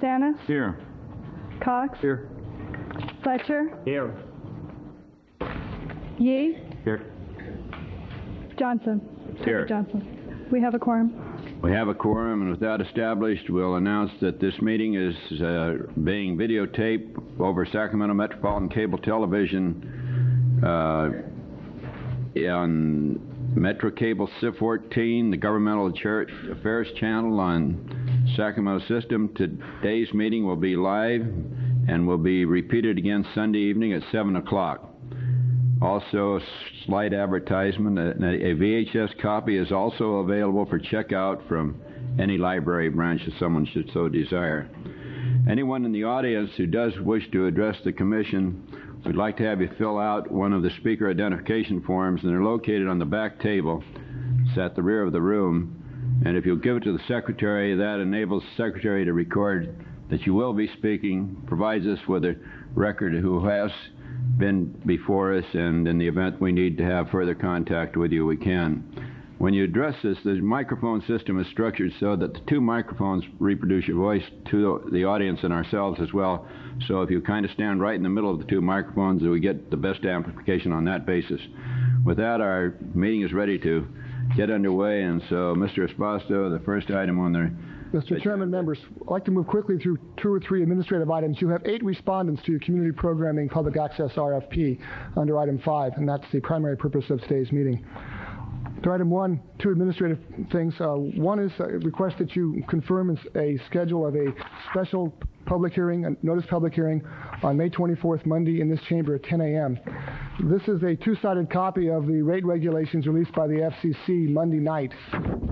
Castanis? Here. Cox? Here. Fletcher? Here. Yee? Here. Johnson? Here. Johnson. We have a quorum. We have a quorum, and with that established, we'll announce that this meeting is being videotaped over Sacramento Metropolitan Cable Television on Metro Cable SIF 14, the Governmental Affairs Channel on Sacramento System. Today's meeting will be live and will be repeated again Sunday evening at 7 o'clock. Also, a slight advertisement, a VHS copy is also available for checkout from any library branch if someone should so desire. Anyone in the audience who does wish to address the Commission, we'd like to have you fill out one of the speaker identification forms, and they're located on the back table. It's at the rear of the room. And if you'll give it to the Secretary, that enables the Secretary to record that you will be speaking, provides us with a record who has been before us, and in the event we need to have further contact with you, we can. When you address this, the microphone system is structured so that the two microphones reproduce your voice to the audience and ourselves as well. So if you kind of stand right in the middle of the two microphones, we get the best amplification on that basis. With that, our meeting is ready to get underway, and so Mr. Esposito, the first item on the Mr. Chairman, members, I'd like to move quickly through 2 or 3 administrative items. You have 8 respondents to your Community Programming Public Access RFP under item 5, and that's the primary purpose of today's meeting. To item 1, 2 administrative things. One is a request that you confirm a schedule of a special public hearing, a notice public hearing on May 24th, Monday, in this chamber at 10 a.m. This is a 2-sided copy of the rate regulations released by the FCC Monday night.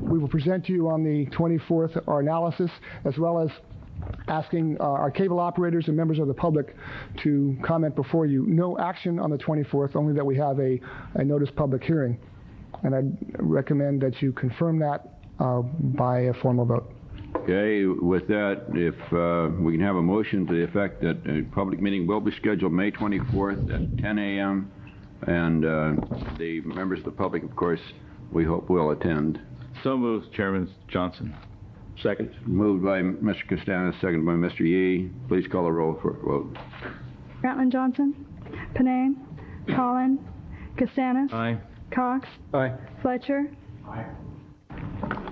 We will present to you on the 24th our analysis, as well as asking our cable operators and members of the public to comment before you. No action on the 24th, only that we have a notice public hearing. And I'd recommend that you confirm that by a formal vote. Okay, with that, if we can have a motion to the effect that a public meeting will be scheduled May 24th at 10 a.m., and the members of the public, of course, we hope will attend. So moved, Chairman Johnson. Second. Moved by Mr. Castanis, seconded by Mr. Yee. Please call the roll for a vote. Grantland Johnson? Panay? Collin? Castanis? Aye. Cox? Aye. Fletcher? Aye.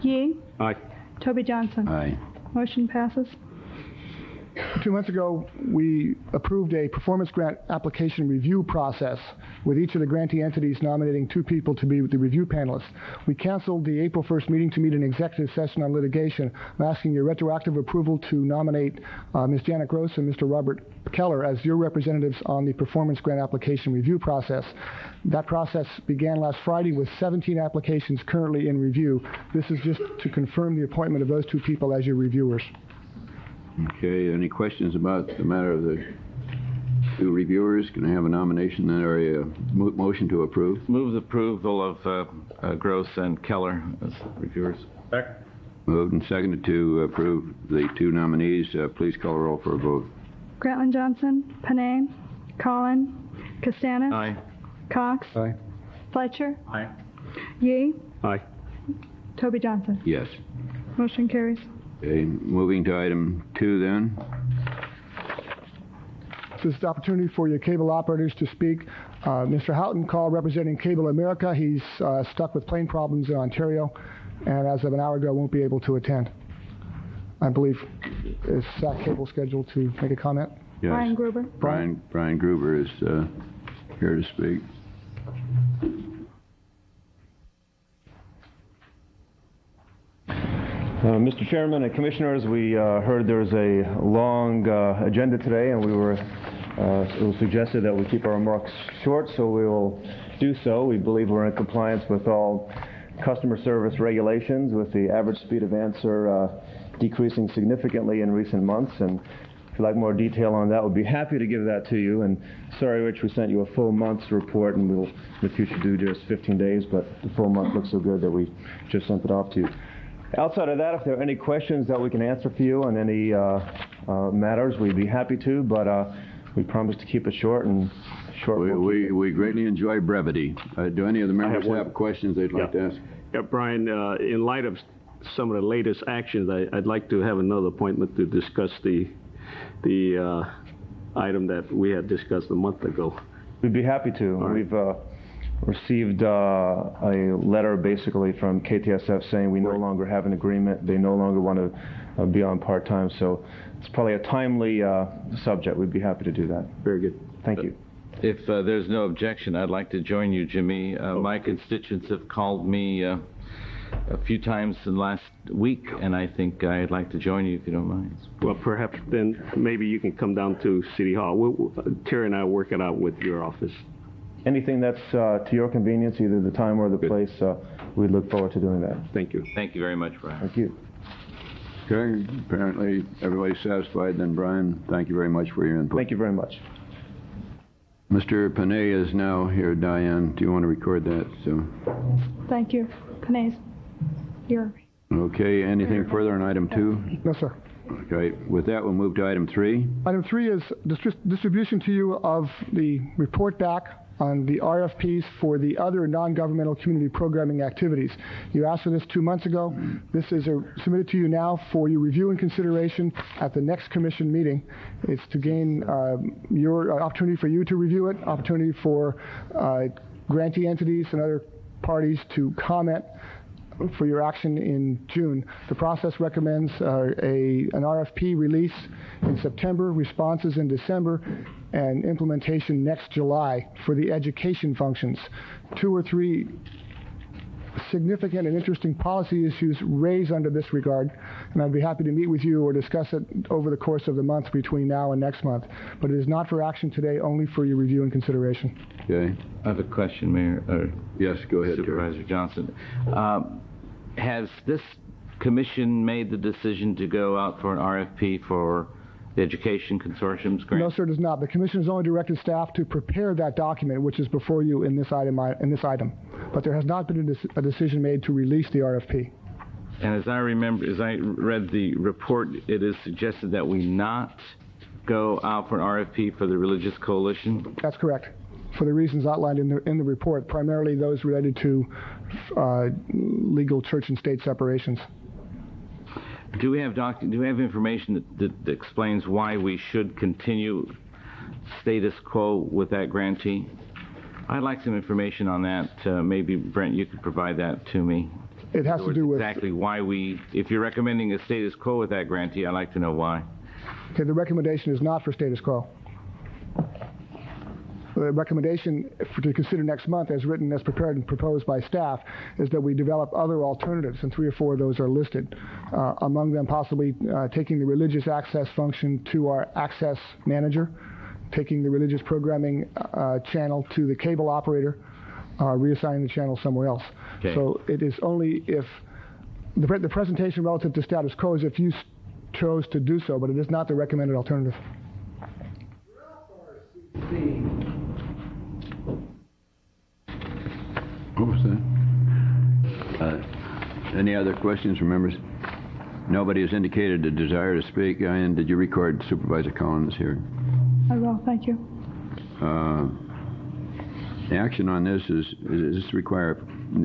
Yee? Aye. Toby Johnson? Aye. Motion passes. 2 months ago, we approved a performance grant application review process with each of the grantee entities nominating 2 people to be the review panelists. We canceled the April 1st meeting to meet an executive session on litigation. I'm asking your retroactive approval to nominate Ms. Janet Gross and Mr. Robert Keller as your representatives on the performance grant application review process. That process began last Friday with 17 applications currently in review. This is just to confirm the appointment of those 2 people as your reviewers. Okay, any questions about the matter of the 2 reviewers? Can I have a nomination or a motion to approve? Move the approval of Gross and Keller as reviewers. Second. Moved and seconded to approve the 2 nominees. Please call the roll for a vote. Grantland Johnson? Panay? Collin? Castanis? Aye. Cox? Aye. Fletcher? Aye. Yee? Aye. Toby Johnson? Yes. Motion carries. Okay, moving to item 2 then. This is the opportunity for your cable operators to speak. Mr. Houghton called representing Cable America. He's stuck with plane problems in Ontario, and as of an hour ago won't be able to attend. I believe, is SAC Cable scheduled to make a comment? Yes. Brian Gruber? Brian Gruber is here to speak. Mr. Chairman and Commissioners, we heard there's a long agenda today, and it was suggested that we keep our remarks short, so we will do so. We believe we're in compliance with all customer service regulations, with the average speed of answer decreasing significantly in recent months. And if you'd like more detail on that, we'd be happy to give that to you. And sorry, Rich, we sent you a full month's report, and we'll in the future do just 15 days, but the full month looks so good that we just sent it off to you. Outside of that, if there are any questions that we can answer for you on any matters, we'd be happy to, but we promise to keep it short and short. We greatly enjoy brevity. Do any of the members have questions they'd like to ask? Yeah, Brian, in light of some of the latest actions, I'd like to have another appointment to discuss the item that we had discussed a month ago. We'd be happy to. All right. We've received a letter basically from KTSF saying we no longer have an agreement. They no longer want to be on part-time, so it's probably a timely subject. We'd be happy to do that. Very good. Thank you. If there's no objection, I'd like to join you, Jimmy. My constituents have called me a few times in the last week, and I think I'd like to join you if you don't mind. Well, perhaps then maybe you can come down to City Hall. Terry and I will work it out with your office. Anything that's to your convenience, either the time or the place, we look forward to doing that. Thank you. Thank you very much, Brian. Thank you. Okay, apparently everybody's satisfied then, Brian. Thank you very much for your input. Thank you very much. Mr. Panay is now here. Diane, do you want to record that? So, Thank you. Panay's here. okay, anything further on item 2? No, sir. Okay, with that, we'll move to item 3. Item 3 is distribution to you of the report back on the RFPs for the other non-governmental community programming activities. You asked for this 2 months ago. This is submitted to you now for your review and consideration at the next commission meeting. It's to gain your opportunity for you to review it, opportunity for grantee entities and other parties to comment for your action in June. The process recommends an RFP release in September, responses in December, and implementation next July for the education functions. 2 or 3 significant and interesting policy issues raised under this regard, and I'd be happy to meet with you or discuss it over the course of the month between now and next month. But it is not for action today, only for your review and consideration. Okay. I have a question, Mayor. Yes, go ahead, Supervisor Johnson. Has this commission made the decision to go out for an RFP for the Education Consortium's grant? No, sir, it does not. The commission has only directed staff to prepare that document, which is before you in this item. But there has not been a decision made to release the RFP. And as I remember, as I read the report, it is suggested that we not go out for an RFP for the Religious Coalition? That's correct, for the reasons outlined in the report, primarily those related to legal church and state separations. Do we have information that explains why we should continue status quo with that grantee? I'd like some information on that. Maybe, Brent, you could provide that to me. It has to do with exactly why if you're recommending a status quo with that grantee, I'd like to know why. Okay, the recommendation is not for status quo. The recommendation to consider next month, as written, as prepared and proposed by staff, is that we develop other alternatives, and 3 or 4 of those are listed. Among them, possibly taking the religious access function to our access manager, taking the religious programming channel to the cable operator, reassigning the channel somewhere else. Okay. So it is only if the presentation relative to status quo is if you chose to do so, but it is not the recommended alternative. What was that? Any other questions from members? Nobody has indicated a desire to speak. Ian, did you record Supervisor Collins here? I will. Thank you. The action on this is this require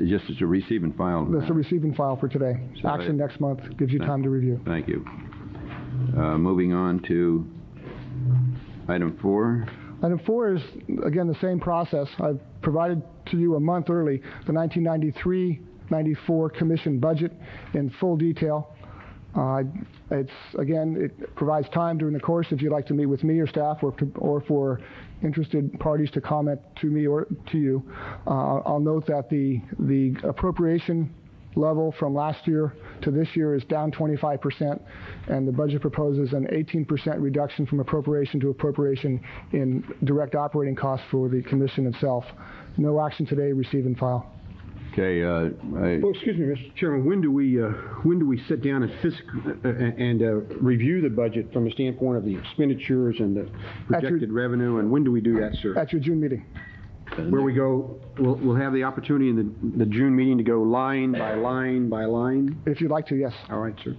just as a receive and file? That's a receive and file for today. So action next month gives you time to review. Thank you. Moving on to item 4. Item 4 is, again, the same process. I've provided to you a month early the 1993-94 Commission budget in full detail. It provides time during the course if you'd like to meet with me or staff or for interested parties to comment to me or to you. I'll note that the appropriation level from last year to this year is down 25%, and the budget proposes an 18% reduction from appropriation to appropriation in direct operating costs for the commission itself. No action today, receive and file. Okay. Well, excuse me, Mr. Chairman. When do we sit down and review the budget from a standpoint of the expenditures and the projected revenue? And when do we do that, sir? At your June meeting. Where we go, we'll have the opportunity in the June meeting to go line by line by line? If you'd like to, yes. All right, sir.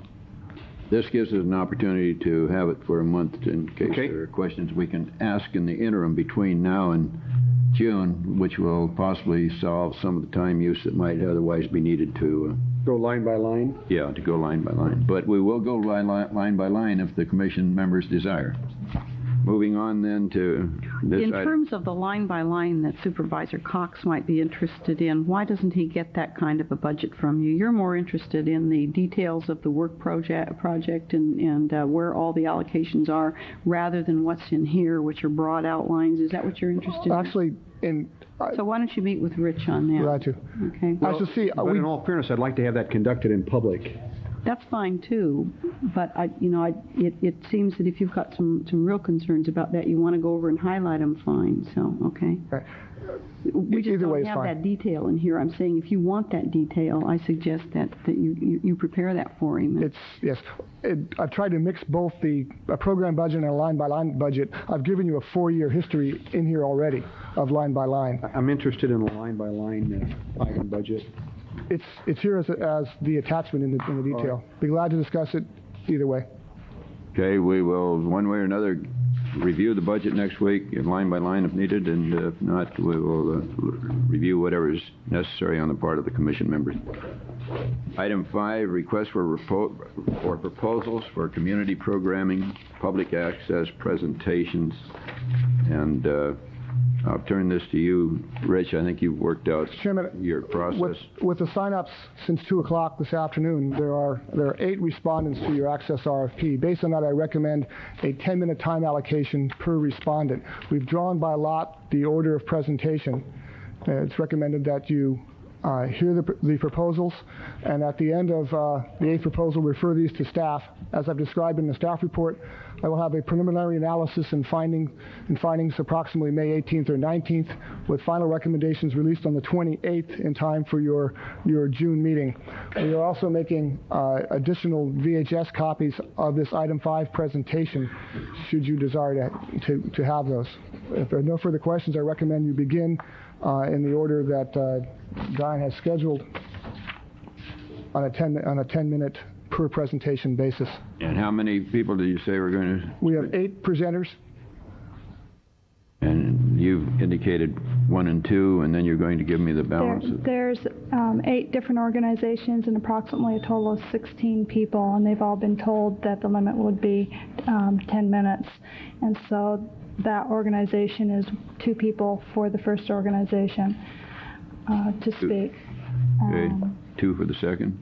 This gives us an opportunity to have it for a month in case there are questions we can ask in the interim between now and June, which will possibly solve some of the time use that might otherwise be needed to Go line by line? Yeah, to go line by line. But we will go line by line if the commission members desire. Moving on then to this In item. terms of the line by line that Supervisor Cox might be interested in, why doesn't he get that kind of a budget from you? You're more interested in the details of the work project and where all the allocations are, rather than what's in here, which are broad outlines. Is that what you're interested in? Actually, So why don't you meet with Rich on that? glad to. Okay. Well, but in all fairness, I'd like to have that conducted in public. That's fine too, but it seems that if you've got some real concerns about that, you want to go over and highlight them. Fine. So okay. We just Either way don't is have fine. that detail in here. I'm saying if you want that detail, I suggest that you prepare that for him. Yes. I've tried to mix both the program budget and a line-by-line budget. I've given you a 4-year history in here already of line-by-line. I'm interested in a line-by-line item budget. It's here as the attachment in the detail. Be glad to discuss it either way. Okay, we will, one way or another, review the budget next week, line by line if needed, and if not, we will review whatever is necessary on the part of the commission members. Item 5, request for proposals for community programming, public access presentations, and I'll turn this to you, Rich. I think you've worked out Chairman, your process. With the sign-ups since 2 o'clock this afternoon, there are 8 respondents to your Access RFP. Based on that, I recommend a 10-minute time allocation per respondent. We've drawn by lot the order of presentation. It's recommended that you hear the proposals, and at the end of the 8th proposal, refer these to staff. As I've described in the staff report, I will have a preliminary analysis and findings approximately May 18th or 19th, with final recommendations released on the 28th in time for your June meeting. We are also making additional VHS copies of this item 5 presentation, should you desire to have those. If there are no further questions, I recommend you begin in the order that Diane has scheduled on a 10-minute per presentation basis. And how many people did you say we're going to? We have 8 presenters. And you've indicated 1 and 2, and then you're going to give me the balance. There's 8 different organizations and approximately a total of 16 people, and they've all been told that the limit would be 10 minutes. And so that organization is 2 people for the first organization to speak. Okay, 2 for the second?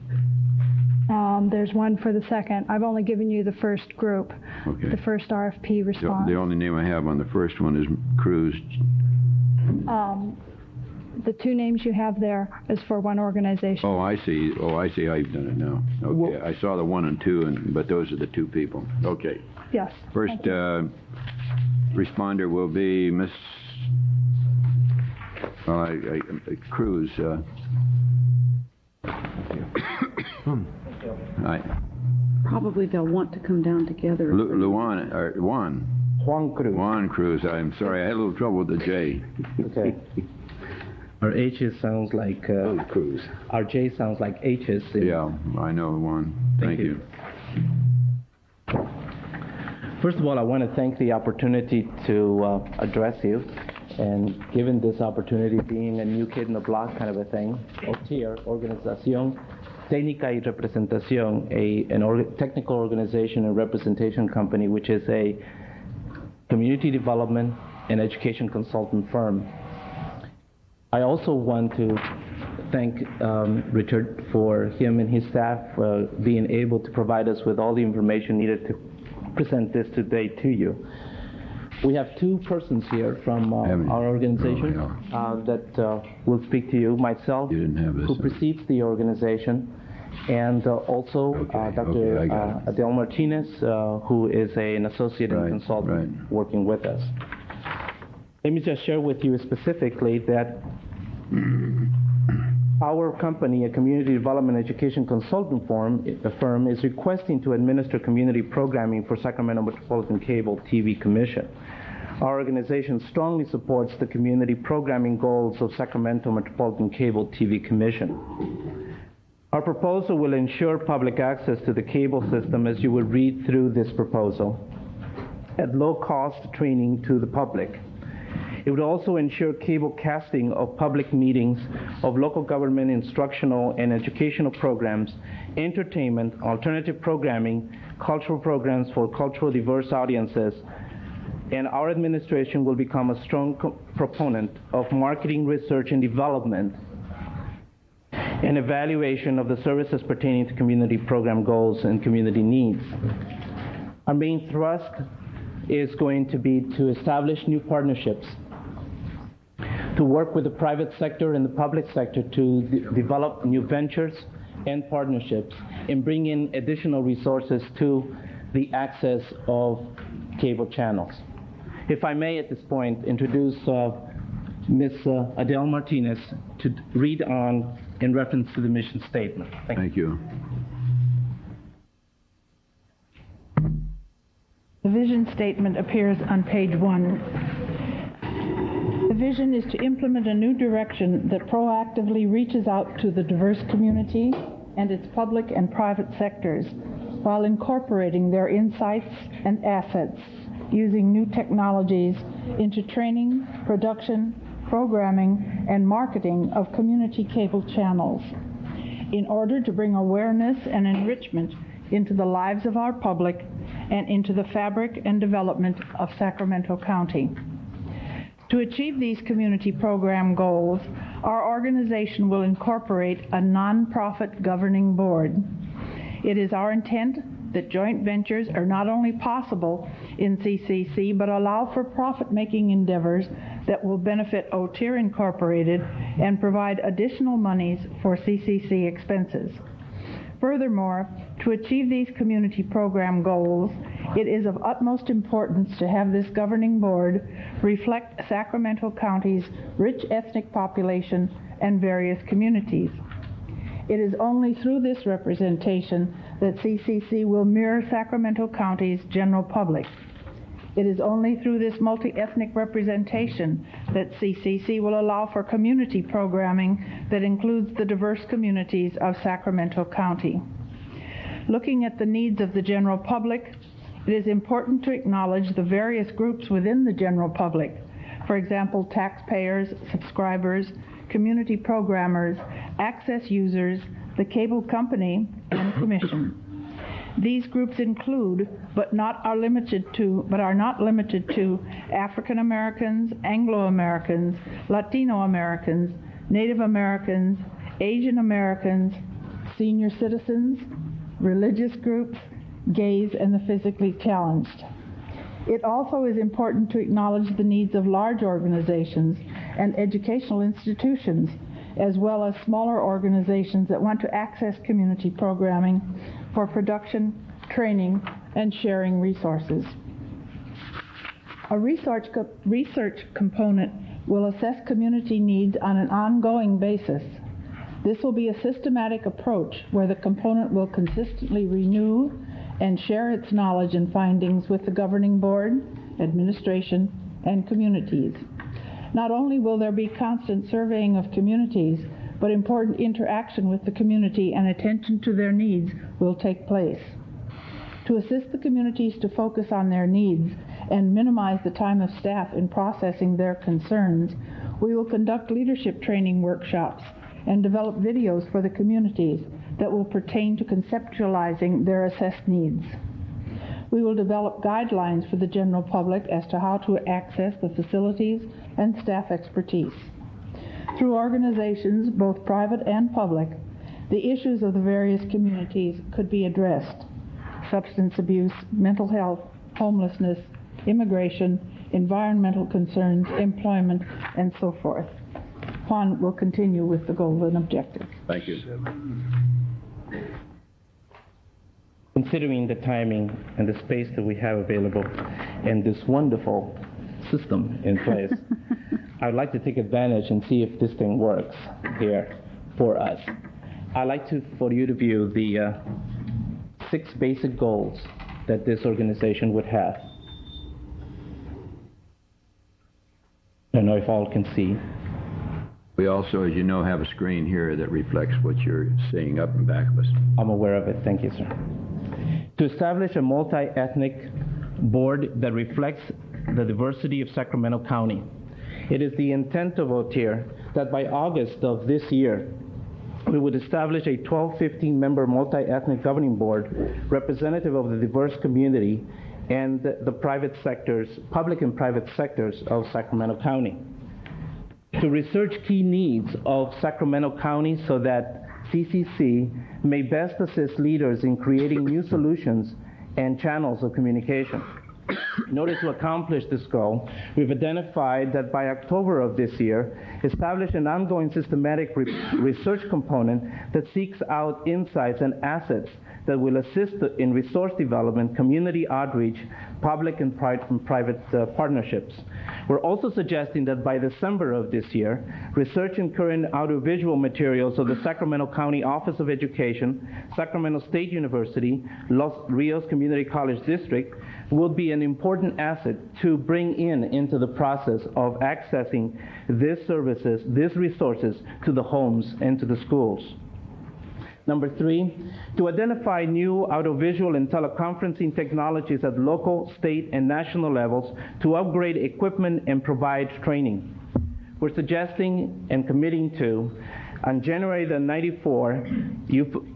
There's 1 for the second. I've only given you the first group, Okay. the first RFP response. The only name I have on the first one is Cruz. The 2 names you have there is for 1 organization. Oh, I see how you've done it now. Okay, Well, I saw the 1 and 2, but those are the 2 people. Okay. Yes. First responder will be Miss Cruz. Probably they'll want to come down together. Juan Cruz. I'm sorry, I had a little trouble with the J. Okay. Our H's sounds like Cruz. our J sounds like H's. Yeah, I know Juan. Thank you. First of all, I want to thank the opportunity to address you, and given this opportunity, being a new kid in the block kind of a thing, OTIR, Organización Técnica y Representación, technical organization and representation company, which is a community development and education consultant firm. I also want to thank Richard for him and his staff being able to provide us with all the information needed to present this today to you. We have 2 persons here from our organization that will speak to you. Myself, who precedes the organization, and also Dr. Adele Martinez, who is an associate and consultant working with us. Let me just share with you specifically that our company, a community development education consultant firm, is requesting to administer community programming for Sacramento Metropolitan Cable TV Commission. Our organization strongly supports the community programming goals of Sacramento Metropolitan Cable TV Commission. Our proposal will ensure public access to the cable system, as you will read through this proposal, at low cost training to the public. It would also ensure cable casting of public meetings of local government instructional and educational programs, entertainment, alternative programming, cultural programs for cultural diverse audiences, and our administration will become a strong proponent of marketing, research, and development and evaluation of the services pertaining to community program goals and community needs. Our main thrust is going to be to establish new partnerships, to work with the private sector and the public sector to develop new ventures and partnerships, and bring in additional resources to the access of cable channels. If I may at this point introduce Ms. Adele Martinez to read on in reference to the mission statement. Thank you. The vision statement appears on page 1. The vision is to implement a new direction that proactively reaches out to the diverse community and its public and private sectors while incorporating their insights and assets using new technologies into training, production, programming, and marketing of community cable channels in order to bring awareness and enrichment into the lives of our public and into the fabric and development of Sacramento County. To achieve these community program goals, our organization will incorporate a nonprofit governing board. It is our intent that joint ventures are not only possible in CCC, but allow for profit-making endeavors that will benefit OTIER Incorporated and provide additional monies for CCC expenses. Furthermore, to achieve these community program goals, it is of utmost importance to have this governing board reflect Sacramento County's rich ethnic population and various communities. It is only through this representation that CCC will mirror Sacramento County's general public. It is only through this multi-ethnic representation that CCC will allow for community programming that includes the diverse communities of Sacramento County. Looking at the needs of the general public, it is important to acknowledge the various groups within the general public. For example, taxpayers, subscribers, community programmers, access users, the cable company, and commission. These groups include, but are not limited to African Americans, Anglo Americans, Latino Americans, Native Americans, Asian Americans, senior citizens, religious groups, gays, and the physically challenged. It also is important to acknowledge the needs of large organizations and educational institutions, as well as smaller organizations that want to access community programming for production, training, and sharing resources. A research component will assess community needs on an ongoing basis. This will be a systematic approach where the component will consistently renew and share its knowledge and findings with the governing board, administration, and communities. Not only will there be constant surveying of communities, but important interaction with the community and attention to their needs will take place. To assist the communities to focus on their needs and minimize the time of staff in processing their concerns, we will conduct leadership training workshops and develop videos for the communities that will pertain to conceptualizing their assessed needs. We will develop guidelines for the general public as to how to access the facilities and staff expertise. Through organizations, both private and public, the issues of the various communities could be addressed: substance abuse, mental health, homelessness, immigration, environmental concerns, employment, and so forth. Juan will continue with the goals and objectives. Thank you. Considering the timing and the space that we have available and this wonderful system in place, I'd like to take advantage and see if this thing works here for us. I'd like for you to view the 6 basic goals that this organization would have. I don't know if all can see. We also, as you know, have a screen here that reflects what you're seeing up and back of us. I'm aware of it. Thank you, sir. To establish a multi-ethnic board that reflects the diversity of Sacramento County It is the intent of OTIER that by August of this year, we would establish a 12-15-member multi-ethnic governing board representative of the diverse community and the private sectors, public and private sectors of Sacramento County, to research key needs of Sacramento County so that CCC may best assist leaders in creating new solutions and channels of communication. In order to accomplish this goal, we've identified that by October of this year, establish an ongoing systematic research component that seeks out insights and assets that will assist in resource development, community outreach, public and private partnerships. We're also suggesting that by December of this year, research in current audiovisual materials of the Sacramento County Office of Education, Sacramento State University, Los Rios Community College District will be an important asset to bring into the process of accessing these services, these resources to the homes and to the schools. Number 3, to identify new audiovisual and teleconferencing technologies at local, state, and national levels to upgrade equipment and provide training. We're suggesting and committing to, on January the 94, you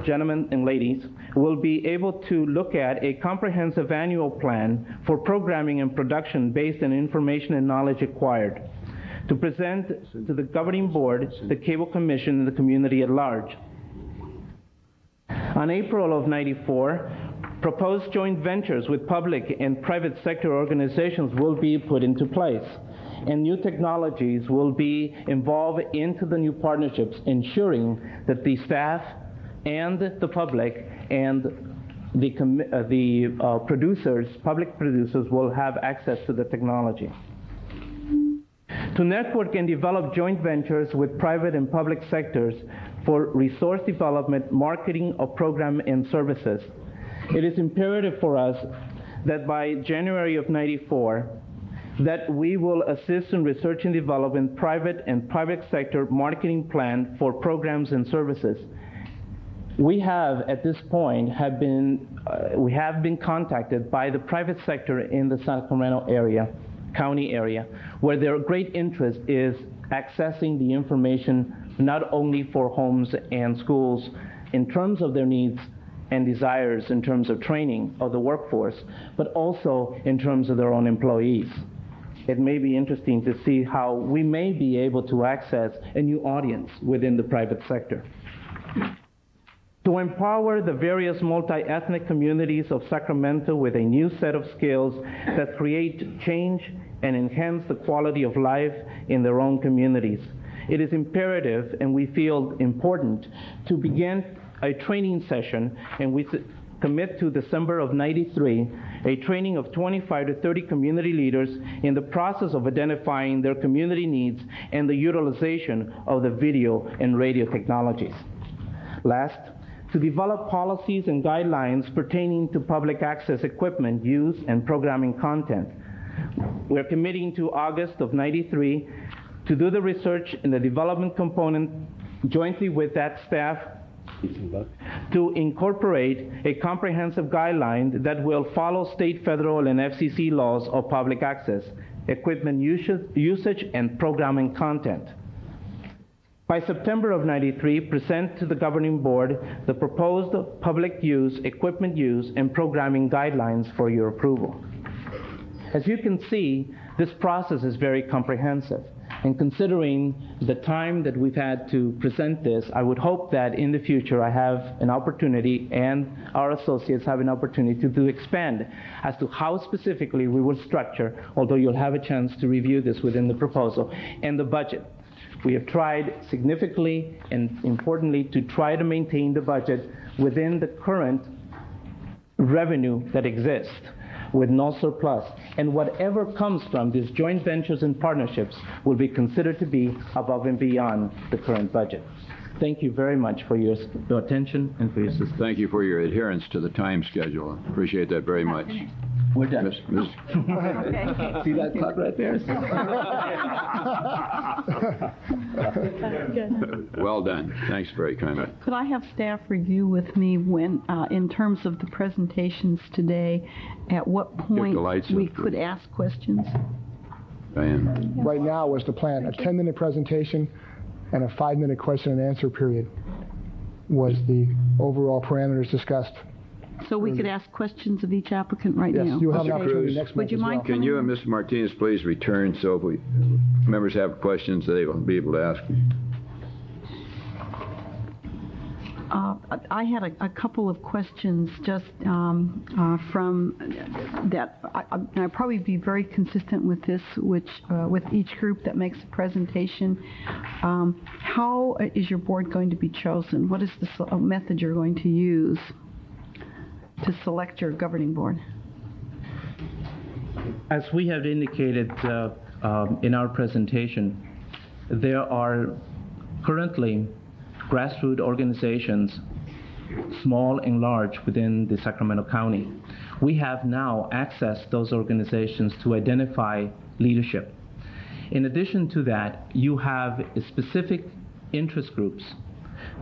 gentlemen and ladies will be able to look at a comprehensive annual plan for programming and production based on information and knowledge acquired, to present to the governing board, the Cable Commission, and the community at large. On April of 94, proposed joint ventures with public and private sector organizations will be put into place, and new technologies will be involved into the new partnerships, ensuring that the staff and the public and the producers, public producers, will have access to the technology. To network and develop joint ventures with private and public sectors for resource development, marketing of program and services. It is imperative for us that by January of 94, that we will assist in research and development private and public sector marketing plan for programs and services. We have, at this point, we have been contacted by the private sector in the Sacramento area, county area, where their great interest is accessing the information not only for homes and schools in terms of their needs and desires in terms of training of the workforce, but also in terms of their own employees. It may be interesting to see how we may be able to access a new audience within the private sector. To empower the various multi-ethnic communities of Sacramento with a new set of skills that create change and enhance the quality of life in their own communities. It is imperative, and we feel important, to begin a training session, and we commit to December of 93, a training of 25 to 30 community leaders in the process of identifying their community needs and the utilization of the video and radio technologies. Last, to develop policies and guidelines pertaining to public access equipment use and programming content. We're committing to August of 93 to do the research and the development component jointly with that staff to incorporate a comprehensive guideline that will follow state, federal, and FCC laws of public access, equipment usage, and programming content. By September of 93, present to the governing board the proposed public use, equipment use, and programming guidelines for your approval. As you can see, this process is very comprehensive. And considering the time that we've had to present this, I would hope that in the future I have an opportunity and our associates have an opportunity to expand as to how specifically we will structure, although you'll have a chance to review this within the proposal, and the budget. We have tried significantly and importantly to try to maintain the budget within the current revenue that exists with no surplus. And whatever comes from these joint ventures and partnerships will be considered to be above and beyond the current budget. Thank you very much for your attention and for your assistance. Thank you for your adherence to the time schedule. Appreciate that very much. We're done. Okay. See that clock right there? Well done. Thanks very kindly. Could I have staff review with me when, in terms of the presentations today, at what point we could ask questions? Diane? Right now was the plan. A 10-minute presentation and a 5-minute question and answer period was the overall parameters discussed. So we could ask questions of each applicant right now? Yes, you'll have an Mr. opportunity Cruz, next month would you as mind well. Can you and Mr. Martinez please return so if members have questions, they will be able to ask? I had a couple of questions just from that. I'll probably be very consistent with this, with each group that makes a presentation. How is your board going to be chosen? What is the method you're going to use to select your governing board? As we have indicated in our presentation, there are currently grassroots organizations, small and large, within the Sacramento County. We have now accessed those organizations to identify leadership. In addition to that, you have specific interest groups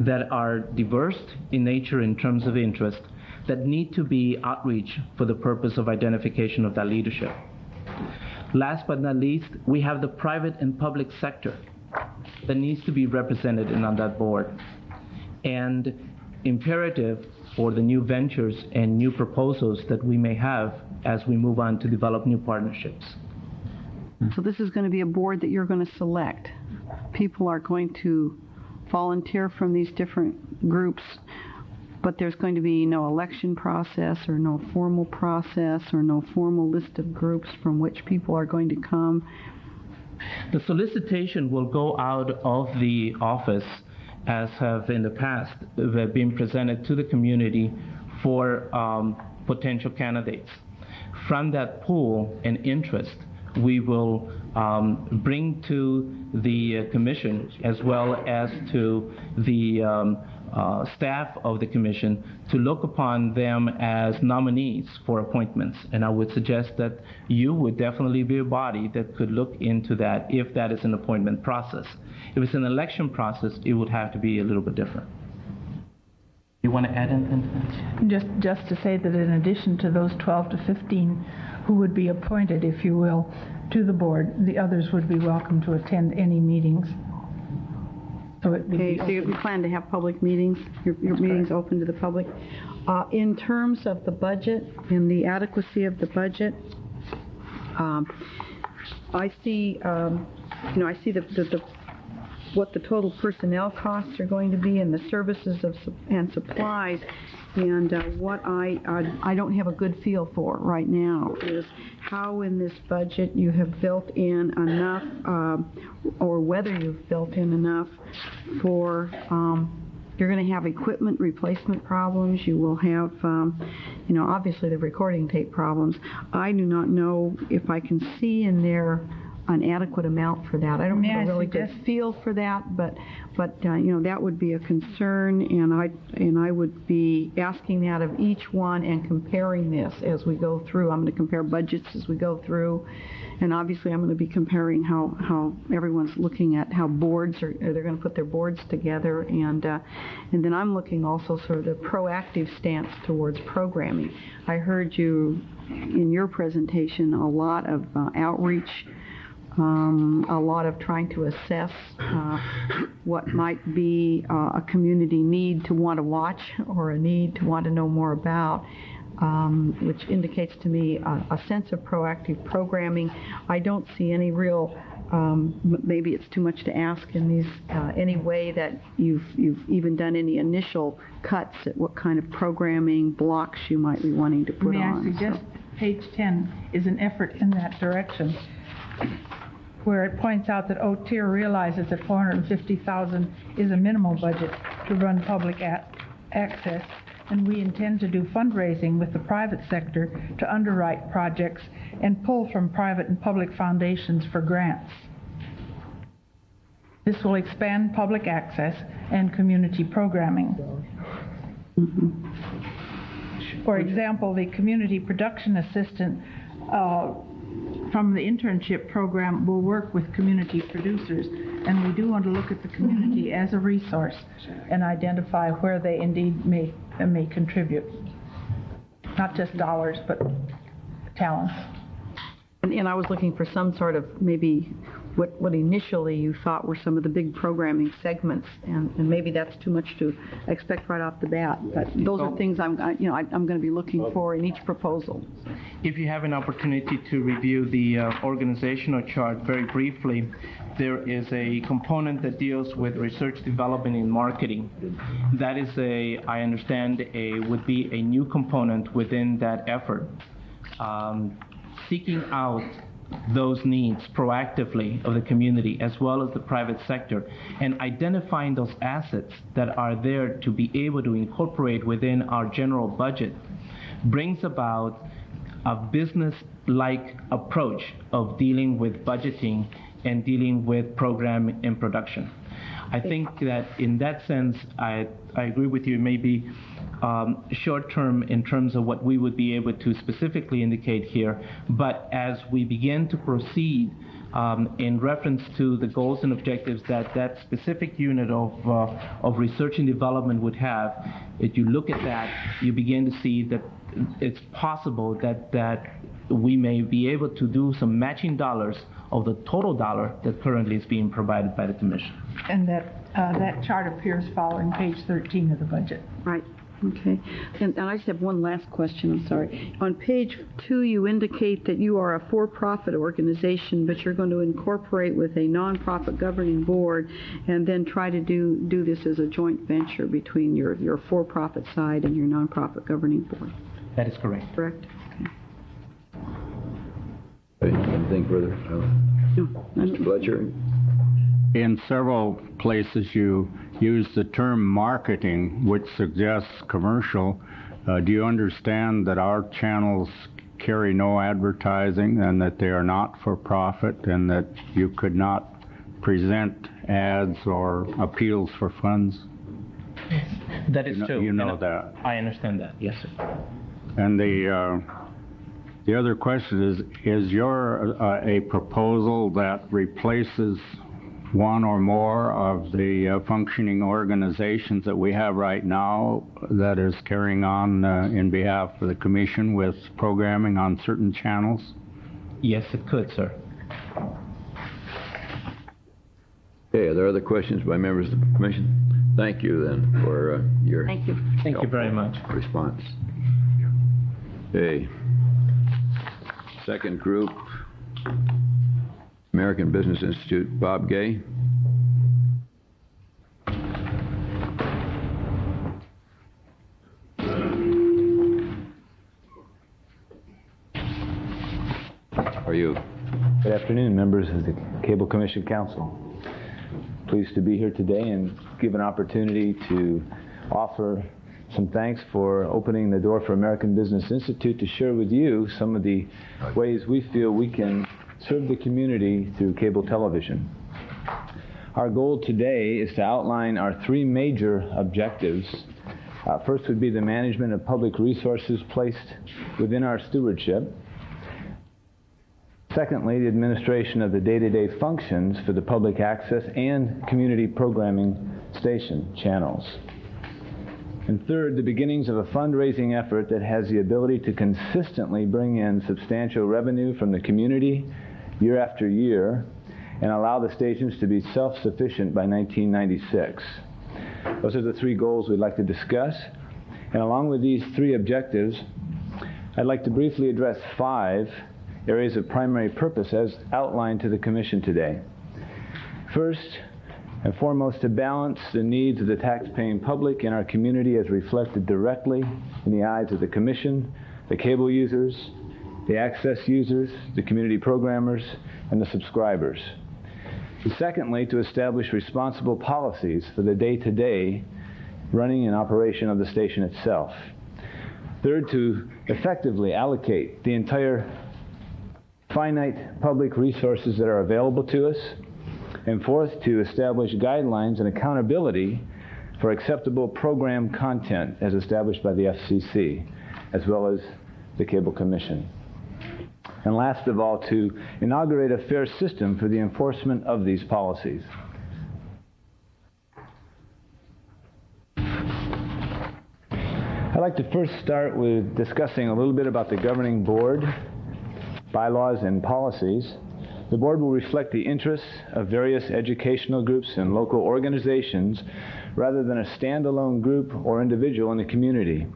that are diverse in nature in terms of interest that need to be outreach for the purpose of identification of that leadership. Last but not least, we have the private and public sector that needs to be represented on that board. And imperative for the new ventures and new proposals that we may have as we move on to develop new partnerships. So this is going to be a board that you're going to select. People are going to volunteer from these different groups, but there's going to be no election process or no formal process or no formal list of groups from which people are going to come. The solicitation will go out of the office, as have in the past been presented to the community for potential candidates. From that pool and interest, we will bring to the commission as well as to the staff of the commission to look upon them as nominees for appointments. And I would suggest that you would definitely be a body that could look into that if that is an appointment process. If it's an election process, it would have to be a little bit different. You want to add anything to that? Just to say that in addition to those 12 to 15 who would be appointed, if you will, to the board, the others would be welcome to attend any meetings. So you plan to have public meetings, your meetings open to the public. In terms of the budget and the adequacy of the budget, I see, I see what the total personnel costs are going to be and the services and supplies. And what I don't have a good feel for right now is how in this budget you have built in enough, or whether you've built in enough for, you're going to have equipment replacement problems. You will have, obviously the recording tape problems. I do not know if I can see in there an adequate amount for that. I don't have a really good feel for that, but that would be a concern, and I would be asking that of each one and comparing this as we go through. I'm going to compare budgets as we go through, and obviously I'm going to be comparing how everyone's looking at how boards they're going to put their boards together, and then I'm looking also sort of the proactive stance towards programming. I heard you in your presentation a lot of outreach. A lot of trying to assess what might be a community need to want to watch or a need to want to know more about, which indicates to me a sense of proactive programming. I don't see any real, maybe it's too much to ask in these, any way that you've even done any initial cuts at what kind of programming blocks you might be wanting to put on. May I suggest page 10 is an effort in that direction, where it points out that OTIR realizes that $450,000 is a minimal budget to run public access, and we intend to do fundraising with the private sector to underwrite projects and pull from private and public foundations for grants. This will expand public access and community programming. For example, the community production assistant from the internship program will work with community producers, and we do want to look at the community as a resource and identify where they indeed may contribute, not just dollars but talents. And I was looking for some sort of maybe what initially you thought were some of the big programming segments, and maybe that's too much to expect right off the bat. But those are things I'm going to be looking for in each proposal. If you have an opportunity to review the organizational chart very briefly, there is a component that deals with research, development, and marketing. That is I understand, would be a new component within that effort. Seeking out those needs proactively of the community as well as the private sector, and identifying those assets that are there to be able to incorporate within our general budget brings about a business-like approach of dealing with budgeting and dealing with program and production. I think that in that sense, I agree with you, maybe short-term in terms of what we would be able to specifically indicate here, but as we begin to proceed in reference to the goals and objectives that specific unit of research and development would have, if you look at that, you begin to see that it's possible that we may be able to do some matching dollars of the total dollar that currently is being provided by the Commission. And that chart appears following page 13 of the budget. Right. Okay. And I just have one last question, I'm sorry. On page 2, you indicate that you are a for-profit organization, but you're going to incorporate with a nonprofit governing board and then try to do this as a joint venture between your for-profit side and your nonprofit governing board. That is correct. Correct? Okay. Anything further? No. Mr. Fletcher? In several places you use the term marketing, which suggests commercial. Do you understand that our channels carry no advertising and that they are not for profit and that you could not present ads or appeals for funds? That is true. You know that. I understand that, yes, sir. And the other question is your a proposal that replaces one or more of the functioning organizations that we have right now that is carrying on in behalf of the Commission with programming on certain channels? Yes, it could, sir. Okay, are there other questions by members of the Commission? Thank you then for your Thank you. Thank you very much. response. Okay. Second group, American Business Institute, Bob Gay. How are you? Good afternoon, members of the Cable Commission Council. Pleased to be here today and give an opportunity to offer some thanks for opening the door for American Business Institute to share with you some of the ways we feel we can serve the community through cable television. Our goal today is to outline our 3 major objectives. First would be the management of public resources placed within our stewardship. Secondly, the administration of the day-to-day functions for the public access and community programming station channels. And third, the beginnings of a fundraising effort that has the ability to consistently bring in substantial revenue from the community year after year and allow the stations to be self-sufficient by 1996. Those are the 3 goals we'd like to discuss. And along with these 3 objectives, I'd like to briefly address 5 areas of primary purpose as outlined to the Commission today. First and foremost, to balance the needs of the tax-paying public in our community as reflected directly in the eyes of the Commission, the cable users, the access users, the community programmers, and the subscribers. And secondly, to establish responsible policies for the day-to-day running and operation of the station itself. Third, to effectively allocate the entire finite public resources that are available to us. And fourth, to establish guidelines and accountability for acceptable program content as established by the FCC, as well as the Cable Commission. And last of all, to inaugurate a fair system for the enforcement of these policies. I'd like to first start with discussing a little bit about the governing board. bylaws, and policies, the board will reflect the interests of various educational groups and local organizations rather than a standalone group or individual in the community.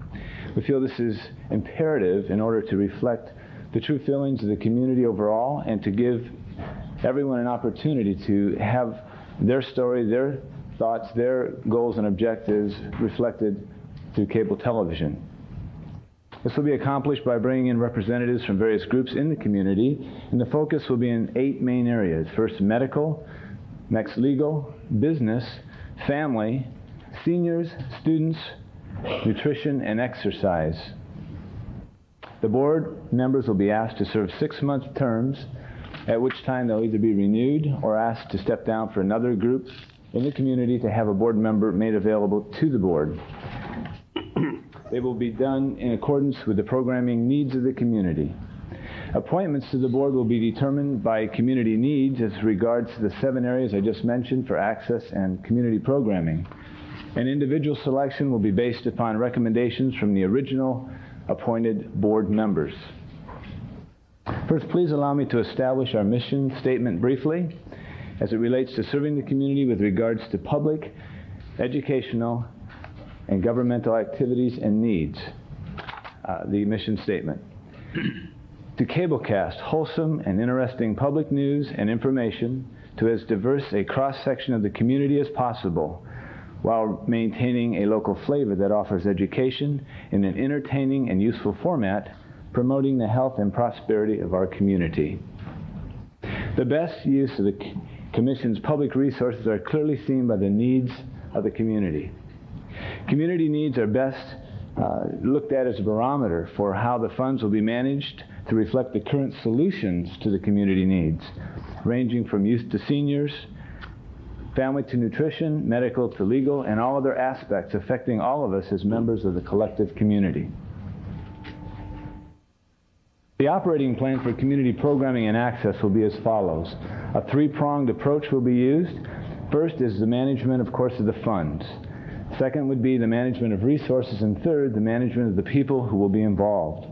We feel this is imperative in order to reflect the true feelings of the community overall and to give everyone an opportunity to have their story, their thoughts, their goals and objectives reflected through cable television. This will be accomplished by bringing in representatives from various groups in the community, and the focus will be in 8 main areas. First, medical, next, legal, business, family, seniors, students, nutrition, and exercise. The board members will be asked to serve 6-month terms, at which time they'll either be renewed or asked to step down for another group in the community to have a board member made available to the board. They will be done in accordance with the programming needs of the community. Appointments to the board will be determined by community needs as regards to the 7 areas I just mentioned for access and community programming. An individual selection will be based upon recommendations from the original appointed board members. First, please allow me to establish our mission statement briefly as it relates to serving the community with regards to public, educational, and governmental activities and needs. The mission statement. To cablecast wholesome and interesting public news and information to as diverse a cross-section of the community as possible, while maintaining a local flavor that offers education in an entertaining and useful format, promoting the health and prosperity of our community. The best use of the Commission's public resources are clearly seen by the needs of the community. Community needs are best looked at as a barometer for how the funds will be managed to reflect the current solutions to the community needs, ranging from youth to seniors, family to nutrition, medical to legal, and all other aspects affecting all of us as members of the collective community. The operating plan for community programming and access will be as follows. A 3-pronged approach will be used. First is the management, of course, of the funds. Second would be the management of resources, and third, the management of the people who will be involved.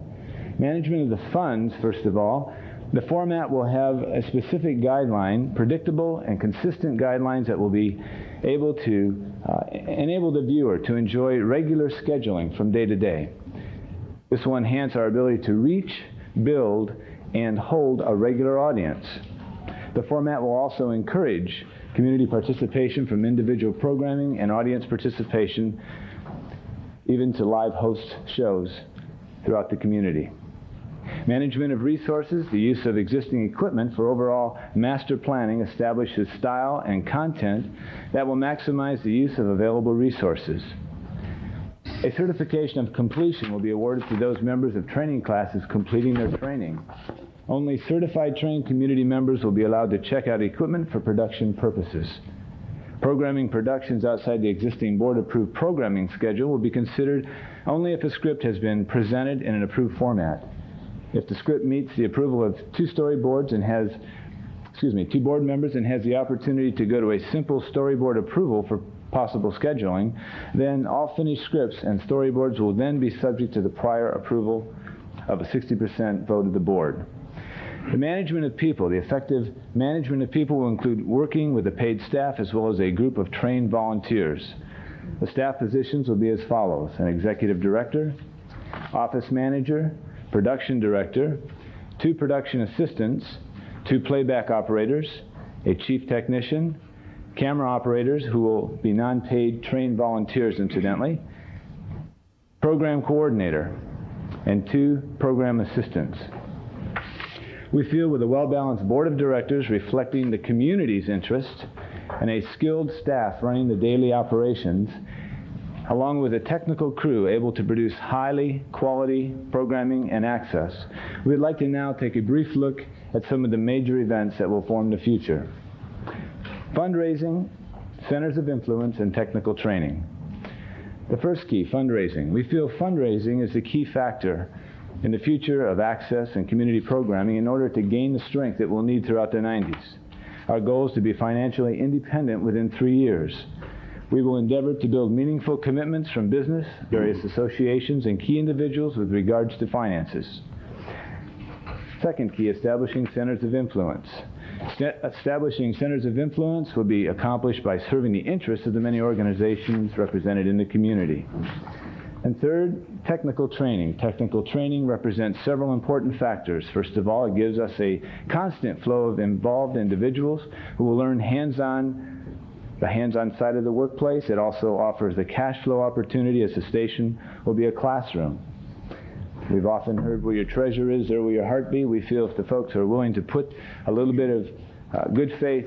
Management of the funds, first of all, the format will have a specific guideline, predictable and consistent guidelines that will be able to enable the viewer to enjoy regular scheduling from day to day. This will enhance our ability to reach, build, and hold a regular audience. The format will also encourage community participation from individual programming and audience participation, even to live host shows throughout the community. Management of resources, the use of existing equipment for overall master planning establishes style and content that will maximize the use of available resources. A certification of completion will be awarded to those members of training classes completing their training. Only certified trained community members will be allowed to check out equipment for production purposes. Programming productions outside the existing board-approved programming schedule will be considered only if a script has been presented in an approved format. If the script meets the approval of 2 storyboards and has, 2 board members and has the opportunity to go to a simple storyboard approval for possible scheduling, then all finished scripts and storyboards will then be subject to the prior approval of a 60% vote of the board. The management of people, the effective management of people will include working with a paid staff as well as a group of trained volunteers. The staff positions will be as follows: an executive director, office manager, production director, 2 production assistants, 2 playback operators, a chief technician, camera operators who will be non-paid trained volunteers incidentally, program coordinator, and 2 program assistants. We feel with a well-balanced board of directors reflecting the community's interest and a skilled staff running the daily operations, along with a technical crew able to produce highly quality programming and access, we'd like to now take a brief look at some of the major events that will form the future. Fundraising, centers of influence, and technical training. The first key, fundraising. We feel fundraising is the key factor in the future of access and community programming in order to gain the strength it will need throughout the 90s. Our goal is to be financially independent within 3 years. We will endeavor to build meaningful commitments from business, various associations, and key individuals with regards to finances. Second key, establishing centers of influence. Establishing centers of influence will be accomplished by serving the interests of the many organizations represented in the community. And third, technical training. Technical training represents several important factors. First of all, it gives us a constant flow of involved individuals who will learn the hands-on side of the workplace. It also offers the cash flow opportunity, as the station will be a classroom. We've often heard, where your treasure is, there will your heart be. We feel if the folks are willing to put a little bit of good faith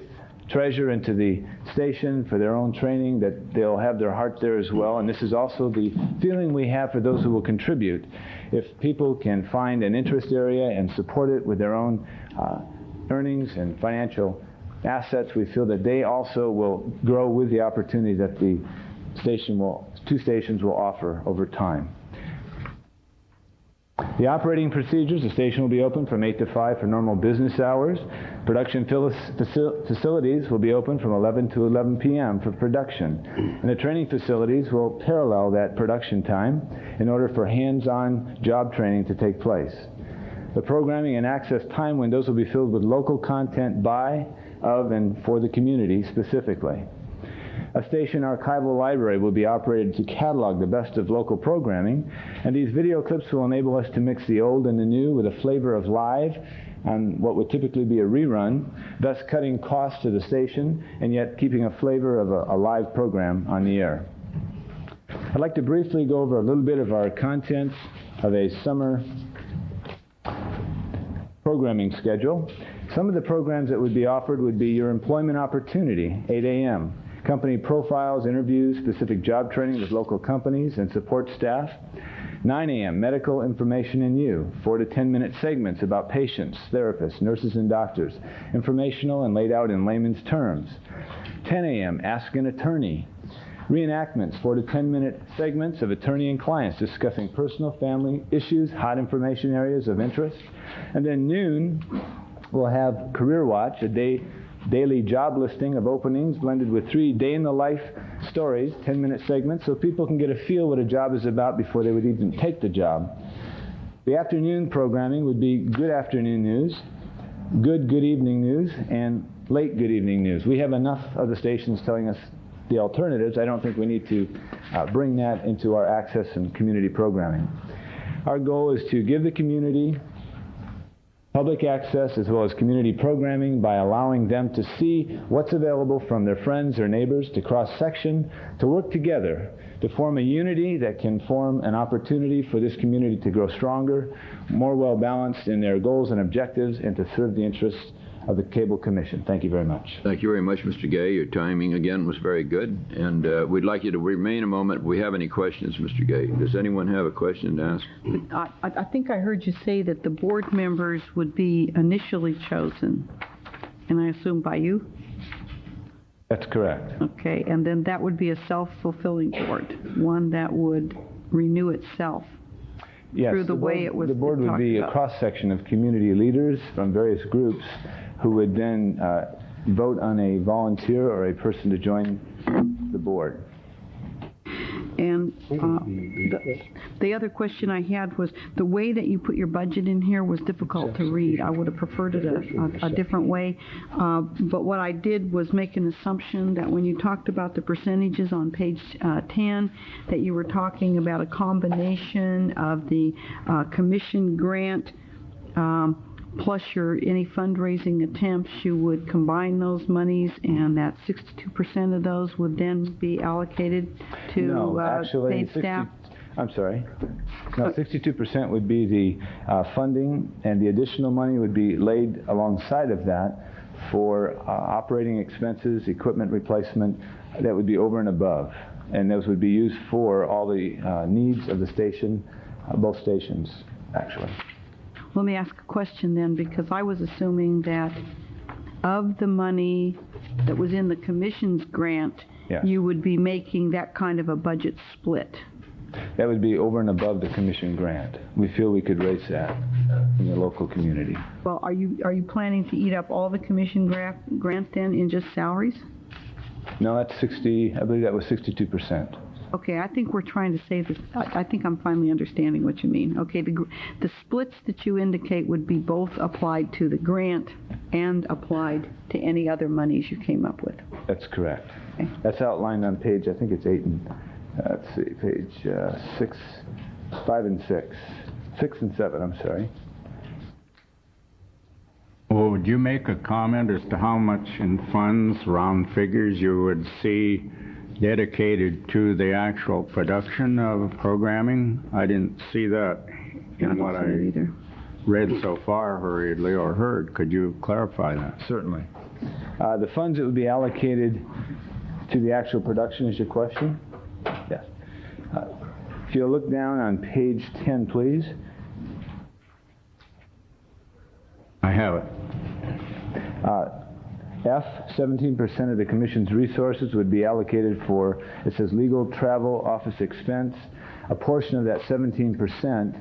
treasure into the station for their own training, that they'll have their heart there as well. And this is also the feeling we have for those who will contribute. If people can find an interest area and support it with their own earnings and financial assets, we feel that they also will grow with the opportunity that the two stations will offer over time. The operating procedures: the station will be open from 8 to 5 for normal business hours. Production facilities will be open from 11 to 11 p.m. for production. And the training facilities will parallel that production time in order for hands-on job training to take place. The programming and access time windows will be filled with local content by, of, and for the community specifically. A station archival library will be operated to catalog the best of local programming, and these video clips will enable us to mix the old and the new with a flavor of live on what would typically be a rerun, thus cutting costs to the station and yet keeping a flavor of a live program on the air. I'd like to briefly go over a little bit of our contents of a summer programming schedule. Some of the programs that would be offered would be your employment opportunity, 8 a.m., company profiles, interviews, specific job training with local companies and support staff. 9 a.m., medical information in you, 4 to 10-minute segments about patients, therapists, nurses, and doctors, informational and laid out in layman's terms. 10 a.m., ask an attorney. Reenactments, 4 to 10-minute segments of attorney and clients discussing personal, family issues, hot information areas of interest. And then noon, we'll have Career Watch, a daily job listing of openings blended with 3 day-in-the-life stories, 10-minute segments, so people can get a feel what a job is about before they would even take the job. The afternoon programming would be good afternoon news, good evening news, and late good evening news. We have enough of the stations telling us the alternatives. I don't think we need to bring that into our access and community programming. Our goal is to give the community public access as well as community programming by allowing them to see what's available from their friends or neighbors, to cross-section, to work together, to form a unity that can form an opportunity for this community to grow stronger, more well-balanced in their goals and objectives, and to serve the interests of the Cable Commission. Thank you very much. Thank you very much, Mr. Gay. Your timing, again, was very good. And we'd like you to remain a moment if we have any questions, Mr. Gay. Does anyone have a question to ask? I think I heard you say that the board members would be initially chosen, and I assume by you? That's correct. Okay, and then that would be a self-fulfilling board, one that would renew itself. Yes, through the way it was the board would be a cross-section of community leaders from various groups who would then vote on a volunteer or a person to join the board. And the other question I had was, the way that you put your budget in here was difficult to read. I would have preferred it a different way. But what I did was make an assumption that when you talked about the percentages on page 10, that you were talking about a combination of the commission grant plus any fundraising attempts. You would combine those monies, and that 62% of those would then be allocated to paid staff. I'm sorry. No, 62% would be the funding, and the additional money would be laid alongside of that for operating expenses, equipment replacement. That would be over and above, and those would be used for all the needs of the station, both stations, actually. Let me ask a question then, because I was assuming that of the money that was in the commission's grant, yes, you would be making that kind of a budget split. That would be over and above the commission grant. We feel we could raise that in the local community. Well, are you planning to eat up all the commission grant then in just salaries? No, that's 60. I believe that was 62%. Okay, I think we're trying to say this. I think I'm finally understanding what you mean. Okay, the splits that you indicate would be both applied to the grant and applied to any other monies you came up with. That's correct. Okay. That's outlined on page, I think it's 8 and, let's see, page 6, 5 and 6. 6 and 7, I'm sorry. Well, would you make a comment as to how much in funds, round figures, you would see dedicated to the actual production of programming? I didn't see that in what I read so far hurriedly or heard. Could you clarify that? Certainly. The funds that would be allocated to the actual production is your question? Yes. If you'll look down on page 10, please. I have it. F, 17% of the Commission's resources would be allocated for, it says, legal, travel, office expense. A portion of that 17%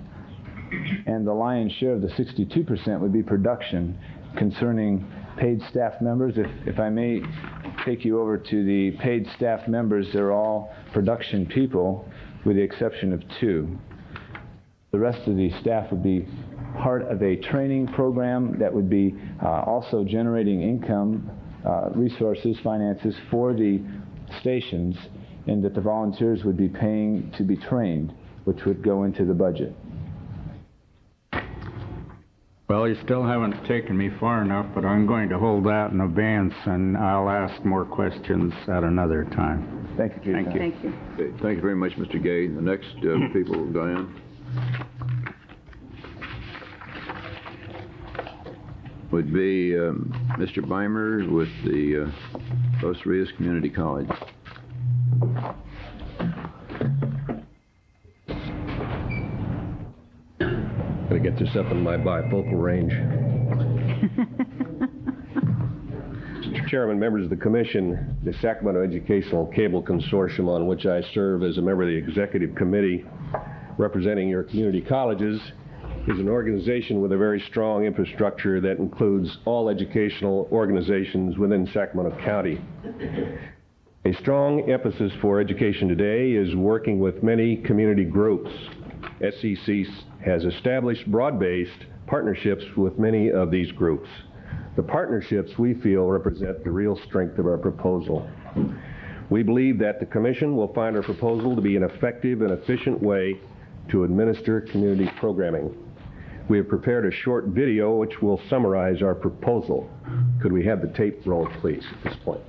and the lion's share of the 62% would be production concerning paid staff members. If I may take you over to the paid staff members, they're all production people with the exception of 2. The rest of the staff would be part of a training program that would be also generating income, resources, finances for the stations, and that the volunteers would be paying to be trained, which would go into the budget. Well, you still haven't taken me far enough, but I'm going to hold that in abeyance, and I'll ask more questions at another time. Thank you, Chief. Thank you. Okay, thank you very much, Mr. Gay. The next people, Diane. Would be Mr. Beimer with the Los Rios Community College. Gotta get this up in my bifocal range. Mr. Chairman, members of the Commission, the Sacramento Educational Cable Consortium, on which I serve as a member of the Executive Committee representing your community colleges, is an organization with a very strong infrastructure that includes all educational organizations within Sacramento County. A strong emphasis for education today is working with many community groups. SEC has established broad-based partnerships with many of these groups. The partnerships, we feel, represent the real strength of our proposal. We believe that the Commission will find our proposal to be an effective and efficient way to administer community programming. We have prepared a short video which will summarize our proposal. Could we have the tape roll, please, at this point?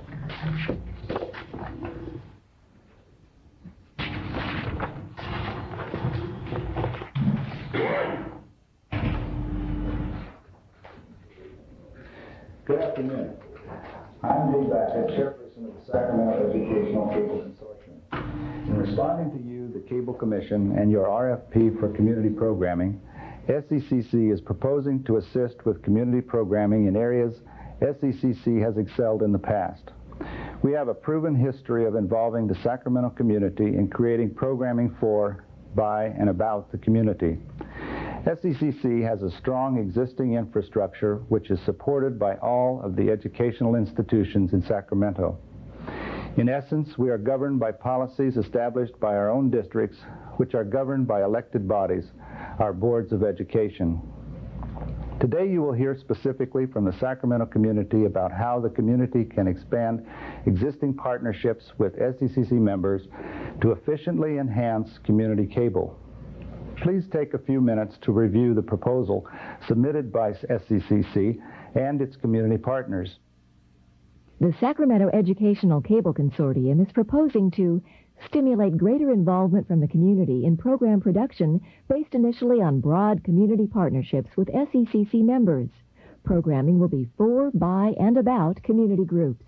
Good afternoon. I'm Dave Backett, chairperson of the Sacramento Educational Cable Consortium. In responding to you, the Cable Commission, and your RFP for community programming, SECC is proposing to assist with community programming in areas SECC has excelled in the past. We have a proven history of involving the Sacramento community in creating programming for, by, and about the community. SECC has a strong existing infrastructure which is supported by all of the educational institutions in Sacramento. In essence, we are governed by policies established by our own districts, which are governed by elected bodies, our boards of education. Today you will hear specifically from the Sacramento community about how the community can expand existing partnerships with SECC members to efficiently enhance community cable. Please take a few minutes to review the proposal submitted by SECC and its community partners. The Sacramento Educational Cable Consortium is proposing to stimulate greater involvement from the community in program production based initially on broad community partnerships with SECC members. Programming will be for, by, and about community groups.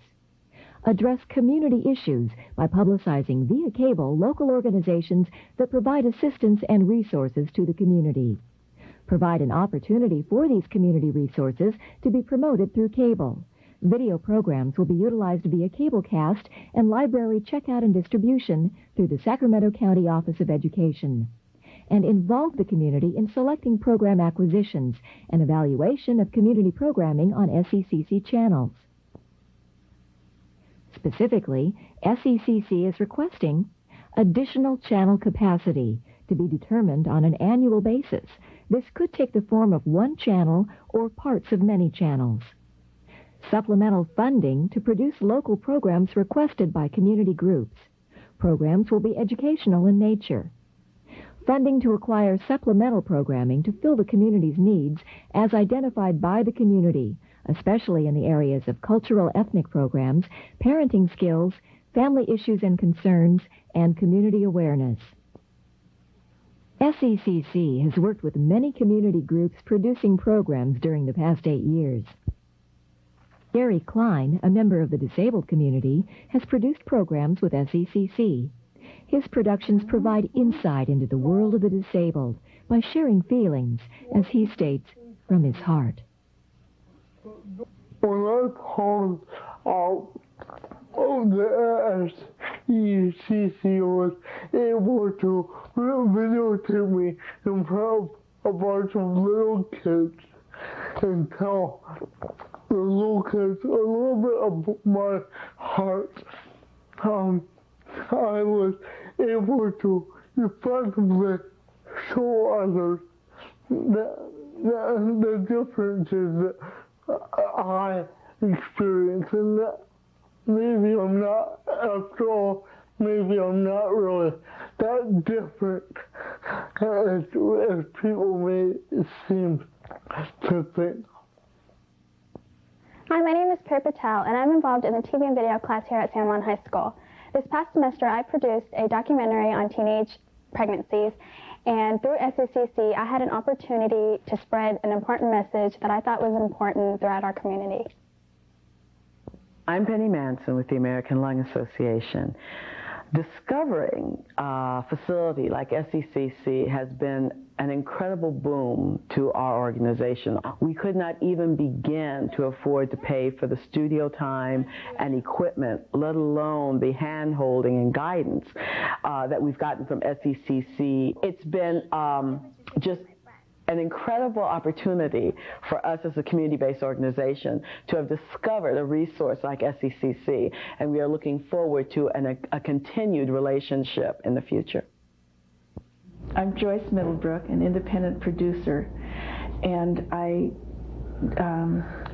Address community issues by publicizing via cable local organizations that provide assistance and resources to the community. Provide an opportunity for these community resources to be promoted through cable. Video programs will be utilized via cablecast and library checkout and distribution through the Sacramento County Office of Education. And involve the community in selecting program acquisitions and evaluation of community programming on SECC channels. Specifically, SECC is requesting additional channel capacity to be determined on an annual basis. This could take the form of one channel or parts of many channels. Supplemental funding to produce local programs requested by community groups. Programs will be educational in nature. Funding to acquire supplemental programming to fill the community's needs as identified by the community, especially in the areas of cultural ethnic programs, parenting skills, family issues and concerns, and community awareness. SECC has worked with many community groups producing programs during the past 8 years. Gary Klein, a member of the disabled community, has produced programs with SECC. His productions provide insight into the world of the disabled by sharing feelings, as he states, from his heart. When I called out the SECC was able to videotape me in front of a bunch of little kids and tell the little kids a little bit of my heart. I was able to effectively show others the differences that I experience, and that maybe I'm not, after all, maybe I'm not really that different as people may seem to think. Hi, my name is Pir Patel, and I'm involved in the TV and video class here at San Juan High School. This past semester, I produced a documentary on teenage pregnancies, and through SECC, I had an opportunity to spread an important message that I thought was important throughout our community. I'm Penny Manson with the American Lung Association. Discovering a facility like SECC has been an incredible boom to our organization. We could not even begin to afford to pay for the studio time and equipment, let alone the hand-holding and guidance that we've gotten from SECC. It's been just an incredible opportunity for us as a community-based organization to have discovered a resource like SECC, and we are looking forward to a continued relationship in the future. I'm Joyce Middlebrook, an independent producer, and I,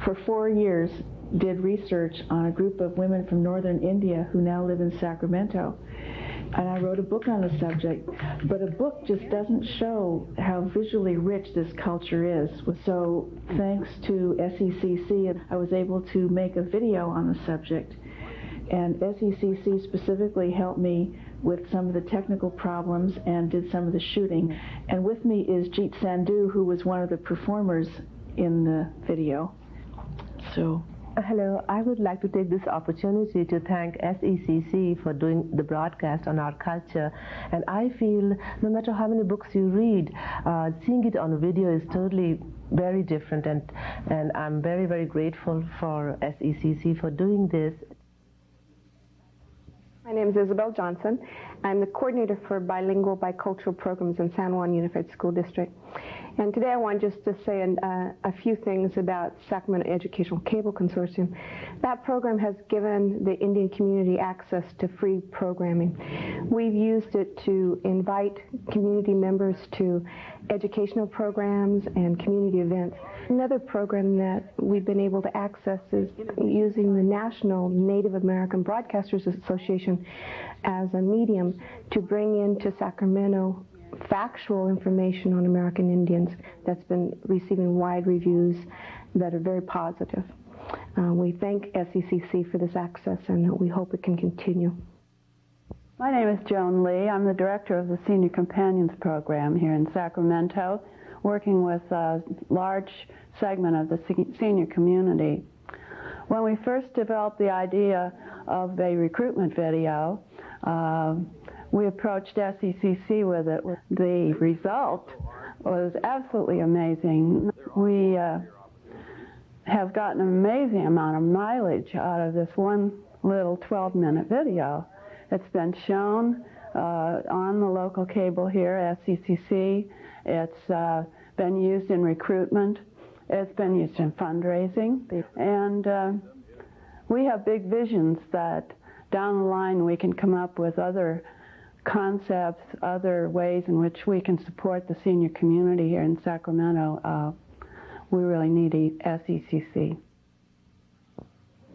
for 4 years, did research on a group of women from northern India who now live in Sacramento. And I wrote a book on the subject, but a book just doesn't show how visually rich this culture is. So thanks to SECC, I was able to make a video on the subject. And SECC specifically helped me with some of the technical problems and did some of the shooting. And with me is Jeet Sandhu, who was one of the performers in the video. So. Hello, I would like to take this opportunity to thank SECC for doing the broadcast on our culture. And I feel no matter how many books you read, seeing it on video is totally very different. And I'm very, very grateful for SECC for doing this. My name is Isabel Johnson. I'm the coordinator for bilingual bicultural programs in San Juan Unified School District. And today I want just to say a few things about Sacramento Educational Cable Consortium. That program has given the Indian community access to free programming. We've used it to invite community members to educational programs and community events. Another program that we've been able to access is using the National Native American Broadcasters Association as a medium to bring into Sacramento factual information on American Indians that's been receiving wide reviews that are very positive. We thank SECC for this access, and we hope it can continue. My name is Joan Lee. I'm the director of the Senior Companions Program here in Sacramento, working with a large segment of the senior community. When we first developed the idea of a recruitment video, we approached SECC with it. The result was absolutely amazing. We have gotten an amazing amount of mileage out of this one little 12-minute video. It's been shown on the local cable here, SECC. It's been used in recruitment. It's been used in fundraising. And we have big visions that down the line we can come up with other concepts, other ways in which we can support the senior community here in Sacramento, we really need SECC.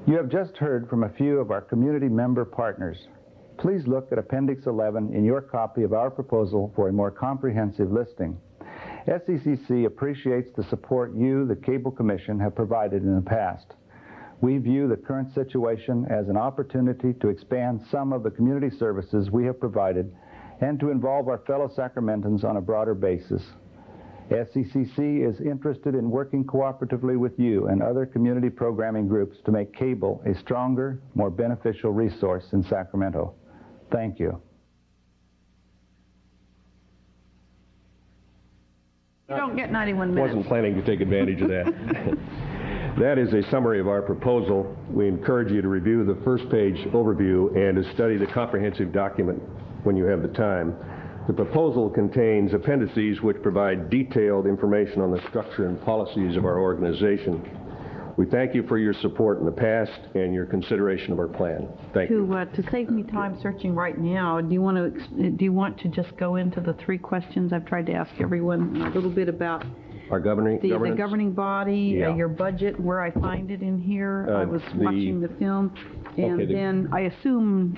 You have just heard from a few of our community member partners. Please look at Appendix 11 in your copy of our proposal for a more comprehensive listing. SECC appreciates the support you, the Cable Commission, have provided in the past. We view the current situation as an opportunity to expand some of the community services we have provided and to involve our fellow Sacramentans on a broader basis. SECC is interested in working cooperatively with you and other community programming groups to make cable a stronger, more beneficial resource in Sacramento. Thank you. You don't get 91 minutes. Wasn't planning to take advantage of that. That is a summary of our proposal. We encourage you to review the first page overview and to study the comprehensive document when you have the time. The proposal contains appendices which provide detailed information on the structure and policies of our organization. We thank you for your support in the past and your consideration of our plan. Thank you. To save me time searching right now, do you want to just go into the 3 questions I've tried to ask everyone a little bit about? Our governance? The governing body, Yeah. Your budget, where I find it in here. I was watching the film, and then I assume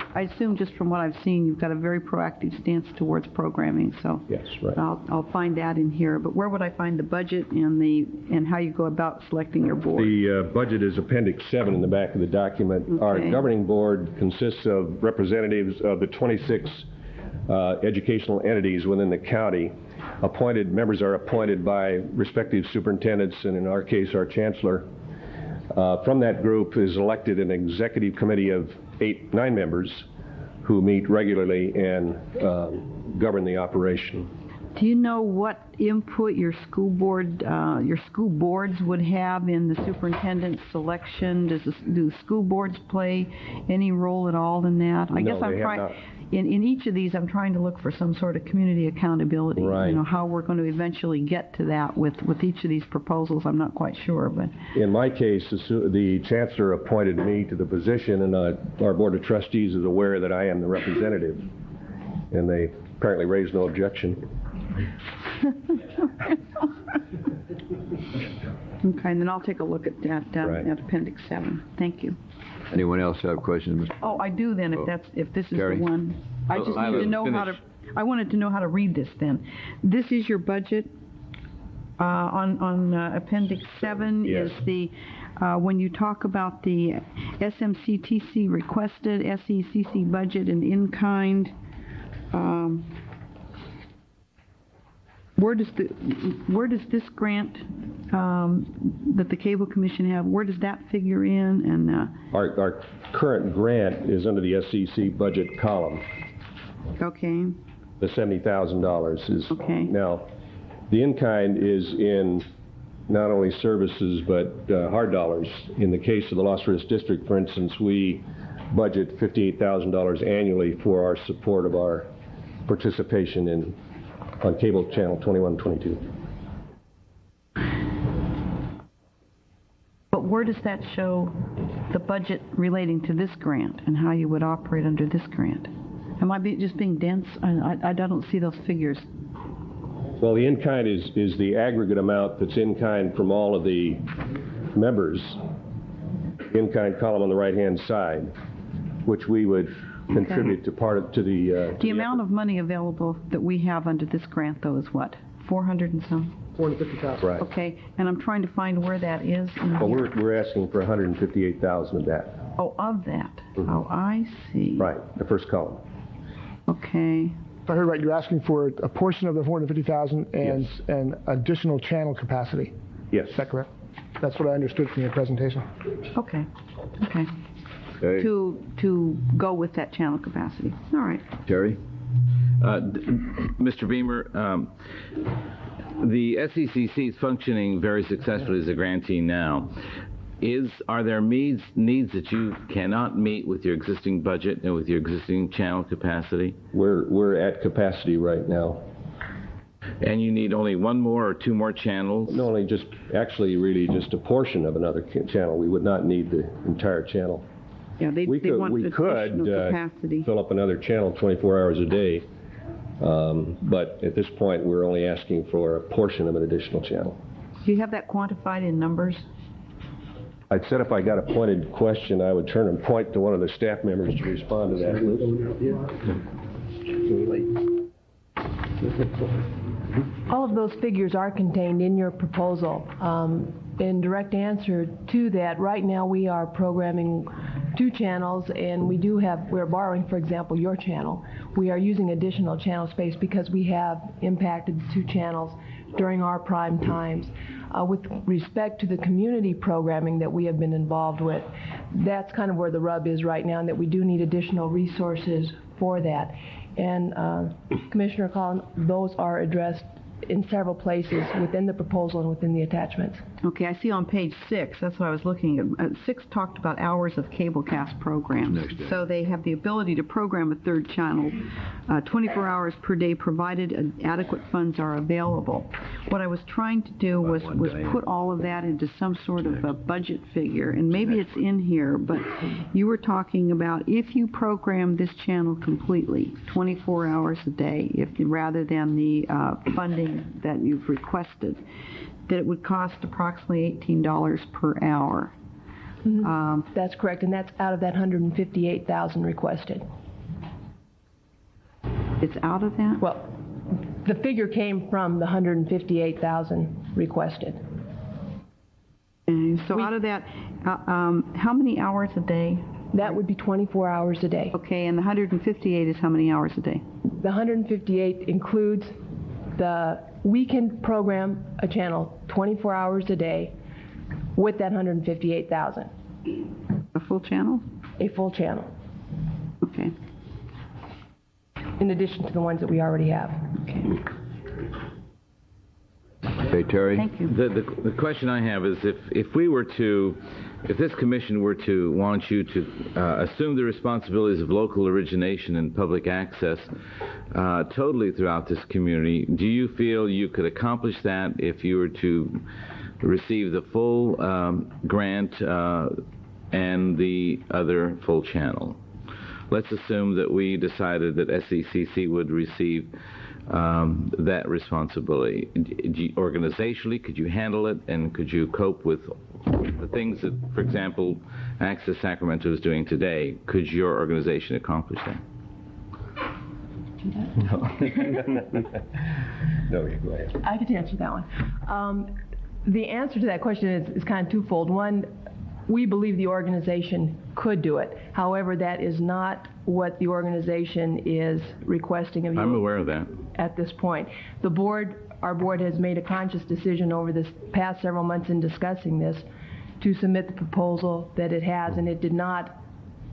just from what I've seen, you've got a very proactive stance towards programming. So yes, right. I'll find that in here. But where would I find the budget and how you go about selecting your board? The budget is Appendix 7 in the back of the document. Okay. Our governing board consists of representatives of the 26 educational entities within the county. Members are appointed by respective superintendents, and in our case, our chancellor. From that group is elected an executive committee of 9 members who meet regularly and govern the operation. Do you know what input your school boards would have in the superintendent's selection? Do school boards play any role at all in that? I guess I'm trying. In each of these, I'm trying to look for some sort of community accountability. Right. You know, how we're going to eventually get to that with each of these proposals. I'm not quite sure, but in my case, the chancellor appointed me to the position, and our board of trustees is aware that I am the representative, and they apparently raised no objection. Okay, and then I'll take a look at at Appendix 7. Thank you. Anyone else have questions? Oh, I do then. If this is Terry? the one, I just need to know how to. I wanted to know how to read this. Then, this is your budget. On Appendix 7 yes. is the when you talk about the SMCTC requested SECC budget and in kind. Where does this grant that the Cable Commission have, where does that figure in? And our current grant is under the SEC budget column. Okay. The $70,000 is okay. Now, the in-kind is in not only services but hard dollars. In the case of the Los Rios District, for instance, we budget $58,000 annually for our support of our participation on cable channel 21 and 22. But where does that show the budget relating to this grant and how you would operate under this grant? Am I just being dense? I don't see those figures. Well, the in-kind is the aggregate amount that's in-kind from all of the members. In-kind column on the right-hand side, which we would contribute to the amount of money available that we have under this grant, though, is what? 400 and some? 450,000. Right. Okay, and I'm trying to find where that is. Well, we're asking for 158,000 of that. Oh, of that. Mm-hmm. Oh, I see. Right, the first column. Okay. If I heard right, you're asking for a portion of the 450,000 and yes. an additional channel capacity. Yes. Is that correct? That's what I understood from your presentation. Okay. Okay. Okay. To go with that channel capacity. All right. Terry? Mr. Beamer, the SECC is functioning very successfully as a grantee now. Are there needs that you cannot meet with your existing budget and with your existing channel capacity? We're at capacity right now. And you need only 1 more or 2 more channels? No, only really just a portion of another channel. We would not need the entire channel. Yeah, they want we could additional capacity. fill up another channel 24 hours a day, but at this point we're only asking for a portion of an additional channel. Do you have that quantified in numbers? I'd said if I got a pointed question, I would turn and point to one of the staff members to respond to that. All of those figures are contained in your proposal. In direct answer to that, right now we are programming 2 channels, and we're borrowing, for example, your channel. We are using additional channel space because we have impacted the 2 channels during our prime times. With respect to the community programming that we have been involved with, that's kind of where the rub is right now, and that we do need additional resources for that. And Commissioner Collins, those are addressed in several places within the proposal and within the attachments. Okay, I see on page 6, that's what I was looking at. 6 talked about hours of cablecast programs. So they have the ability to program a 3rd channel 24 hours per day provided adequate funds are available. What I was trying to do was put all of that into some sort of a budget figure, and maybe it's in here, but you were talking about if you program this channel completely, 24 hours a day, rather than the funding that you've requested, that it would cost approximately $18 per hour. Mm-hmm. That's correct, and that's out of that $158,000 requested. It's out of that? Well, the figure came from the $158,000 requested. And so out of that, how many hours a day? That would be 24 hours a day. Okay, and the 158 is how many hours a day? The 158 includes we can program a channel 24 hours a day with that 158,000. A full channel? A full channel. Okay. In addition to the ones that we already have. Okay. Okay, Terry? Thank you. The question I have is if this commission were to want you to assume the responsibilities of local origination and public access totally throughout this community, do you feel you could accomplish that if you were to receive the full grant and the other full channel? Let's assume that we decided that SECC would receive that responsibility. Organizationally, could you handle it, and could you cope with the things that, for example, Access Sacramento is doing today? Could your organization accomplish that? No. No, you go ahead. I could answer that one. The answer to that question is kind of twofold. One, we believe the organization could do it. However, that is not what the organization is requesting of you. I'm aware of that. At this point. Our board has made a conscious decision over this past several months in discussing this to submit the proposal that it has, and it did not,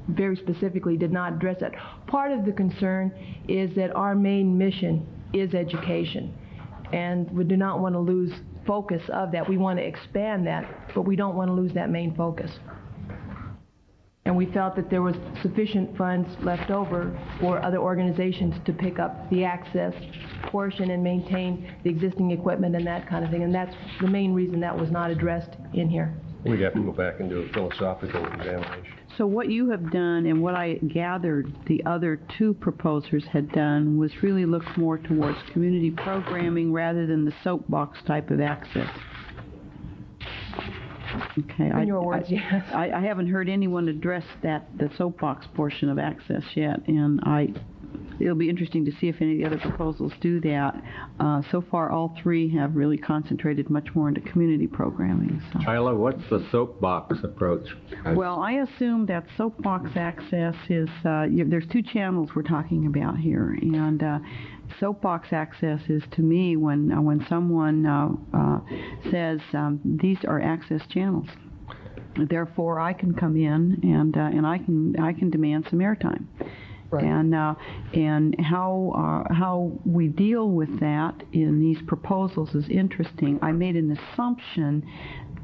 very specifically, did not address that. Part of the concern is that our main mission is education, and we do not want to lose focus of that. We want to expand that, but we don't want to lose that main focus. And we felt that there was sufficient funds left over for other organizations to pick up the access portion and maintain the existing equipment and that kind of thing. And that's the main reason that was not addressed in here. We'd have to go back and do a philosophical examination. So what you have done, and what I gathered the other 2 proposers had done, was really look more towards community programming rather than the soapbox type of access. Okay. In your words, yes. I haven't heard anyone address the soapbox portion of access yet, and it'll be interesting to see if any of the other proposals do that. So far, all 3 have really concentrated much more into community programming. So. Isla, what's the soapbox approach? Well, I assume that soapbox access is, there's 2 channels we're talking about here, and soapbox access is, to me, when someone says these are access channels. Therefore, I can come in and I can demand some airtime. Right. And how we deal with that in these proposals is interesting. I made an assumption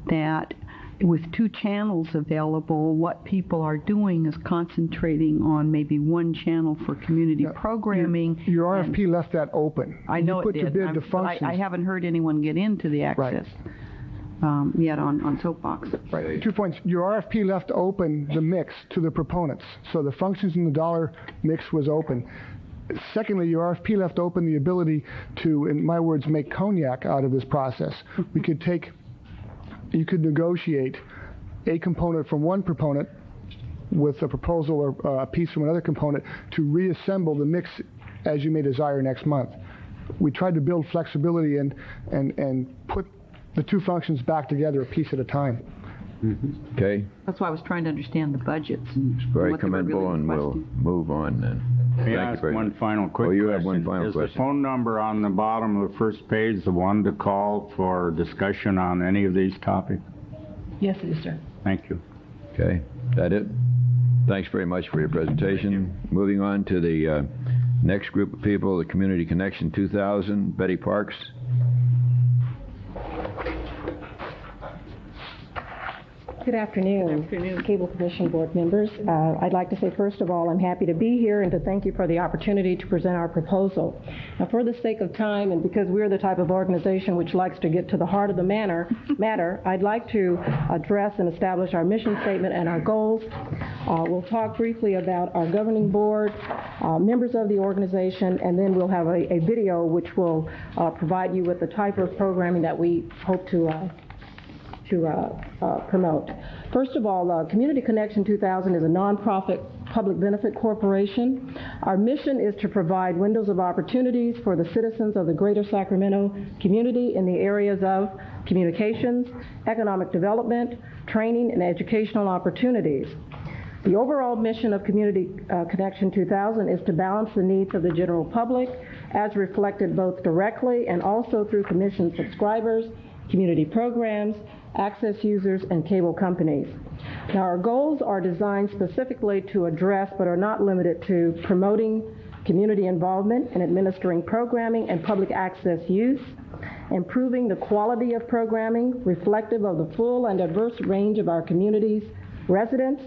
that with 2 channels available, what people are doing is concentrating on maybe 1 channel for community programming. Your RFP left that open. I know you put it did. To bid the functions. I haven't heard anyone get into the access. Right. yet on Soapbox. Right. 2 points. Your RFP left open the mix to the proponents. So the functions and the dollar mix was open. Secondly, your RFP left open the ability to, in my words, make cognac out of this process. You could negotiate a component from one proponent with a proposal or a piece from another component to reassemble the mix as you may desire next month. We tried to build flexibility and put the two functions back together a piece at a time. Mm-hmm. Okay. That's why I was trying to understand the budgets. It's very commendable, and we'll move on then. May I ask one final quick question? Oh, you question. have one final Is question. The phone number on the bottom of the first page the one to call for discussion on any of these topics? Yes, it is, sir. Thank you. Okay. Is that it? Thanks very much for your presentation. Moving on to the next group of people, the Community Connection 2000, Betty Parks. Good afternoon. Good afternoon. Cable Commission Board members. I'd like to say, first of all, I'm happy to be here and to thank you for the opportunity to present our proposal. Now, for the sake of time, and because we're the type of organization which likes to get to the heart of the matter, I'd like to address and establish our mission statement and our goals. We'll talk briefly about our governing board, members of the organization, and then we'll have a video which will provide you with the type of programming that we hope to promote. First of all, Community Connection 2000 is a nonprofit public benefit corporation. Our mission is to provide windows of opportunities for the citizens of the greater Sacramento community in the areas of communications, economic development, training, and educational opportunities. The overall mission of Community Connection 2000 is to balance the needs of the general public as reflected both directly and also through commission subscribers, community programs, access users, and cable companies. Now, our goals are designed specifically to address, but are not limited to, promoting community involvement in administering programming and public access use, improving the quality of programming reflective of the full and diverse range of our community's residents,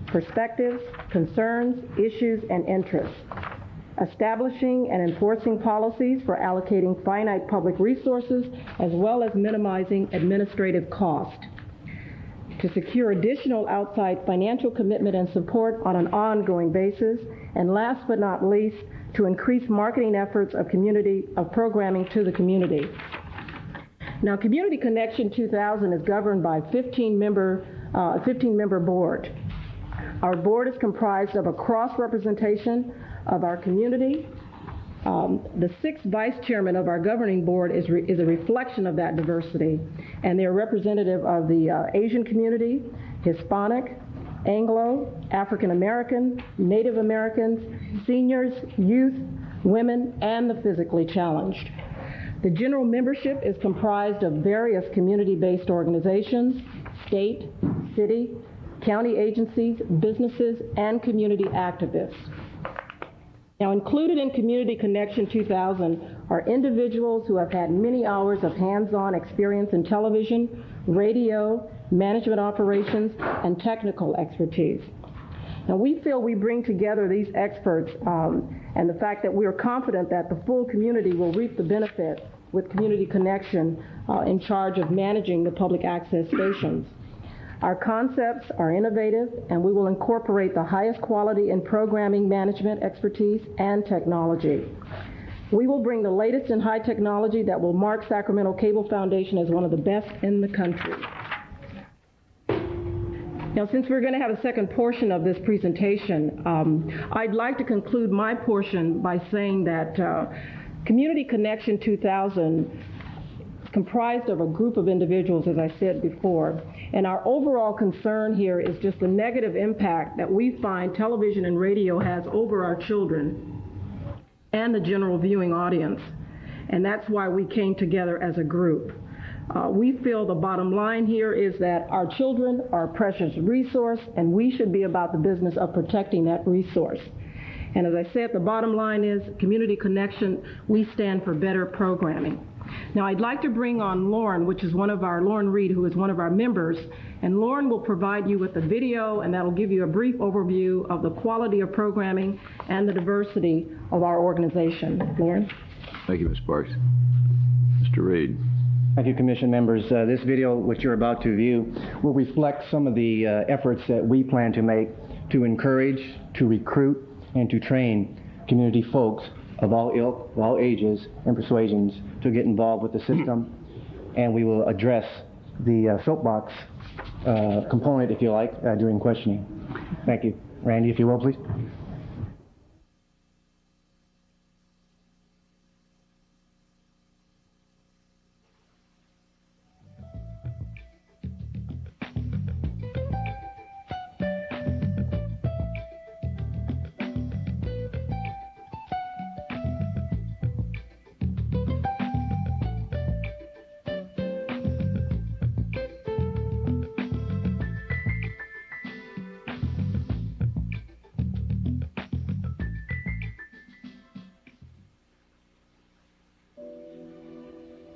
perspectives, concerns, issues, and interests, establishing and enforcing policies for allocating finite public resources as well as minimizing administrative cost, to secure additional outside financial commitment and support on an ongoing basis, and last but not least, to increase marketing efforts of programming to the community. Now, Community Connection 2000 is governed by a 15-member board. Our board is comprised of a cross-representation of our community. The 6th vice chairman of our governing board is a reflection of that diversity, and they're representative of the Asian community, Hispanic, Anglo, African American, Native Americans, seniors, youth, women, and the physically challenged. The general membership is comprised of various community-based organizations, state, city, county agencies, businesses, and community activists. Now, included in Community Connection 2000 are individuals who have had many hours of hands-on experience in television, radio, management operations, and technical expertise. Now, we feel we bring together these experts and the fact that we are confident that the full community will reap the benefit with Community Connection in charge of managing the public access stations. Our concepts are innovative, and we will incorporate the highest quality in programming management expertise and technology. We will bring the latest in high technology that will mark Sacramento Cable Foundation as one of the best in the country. Now, since we're going to have a second portion of this presentation, I'd like to conclude my portion by saying that Community Connection 2000 comprised of a group of individuals, as I said before, and our overall concern here is just the negative impact that we find television and radio has over our children and the general viewing audience, and that's why we came together as a group. We feel the bottom line here is that our children are a precious resource, and we should be about the business of protecting that resource. And as I said, the bottom line is Community Connection, we stand for better programming. Now, I'd like to bring on Lauren, Lauren Reed, who is one of our members, and Lauren will provide you with a video, and that'll give you a brief overview of the quality of programming and the diversity of our organization. Lauren? Thank you, Ms. Parks. Mr. Reed. Thank you, Commission members. This video, which you're about to view, will reflect some of the efforts that we plan to make to encourage, to recruit, and to train community folks of all ilk, of all ages, and persuasions to get involved with the system. And we will address the soapbox component, if you like, during questioning. Thank you. Randy, if you will, please.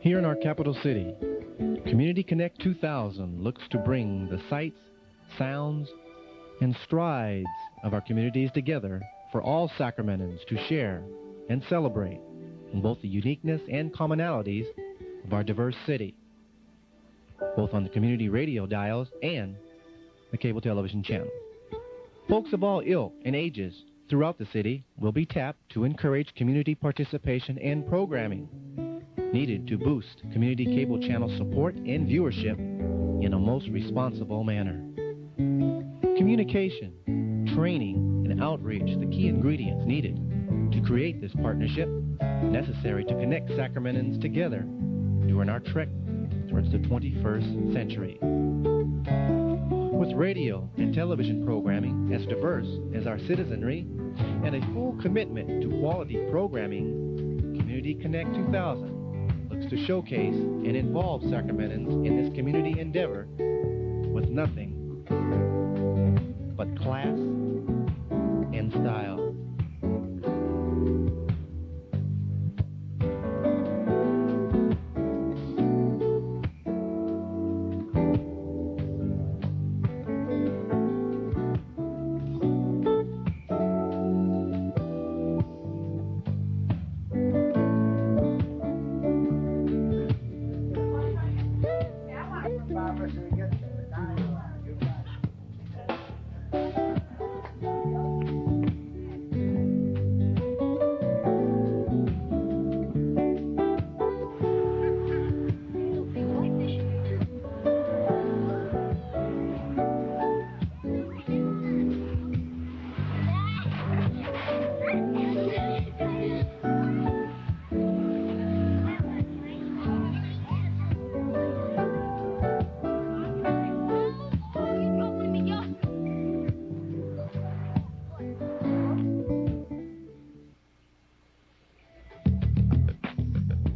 Here in our capital city, Community Connect 2000 looks to bring the sights, sounds, and strides of our communities together for all Sacramentans to share and celebrate in both the uniqueness and commonalities of our diverse city, both on the community radio dials and the cable television channel. Folks of all ilk and ages throughout the city will be tapped to encourage community participation and programming needed to boost community cable channel support and viewership in a most responsible manner. Communication, training, and outreach, the key ingredients needed to create this partnership necessary to connect Sacramentans together during our trek towards the 21st century. With radio and television programming as diverse as our citizenry and a full commitment to quality programming, Community Connect 2000 looks to showcase and involve Sacramentans in this community endeavor with nothing but class and style.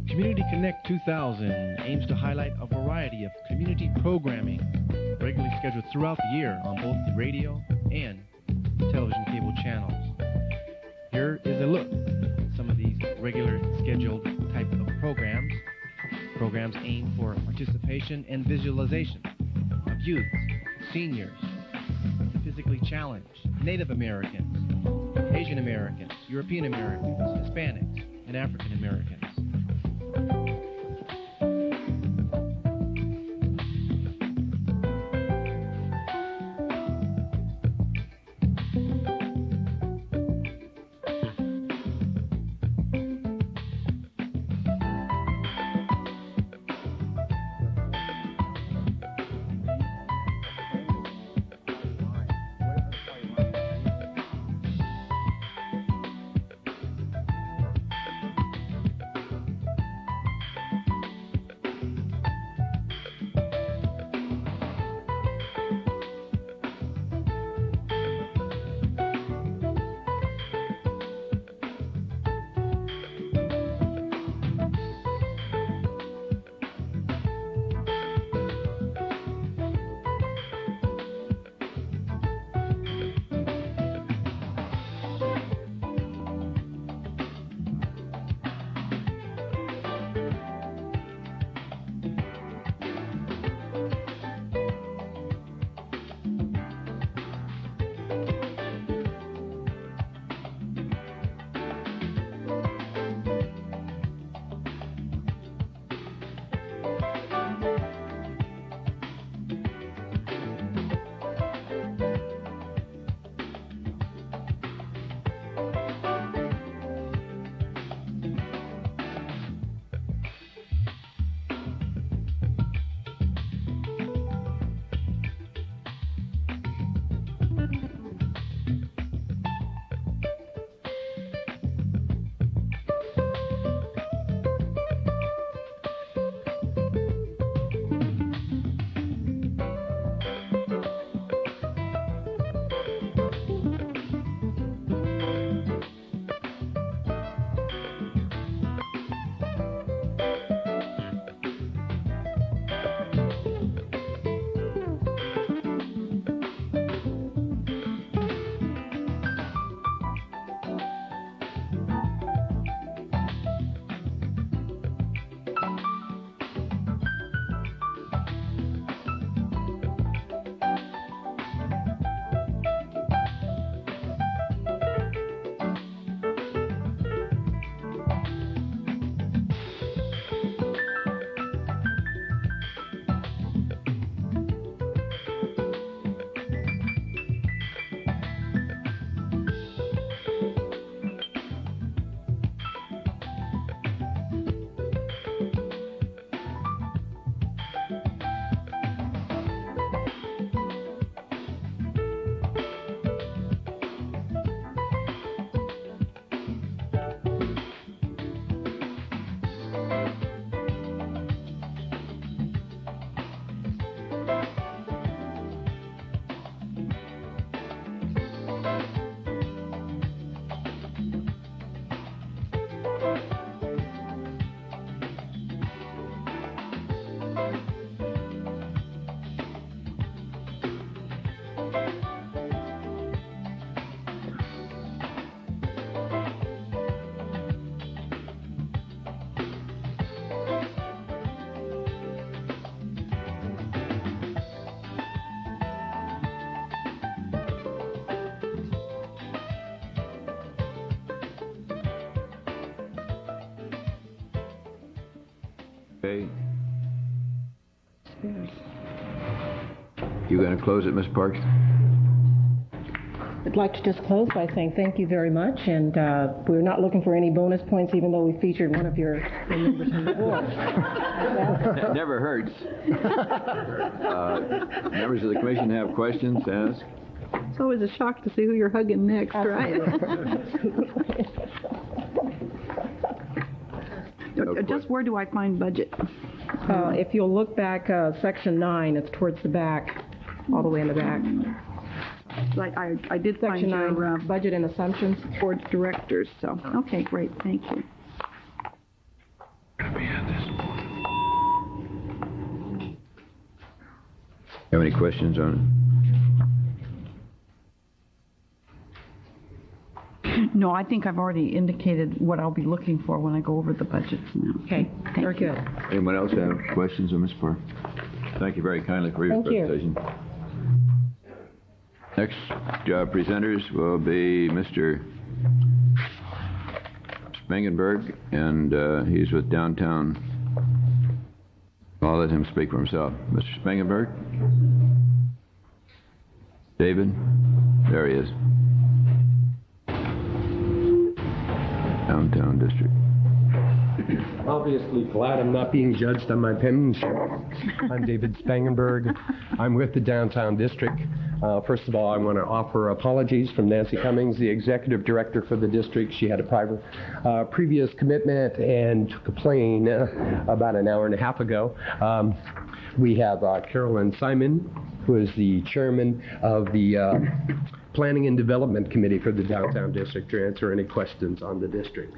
Community Connect 2000 aims to highlight a variety of community programming regularly scheduled throughout the year on both the radio and television cable channels. Here is a look at some of these regular scheduled type of programs. Programs aim for participation and visualization of youth, seniors, the physically challenged, Native Americans, Asian Americans, European Americans, Hispanics, and African Americans. Okay. You going to close it, Ms. Parks? I'd like to just close by saying thank you very much, and we're not looking for any bonus points, even though we featured one of your members on the board. That never hurts. Members of the commission have questions to ask? It's always a shock to see who you're hugging next, right? Just where do I find budget? If you'll look back, section 9, it's towards the back, all the way in the back. Like I did Section find 9, your budget and assumptions. Board directors, so, okay, great, thank you. Have any questions on it? No, I think I've already indicated what I'll be looking for when I go over the budgets now. Okay, very good. Anyone else have questions of Ms. Park? Thank you very kindly for your presentation. Next presenters will be Mr. Spangenberg, and he's with Downtown. I'll let him speak for himself. Mr. Spangenberg? David? There he is. Downtown District. Obviously glad I'm not being judged on my penmanship. I'm David Spangenberg. I'm with the Downtown District. First of all, I want to offer apologies from Nancy Cummings, the executive director for the district. She had a previous commitment and took a plane about an hour and a half ago. We have Carolyn Simon, who is the chairman of the Planning and Development Committee for the Downtown District, to answer any questions on the district.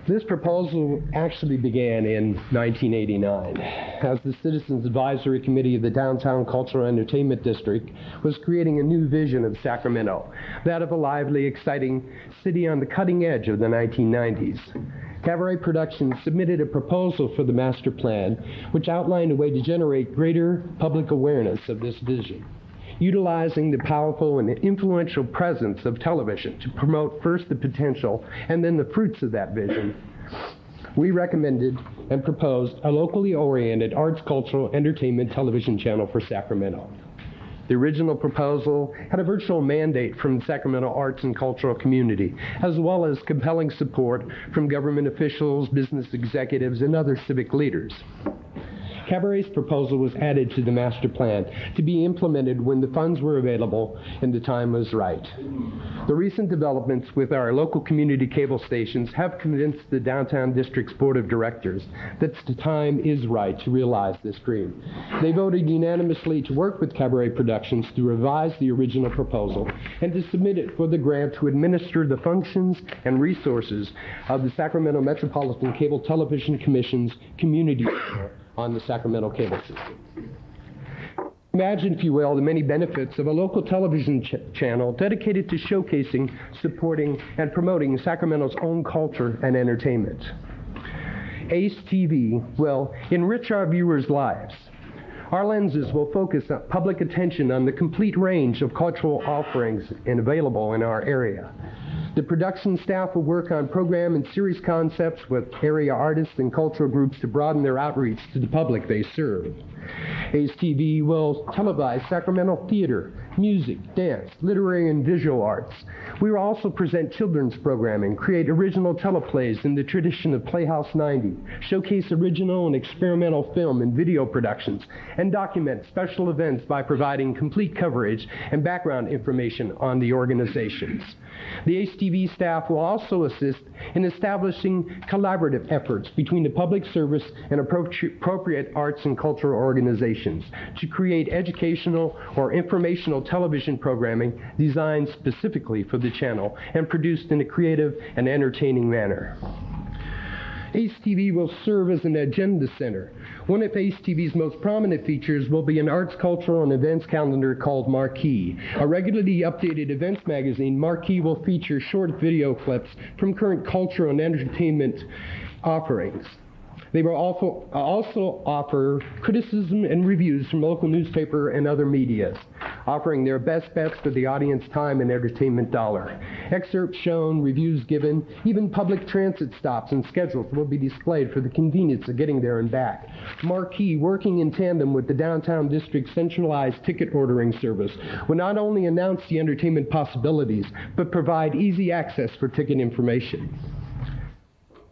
This proposal actually began in 1989 as the Citizens Advisory Committee of the Downtown Cultural Entertainment District was creating a new vision of Sacramento, that of a lively, exciting city on the cutting edge of the 1990s. Cabaret Productions submitted a proposal for the master plan, which outlined a way to generate greater public awareness of this vision, utilizing the powerful and influential presence of television to promote first the potential and then the fruits of that vision. We recommended and proposed a locally oriented arts, cultural, entertainment television channel for Sacramento. The original proposal had a virtual mandate from the Sacramento arts and cultural community, as well as compelling support from government officials, business executives, and other civic leaders. Cabaret's proposal was added to the master plan to be implemented when the funds were available and the time was right. The recent developments with our local community cable stations have convinced the Downtown District's Board of Directors that the time is right to realize this dream. They voted unanimously to work with Cabaret Productions to revise the original proposal and to submit it for the grant to administer the functions and resources of the Sacramento Metropolitan Cable Television Commission's Community Channel on the Sacramento cable system. Imagine, if you will, the many benefits of a local television channel dedicated to showcasing, supporting, and promoting Sacramento's own culture and entertainment. ACE TV will enrich our viewers' lives. Our lenses will focus public attention on the complete range of cultural offerings available in our area. The production staff will work on program and series concepts with area artists and cultural groups to broaden their outreach to the public they serve. ACE TV will televise Sacramento theater, music, dance, literary, and visual arts. We will also present children's programming, create original teleplays in the tradition of Playhouse 90, showcase original and experimental film and video productions, and document special events by providing complete coverage and background information on the organizations. The ACE TV staff will also assist in establishing collaborative efforts between the public service and appropriate arts and cultural organizations to create educational or informational television programming designed specifically for the channel and produced in a creative and entertaining manner. ACE TV will serve as an agenda center. One of ACE TV's most prominent features will be an arts, cultural, and events calendar called Marquee. A regularly updated events magazine, Marquee will feature short video clips from current cultural and entertainment offerings. They will also offer criticism and reviews from local newspaper and other medias. offering their best bets for the audience time and entertainment dollar. Excerpts shown, reviews given, even public transit stops and schedules will be displayed for the convenience of getting there and back. Marquee, working in tandem with the Downtown District's centralized ticket ordering service, will not only announce the entertainment possibilities, but provide easy access for ticket information.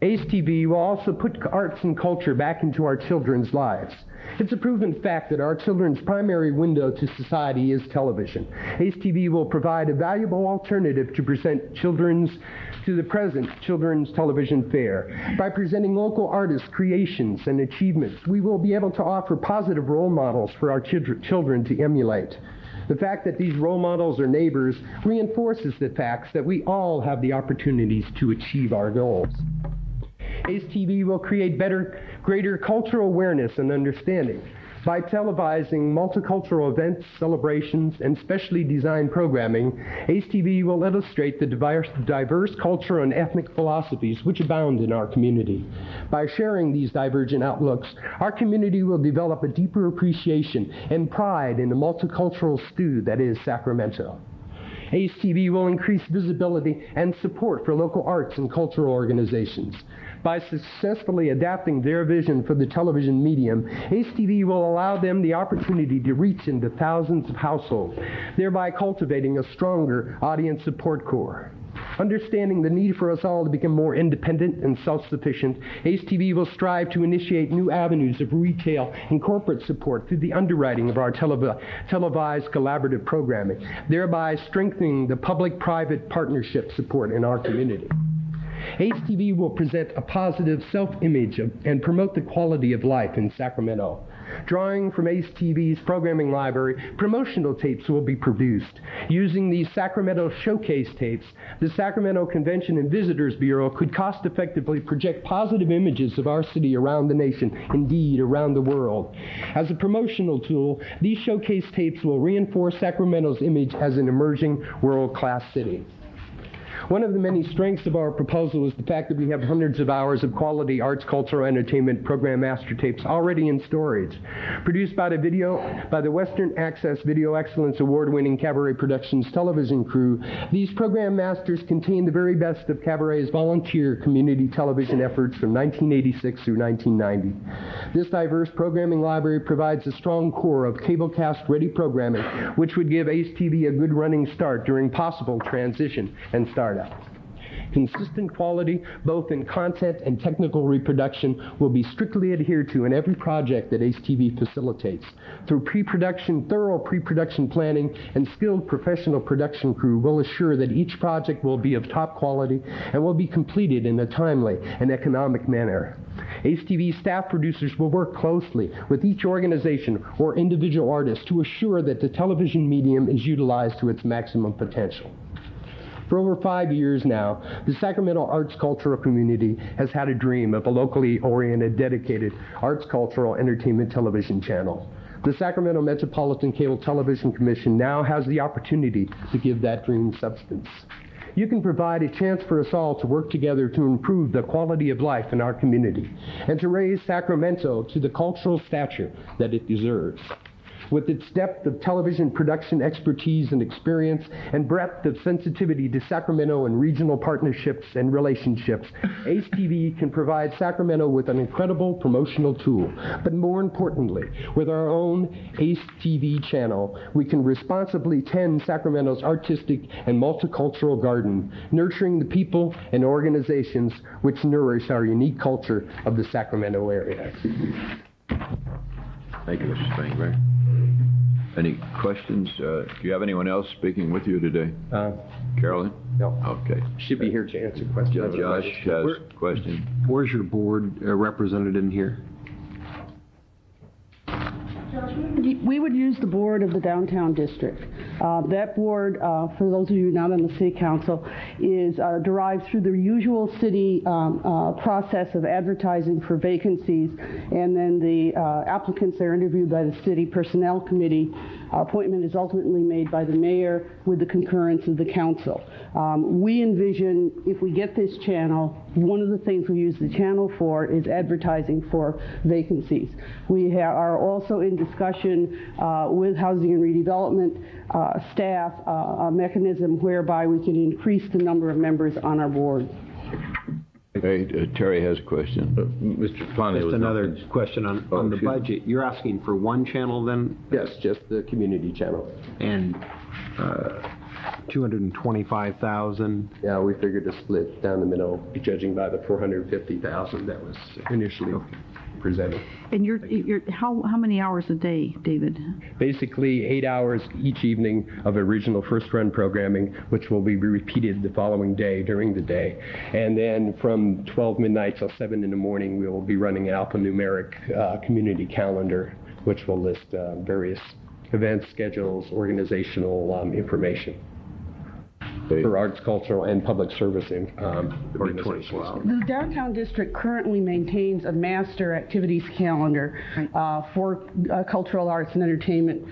ACE TV will also put arts and culture back into our children's lives. It's a proven fact that our children's primary window to society is television. ACE TV will provide a valuable alternative to present the present children's television fare. By presenting local artists' creations and achievements, we will be able to offer positive role models for our children to emulate. The fact that these role models are neighbors reinforces the facts that we all have the opportunities to achieve our goals. ACE TV will create greater cultural awareness and understanding. By televising multicultural events, celebrations, and specially designed programming, ACE TV will illustrate the diverse cultural and ethnic philosophies which abound in our community. By sharing these divergent outlooks, our community will develop a deeper appreciation and pride in the multicultural stew that is Sacramento. ACE TV will increase visibility and support for local arts and cultural organizations. By successfully adapting their vision for the television medium, ACE TV will allow them the opportunity to reach into thousands of households, thereby cultivating a stronger audience support core. Understanding the need for us all to become more independent and self-sufficient, ACE TV will strive to initiate new avenues of retail and corporate support through the underwriting of our televised collaborative programming, thereby strengthening the public-private partnership support in our community. ACE TV will present a positive self-image and promote the quality of life in Sacramento. Drawing from ACE TV's programming library, promotional tapes will be produced. Using these Sacramento showcase tapes, the Sacramento Convention and Visitors Bureau could cost-effectively project positive images of our city around the nation, indeed around the world. As a promotional tool, these showcase tapes will reinforce Sacramento's image as an emerging world-class city. One of the many strengths of our proposal is the fact that we have hundreds of hours of quality arts, cultural, entertainment program master tapes already in storage. Produced by the Western Access Video Excellence Award-winning Cabaret Productions television crew, these program masters contain the very best of Cabaret's volunteer community television efforts from 1986 through 1990. This diverse programming library provides a strong core of cablecast-ready programming, which would give ACE TV a good running start during possible transition and startup. Consistent quality, both in content and technical reproduction, will be strictly adhered to in every project that ACE TV facilitates. Through thorough pre-production planning and skilled professional production crew will assure that each project will be of top quality and will be completed in a timely and economic manner. ACE TV staff producers will work closely with each organization or individual artist to assure that the television medium is utilized to its maximum potential. For over 5 years now, the Sacramento arts cultural community has had a dream of a locally oriented, dedicated arts cultural entertainment television channel. The Sacramento Metropolitan Cable Television Commission now has the opportunity to give that dream substance. You can provide a chance for us all to work together to improve the quality of life in our community and to raise Sacramento to the cultural stature that it deserves. With its depth of television production expertise and experience and breadth of sensitivity to Sacramento and regional partnerships and relationships, ACE TV can provide Sacramento with an incredible promotional tool. But more importantly, with our own ACE TV channel, we can responsibly tend Sacramento's artistic and multicultural garden, nurturing the people and organizations which nourish our unique culture of the Sacramento area. Thank you, Mr. Spangler. Any questions? Do you have anyone else speaking with you today? Carolyn? No. Okay. Should be here to answer questions. Josh has a question. Where's your board represented in here? We would use the board of the downtown district. That board, for those of you not on the city council, is derived through the usual city process of advertising for vacancies, and then the applicants are interviewed by the city personnel committee. Appointment is ultimately made by the mayor with the concurrence of the council. We envision, if we get this channel, one of the things we use the channel for is advertising for vacancies. We are also in discussion discussion with Housing and Redevelopment staff, a mechanism whereby we can increase the number of members on our board. Hey, Terry has a question. Mr. Plante, Just another question on the budget. You're asking for one channel then? Yes, just the community channel. And 225,000. Yeah, we figured to split down the middle, judging by the 450,000 that was initially presented. And how many hours a day, David? Basically 8 hours each evening of original first run programming, which will be repeated the following day during the day. And then from 12 midnight till 7 in the morning, we will be running an alphanumeric community calendar, which will list various events, schedules, organizational information for arts, cultural, and public service organizations. The downtown district currently maintains a master activities calendar for cultural, arts, and entertainment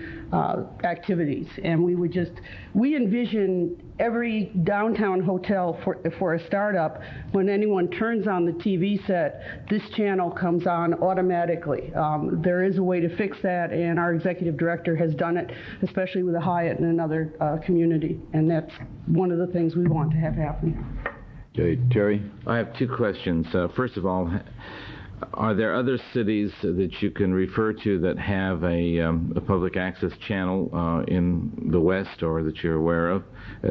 activities, and we envision every downtown hotel for a startup, when anyone turns on the TV set, this channel comes on automatically. There is a way to fix that, and our executive director has done it, especially with a Hyatt and another community, and that's one of the things we want to have happen. Okay, Terry? I have two questions. First of all, are there other cities that you can refer to that have a public access channel in the West, or that you're aware of?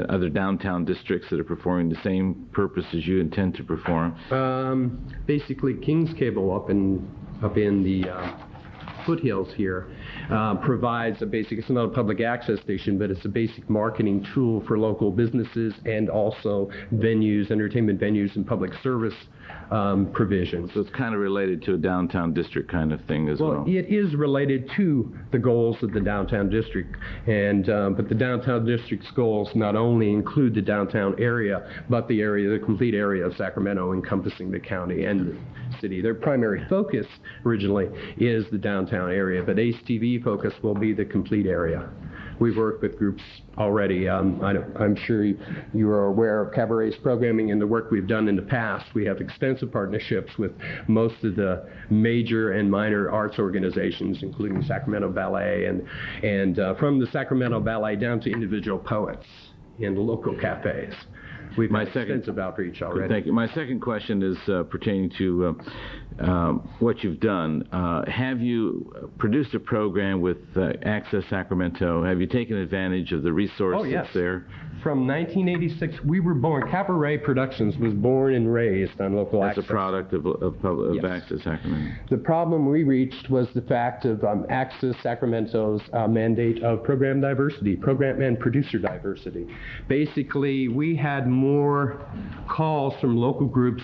Other downtown districts that are performing the same purpose as you intend to perform? Basically, King's Cable up in the foothills here provides it's not a public access station, but it's a basic marketing tool for local businesses and also venues, entertainment venues, and public service provisions. So it's kind of related to a downtown district kind of thing as well. Well, it is related to the goals of the downtown district, and but the downtown district's goals not only include the downtown area, but the complete area of Sacramento, encompassing the county and the city. Their primary focus originally is the downtown area, but ACE TV focus will be the complete area. We've worked with groups already. I'm sure you are aware of Cabaret's programming and the work we've done in the past. We have extensive partnerships with most of the major and minor arts organizations, including Sacramento Ballet, and from the Sacramento Ballet down to individual poets in local cafes. We've had extensive outreach already. Thank you. My second question is pertaining to what you've done. Have you produced a program with Access Sacramento? Have you taken advantage of the resources there? From 1986, we were born. Cabaret Productions was born and raised on local access. As a product of Access Sacramento. The problem we reached was the fact of Access Sacramento's mandate of program diversity, program and producer diversity. Basically, we had more calls from local groups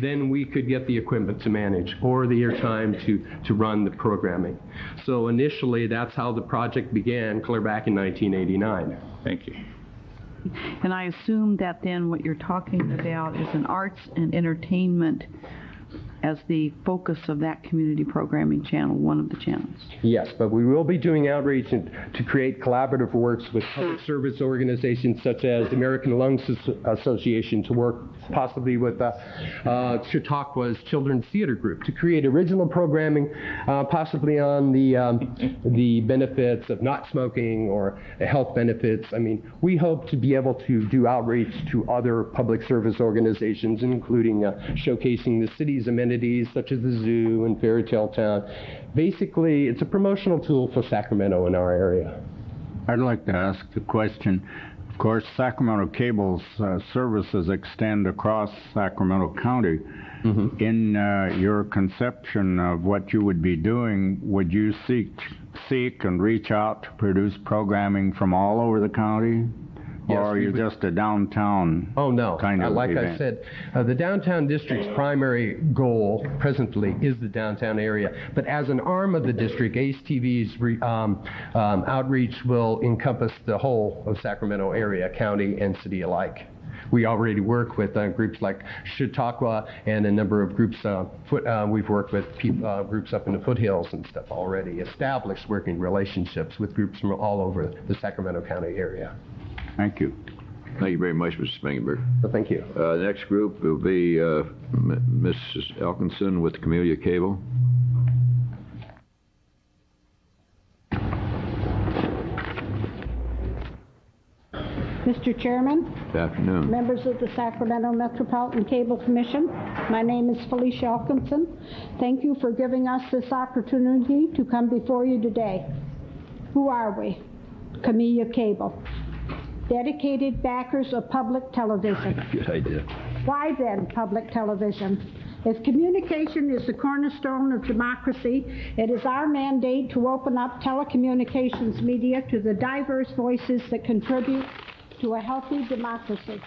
than we could get the equipment to manage or the airtime to run the programming. So initially, that's how the project began, clear back in 1989. Thank you. And I assume that then what you're talking about is an arts and entertainment as the focus of that community programming channel, one of the channels. Yes, but we will be doing outreach to create collaborative works with public service organizations such as the American Lung Association, to work possibly with Chautauqua's Children's Theater Group to create original programming, possibly on the benefits of not smoking or health benefits. I mean, we hope to be able to do outreach to other public service organizations, including showcasing the city's amenities such as the zoo and Fairy Tale Town. Basically, it's a promotional tool for Sacramento in our area. I'd like to ask a question. Of course, Sacramento Cable's services extend across Sacramento County. Mm-hmm. In your conception of what you would be doing, would you seek and reach out to produce programming from all over the county? Yes, or are you just a downtown kind of like event? I said, the downtown district's primary goal presently is the downtown area. But as an arm of the district, ACE TV's outreach will encompass the whole of Sacramento area, county and city alike. We already work with groups like Chautauqua and a number of groups. We've worked with groups up in the foothills and stuff already, established working relationships with groups from all over the Sacramento County area. Thank you. Thank you very much, Mr. Spangenberg. Well, thank you. The next group will be Mrs. Elkinson with Camellia Cable. Mr. Chairman, Good afternoon. members of the Sacramento Metropolitan Cable Commission, my name is Felicia Elkinson. Thank you for giving us this opportunity to come before you today. Who are we? Camellia Cable, dedicated backers of public television. Good idea. Why then public television? If communication is the cornerstone of democracy, it is our mandate to open up telecommunications media to the diverse voices that contribute to a healthy democracy.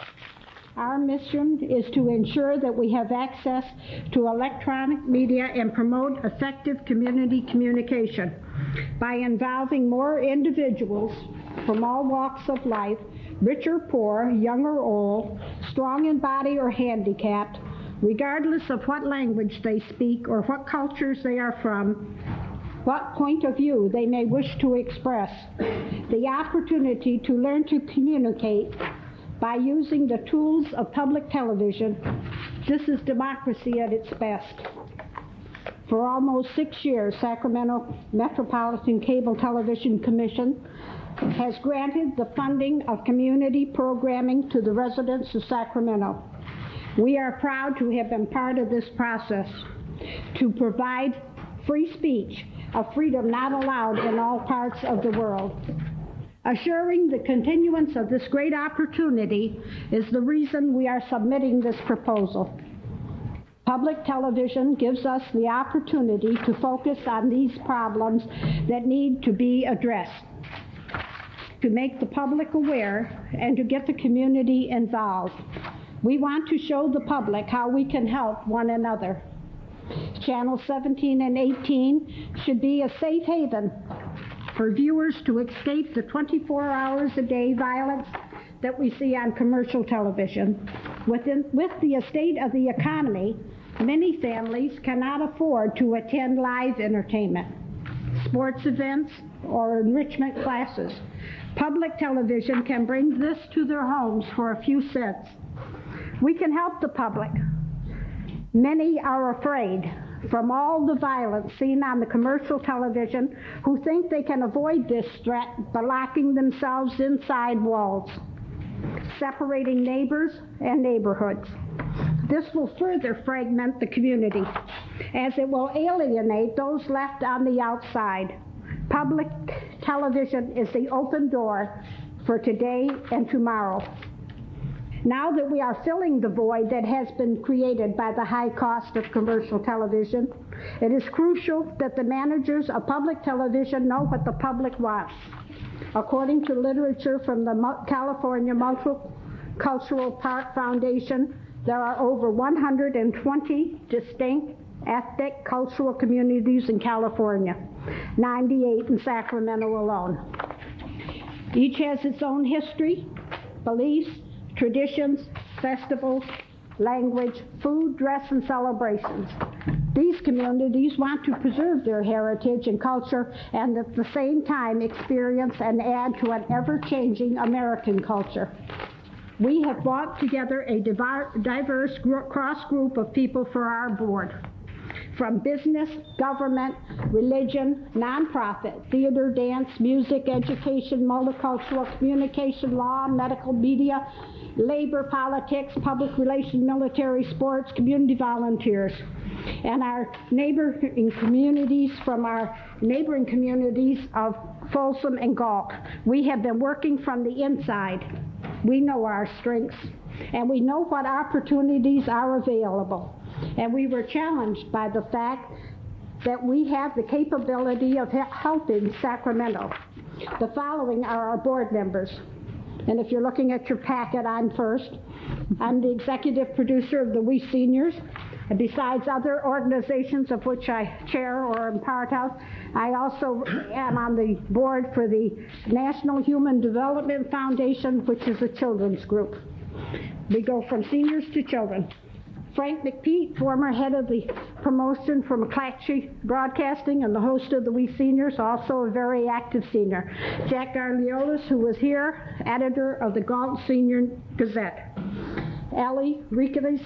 Our mission is to ensure that we have access to electronic media and promote effective community communication by involving more individuals from all walks of life, rich or poor, young or old, strong in body or handicapped, regardless of what language they speak or what cultures they are from, what point of view they may wish to express, the opportunity to learn to communicate by using the tools of public television. This is democracy at its best. For almost 6 years, Sacramento Metropolitan Cable Television Commission has granted the funding of community programming to the residents of Sacramento. We are proud to have been part of this process to provide free speech, a freedom not allowed in all parts of the world. Assuring the continuance of this great opportunity is the reason we are submitting this proposal. Public television gives us the opportunity to focus on these problems that need to be addressed, to make the public aware, and to get the community involved. We want to show the public how we can help one another. Channel 17 and 18 should be a safe haven for viewers to escape the 24 hours a day violence that we see on commercial television. With the state of the economy, many families cannot afford to attend live entertainment, sports events, or enrichment classes. Public television can bring this to their homes for a few cents. We can help the public. Many are afraid from all the violence seen on the commercial television who think they can avoid this threat by locking themselves inside walls, separating neighbors and neighborhoods. This will further fragment the community, as it will alienate those left on the outside. Public television is the open door for today and tomorrow. Now that we are filling the void that has been created by the high cost of commercial television, it is crucial that the managers of public television know what the public wants. According to literature from the California Multicultural Park Foundation, there are over 120 distinct ethnic cultural communities in California, 98 in Sacramento alone. Each has its own history, beliefs, traditions, festivals, language, food, dress, and celebrations. These communities want to preserve their heritage and culture and at the same time experience and add to an ever-changing American culture. We have brought together a diverse cross-group of people for our board. From business, government, religion, nonprofit, theater, dance, music, education, multicultural, communication, law, medical, media, labor, politics, public relations, military, sports, community volunteers, and our neighboring communities from our neighboring communities of Folsom and Galt. We have been working from the inside. We know our strengths, and we know what opportunities are available. And we were challenged by the fact that we have the capability of helping Sacramento. The following are our board members. And if you're looking at your packet, I'm first. I'm the executive producer of the We Seniors. And besides other organizations of which I chair or am part of, I also am on the board for the National Human Development Foundation, which is a children's group. We go from seniors to children. Frank McPeak, former head of the promotion from McClatchy Broadcasting and the host of the We Seniors, also a very active senior. Jack Garliolis, who was here, editor of the Galt Senior Gazette. Ellie Riekes,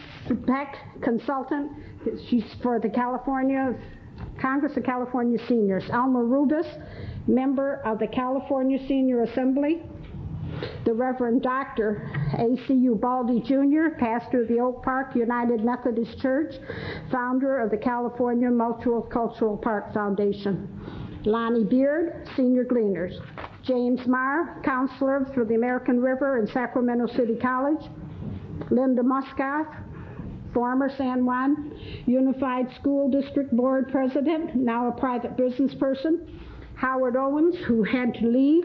consultant, she's for the Congress of California Seniors. Alma Rubis, member of the California Senior Assembly. The Reverend Dr. A.C. Ubaldi Jr., pastor of the Oak Park United Methodist Church, founder of the California Multicultural Park Foundation. Lonnie Beard, senior gleaners. James Marr, counselor for the American River and Sacramento City College. Linda Muscat, former San Juan Unified School District Board president, now a private business person. Howard Owens, who had to leave,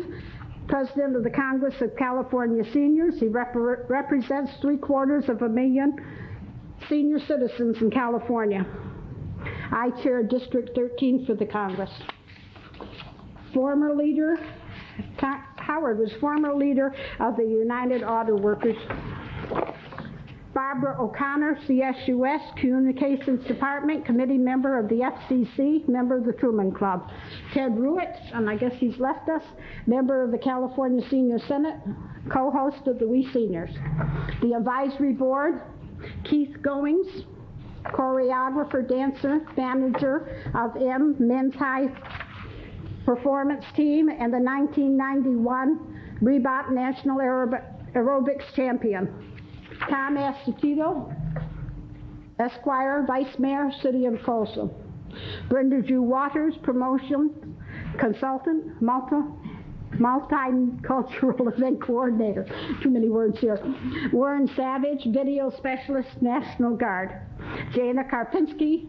president of the Congress of California Seniors. He represents 750,000 senior citizens in California. I chair District 13 for the Congress. Howard was former leader of the United Auto Workers. Barbara O'Connor, CSUS, Communications Department, committee member of the FCC, member of the Truman Club. Ted Ruitt, and I guess he's left us, member of the California Senior Senate, co-host of the We Seniors. The advisory board, Keith Goings, choreographer, dancer, manager of Men's High Performance Team and the 1991 Reebok National Aerobics Champion. Tom Astutito, Esquire, Vice Mayor, City of Folsom. Brenda Jew Waters, promotion consultant, multicultural event coordinator. Too many words here. Warren Savage, video specialist, National Guard. Jana Karpinski,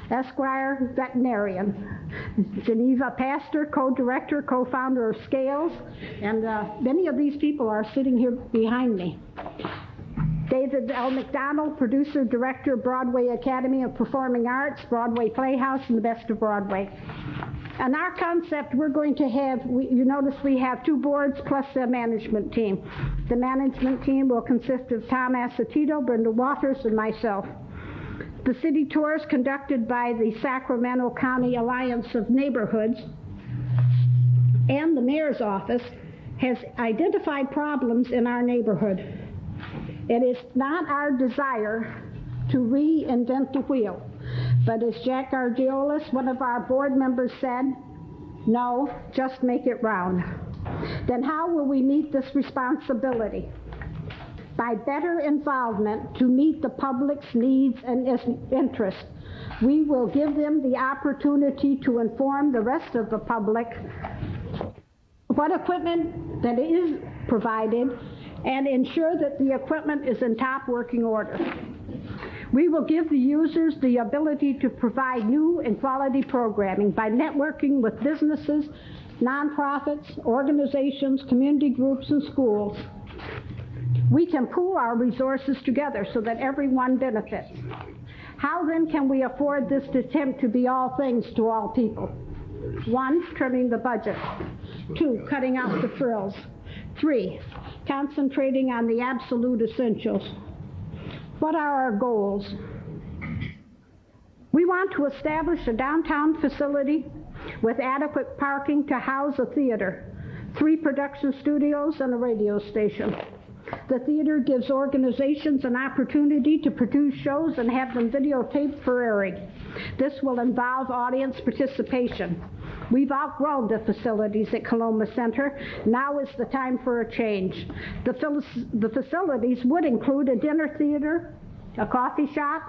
Esquire, veterinarian. Geneva Pastor, co-director, co-founder of Scales, and many of these people are sitting here behind me. David L. McDonald, producer, director, Broadway Academy of Performing Arts, Broadway Playhouse, and the Best of Broadway. And our concept, we're going to have, you notice we have 2 boards plus a management team. The management team will consist of Tom Astutito, Brenda Waters, and myself. The city tours conducted by the Sacramento County Alliance of Neighborhoods and the mayor's office has identified problems in our neighborhood. It is not our desire to reinvent the wheel, but as Jack Gargiolis, one of our board members, said, no, just make it round. Then how will we meet this responsibility? By better involvement to meet the public's needs and interests. We will give them the opportunity to inform the rest of the public what equipment that is provided and ensure that the equipment is in top working order. We will give the users the ability to provide new and quality programming by networking with businesses, nonprofits, organizations, community groups, and schools. We can pool our resources together so that everyone benefits. How then can we afford this attempt to be all things to all people? 1, trimming the budget. 2, cutting out the frills. 3, concentrating on the absolute essentials. What are our goals? We want to establish a downtown facility with adequate parking to house a theater, 3 production studios, and a radio station. The theater gives organizations an opportunity to produce shows and have them videotaped for airing. This will involve audience participation. We've outgrown the facilities at Coloma Center. Now is the time for a change. The facilities would include a dinner theater, a coffee shop,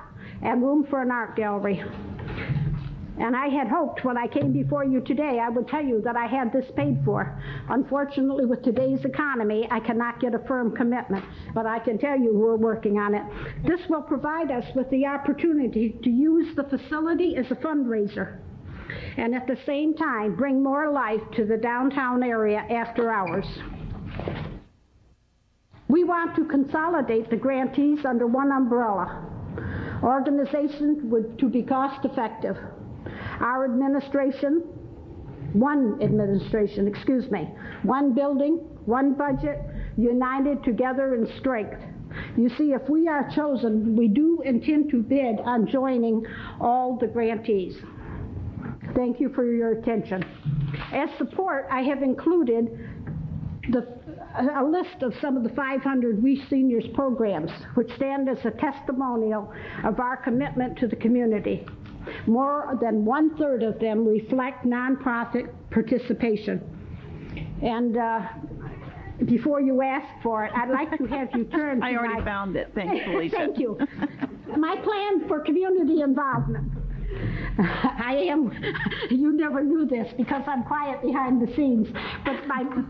and room for an art gallery. And I had hoped when I came before you today, I would tell you that I had this paid for. Unfortunately, with today's economy, I cannot get a firm commitment, but I can tell you we're working on it. This will provide us with the opportunity to use the facility as a fundraiser, and at the same time, bring more life to the downtown area after hours. We want to consolidate the grantees under one umbrella. Organizations to be cost effective. Our administration, one building, one budget, united together in strength. You see, if we are chosen, we do intend to bid on joining all the grantees. Thank you for your attention. As support, I have included a list of some of the 500 We Seniors programs, which stand as a testimonial of our commitment to the community. More than 1/3 of them reflect nonprofit participation. And before you ask for it, I'd like to have you turn to I already found it. Thanks, Felicia. Thank you. My plan for community involvement. I am, you never knew this because I'm quiet behind the scenes, but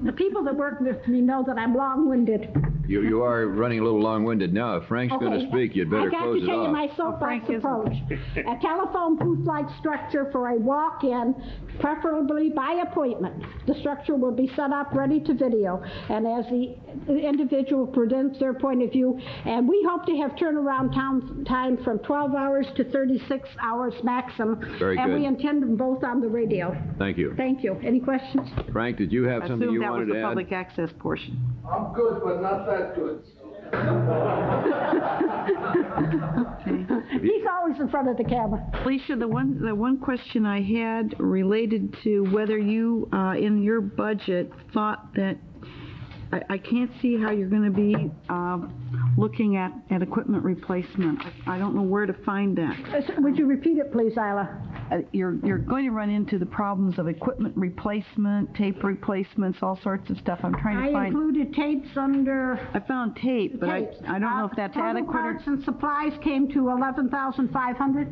the people that work with me know that I'm long-winded. You are running a little long-winded now. If Frank's going to speak, you'd better close it off. I got to tell you my soapbox approach. A telephone booth-like structure for a walk-in, preferably by appointment. The structure will be set up ready to video, and as the individual presents their point of view, and we hope to have turnaround time from 12 hours to 36 hours maximum. Very and good. we intend them both on the radio. Thank you. Thank you. Any questions? Frank, did you have something you wanted to add? that was the public access portion. I'm good, but not that good. He's always in front of the camera. Felicia, the one question I had related to whether you, in your budget, thought that I can't see how you're going to be looking at equipment replacement. I don't know where to find that. Would you repeat it, please, Isla? You're going to run into the problems of equipment replacement, tape replacements, all sorts of stuff. I'm trying to find. I included tapes under. I found tape, but I don't know if that's adequate. Parts and supplies came to $11,500.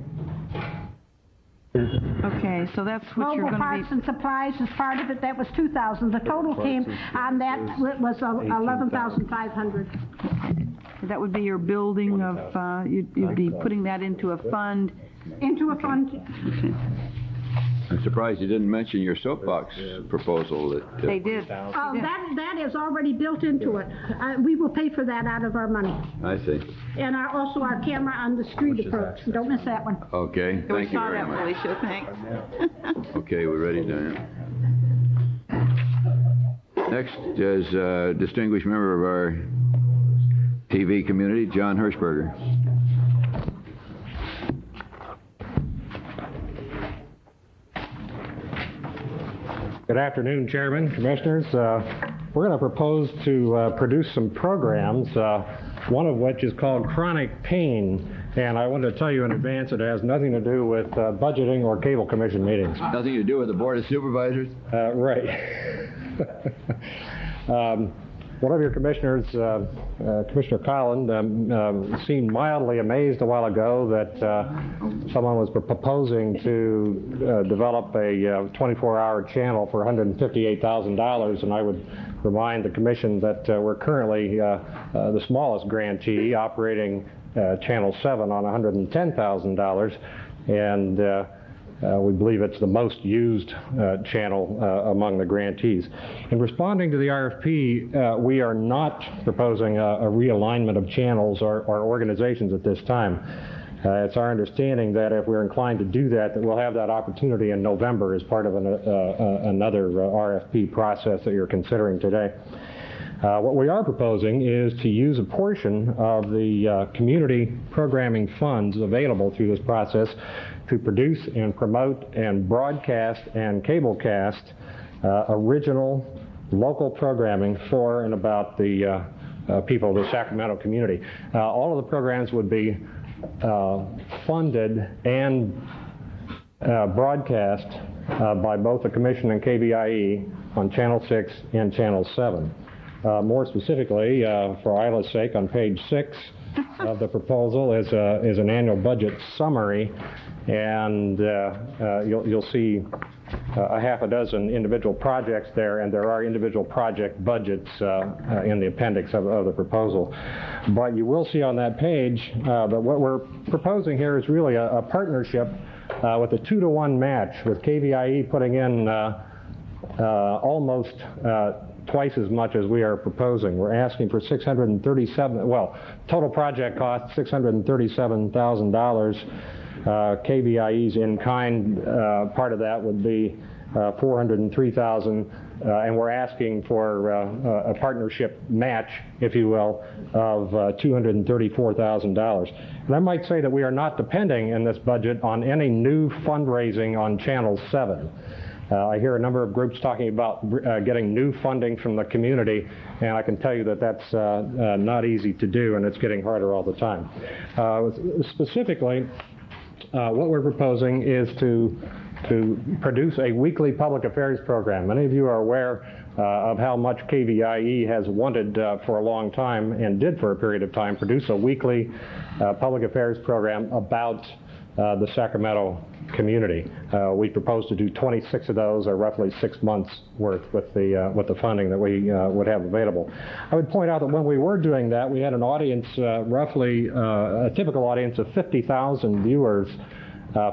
Okay, so that's what you're going to be. Parts and supplies is part of it. That was $2,000. The total came on that was $11,500. That would be your building of. You'd be putting that into a fund. Into a fund. Okay. I'm surprised you didn't mention your soapbox proposal. They did. That is already built into it. We will pay for that out of our money. I see. And also our camera on the street approach. Don't miss that one. Okay, thank you very much. Felicia, thanks. Okay, we're ready, Diane. Next is a distinguished member of our TV community, John Hirschberger. Good afternoon, Chairman, Commissioners. We're going to propose to produce some programs, one of which is called Chronic Pain, and I wanted to tell you in advance it has nothing to do with budgeting or cable commission meetings. Nothing to do with the Board of Supervisors? Right. One of your commissioners, Commissioner Collin, seemed mildly amazed a while ago that someone was proposing to develop a 24-hour channel for $158,000, and I would remind the Commission that we're currently the smallest grantee, operating Channel 7 on $110,000, and we believe it's the most used channel among the grantees. In responding to the RFP, we are not proposing a realignment of channels or organizations at this time. It's our understanding that if we're inclined to do that, that we'll have that opportunity in November as part of another RFP process that you're considering today. What we are proposing is to use a portion of the community programming funds available through this process to produce and promote and broadcast and cablecast original local programming for and about the people of the Sacramento community. All of the programs would be funded and broadcast by both the Commission and KVIE on Channel 6 and Channel 7. More specifically, for Isla's sake, on page 6 of the proposal is an annual budget summary, and you'll see a half a dozen individual projects there, and there are individual project budgets in the appendix of the proposal. But you will see on that page that what we're proposing here is really a partnership with a 2-to-1 match, with KVIE putting in almost twice as much as we are proposing. We're asking for total project cost $637,000. KVIE's in-kind part of that would be $403,000, and we're asking for a partnership match, if you will, of $234,000. And I might say that we are not depending in this budget on any new fundraising on Channel 7. I hear a number of groups talking about getting new funding from the community, and I can tell you that that's not easy to do, and it's getting harder all the time. Specifically, what we're proposing is to produce a weekly public affairs program. Many of you are aware of how much KVIE has wanted for a long time, and did for a period of time, produce a weekly public affairs program about the Sacramento community. We propose to do 26 of those, or roughly 6 months worth, with the funding that we would have available. I would point out that when we were doing that, we had an audience, roughly a typical audience of 50,000 viewers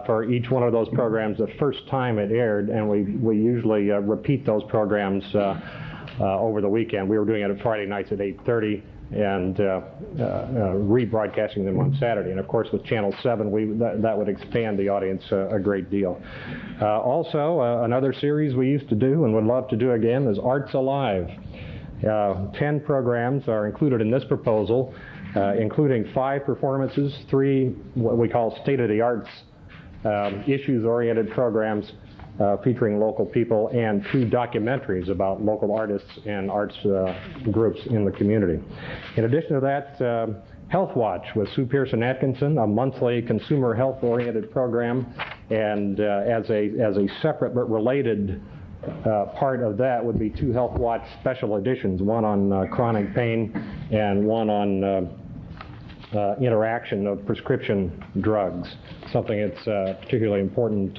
for each one of those programs the first time it aired, and we usually repeat those programs over the weekend. We were doing it on Friday nights at 8:30 and rebroadcasting them on Saturday. And of course, with Channel 7, that would expand the audience a great deal. Also, another series we used to do and would love to do again is Arts Alive. 10 programs are included in this proposal, including 5 performances, 3 what we call state-of-the-arts issues-oriented programs featuring local people, and 2 documentaries about local artists and arts groups in the community. In addition to that, Health Watch with Sue Pearson Atkinson, a monthly consumer health-oriented program, and as a separate but related part of that would be 2 Health Watch special editions, one on chronic pain and one on interaction of prescription drugs, something that's particularly important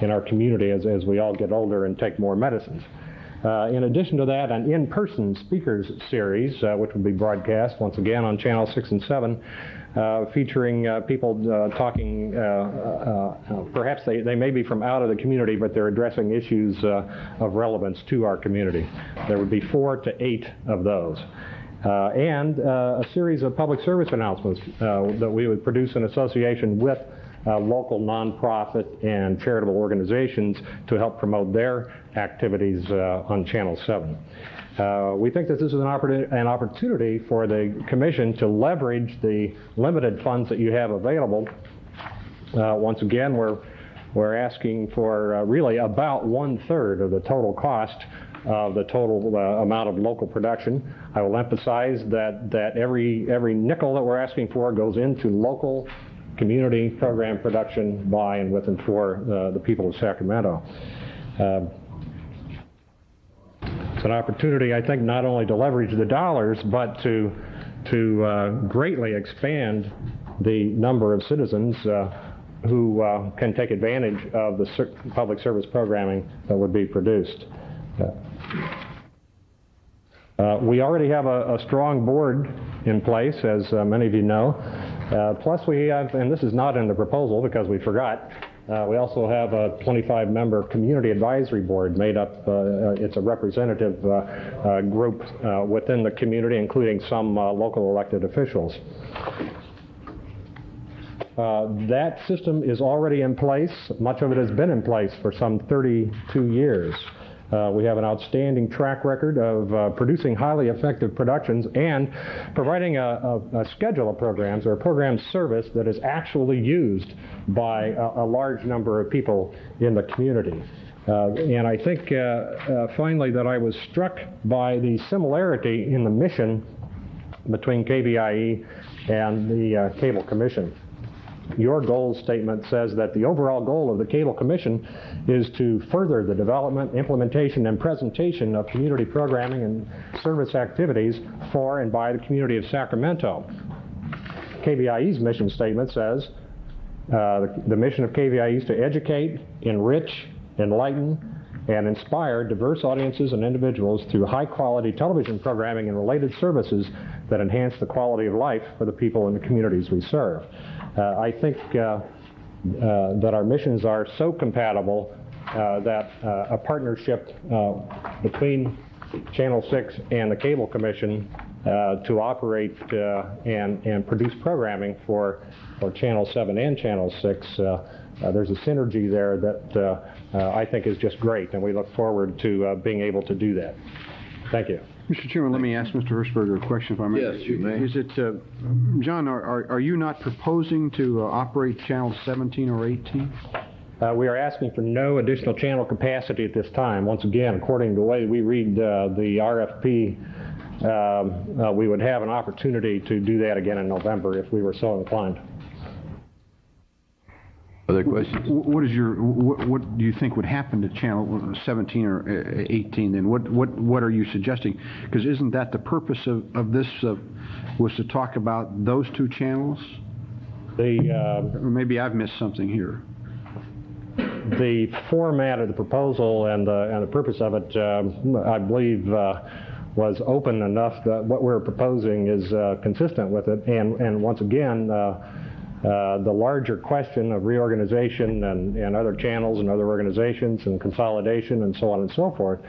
in our community as we all get older and take more medicines. In addition to that, an in-person speakers series, which will be broadcast once again on Channel 6 and 7, featuring people talking, perhaps they may be from out of the community, but they're addressing issues of relevance to our community. There would be 4 to 8 of those. And a series of public service announcements that we would produce in association with local nonprofit and charitable organizations to help promote their activities on Channel 7. We think that this is an opportunity for the Commission to leverage the limited funds that you have available. Once again, we're asking for really about 1/3 of the total cost of the total amount of local production. I will emphasize that every nickel that we're asking for goes into local community program production by and with and for the people of Sacramento. It's an opportunity, I think, not only to leverage the dollars, but to greatly expand the number of citizens who can take advantage of the public service programming that would be produced. We already have a strong board in place, as many of you know. Plus we have, and this is not in the proposal because we forgot, we also have a 25-member community advisory board made up, it's a representative group within the community, including some local elected officials. That system is already in place. Much of it has been in place for some 32 years. We have an outstanding track record of producing highly effective productions and providing a schedule of programs or a program service that is actually used by a large number of people in the community. And I think finally that I was struck by the similarity in the mission between KVIE and the Cable Commission. Your goals statement says that the overall goal of the Cable Commission is to further the development, implementation, and presentation of community programming and service activities for and by the community of Sacramento. KVIE's mission statement says the mission of KVIE is to educate, enrich, enlighten, and inspire diverse audiences and individuals through high-quality television programming and related services that enhance the quality of life for the people in the communities we serve. I think that our missions are so compatible that a partnership between Channel 6 and the Cable Commission to operate and produce programming for Channel 7 and Channel 6, there's a synergy there that I think is just great, and we look forward to being able to do that. Thank you. Mr. Chairman, let me ask Mr. Hirschberger a question, if I may. Yes, you may. Is it, John, are you not proposing to operate Channel 17 or 18? We are asking for no additional channel capacity at this time. Once again, according to the way we read the RFP, we would have an opportunity to do that again in November if we were so inclined. Other questions? What do you think would happen to channel 17 or 18 then? What are you suggesting? Because isn't that the purpose of this, was to talk about those two channels? Or maybe I've missed something here. The format of the proposal and the purpose of it, I believe, was open enough that what we're proposing is consistent with it. And once again, the larger question of reorganization and other channels and other organizations and consolidation and so on and so forth,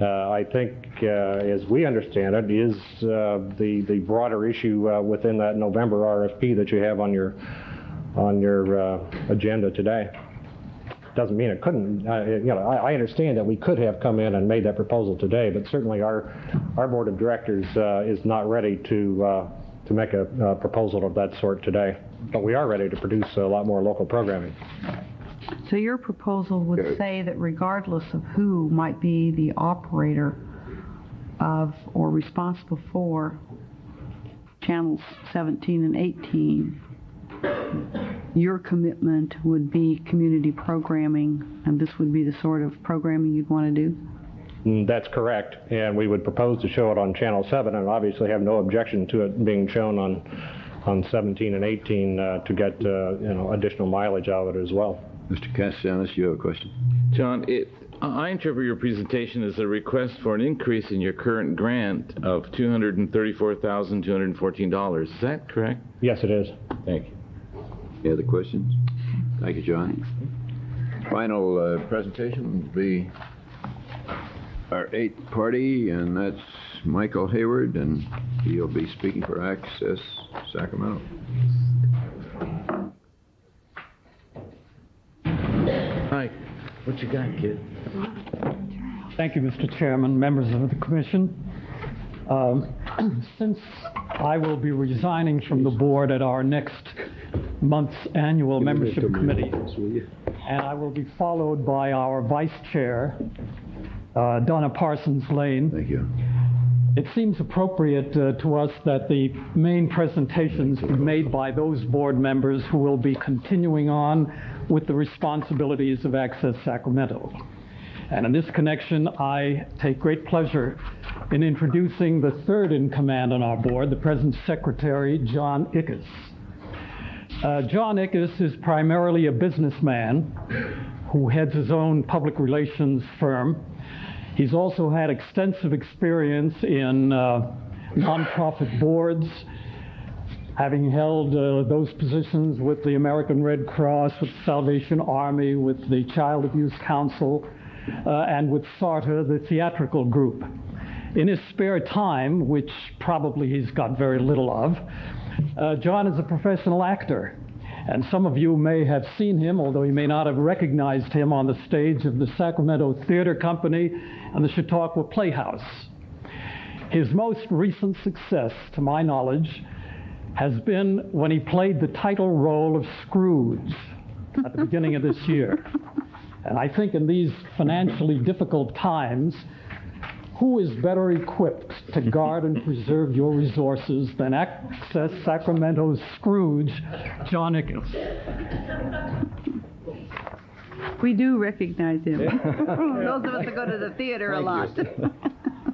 I think, as we understand it, is the broader issue within that November RFP that you have on your agenda today. Doesn't mean it couldn't. I understand that we could have come in and made that proposal today, but certainly our board of directors is not ready to make a proposal of that sort today. But we are ready to produce a lot more local programming. So your proposal would say that regardless of who might be the operator of or responsible for channels 17 and 18, your commitment would be community programming, and this would be the sort of programming you'd want to do? That's correct, and we would propose to show it on Channel 7, and obviously have no objection to it being shown on 17 and 18 to get additional mileage out of it as well. Mr. Castellanos, you have a question? John, I interpret your presentation as a request for an increase in your current grant of $234,214. Is that correct? Yes, it is. Thank you. Any other questions? Thank you, John. Final presentation will be our eighth party, and that's Michael Hayward, and he'll be speaking for Access Sacramento. Hi, what you got, kid? Thank you, Mr. Chairman, members of the Commission. Since I will be resigning from the board at our next month's annual membership committee, and I will be followed by our vice chair, Donna Parsons-Lane. Thank you. It seems appropriate to us that the main presentations be made by those board members who will be continuing on with the responsibilities of Access Sacramento. And in this connection, I take great pleasure in introducing the third in command on our board, the present secretary, John Ickes. John Ickes is primarily a businessman who heads his own public relations firm. He's also had extensive experience in nonprofit boards, having held those positions with the American Red Cross, with the Salvation Army, with the Child Abuse Council, and with SARTA, the theatrical group. In his spare time, which probably he's got very little of, John is a professional actor. And some of you may have seen him, although you may not have recognized him, on the stage of the Sacramento Theater Company and the Chautauqua Playhouse. His most recent success, to my knowledge, has been when he played the title role of Scrooge at the beginning of this year. And I think in these financially difficult times, who is better equipped to guard and preserve your resources than Access Sacramento's Scrooge, John Ickes? We do recognize him. Those of us that go to the theater a lot.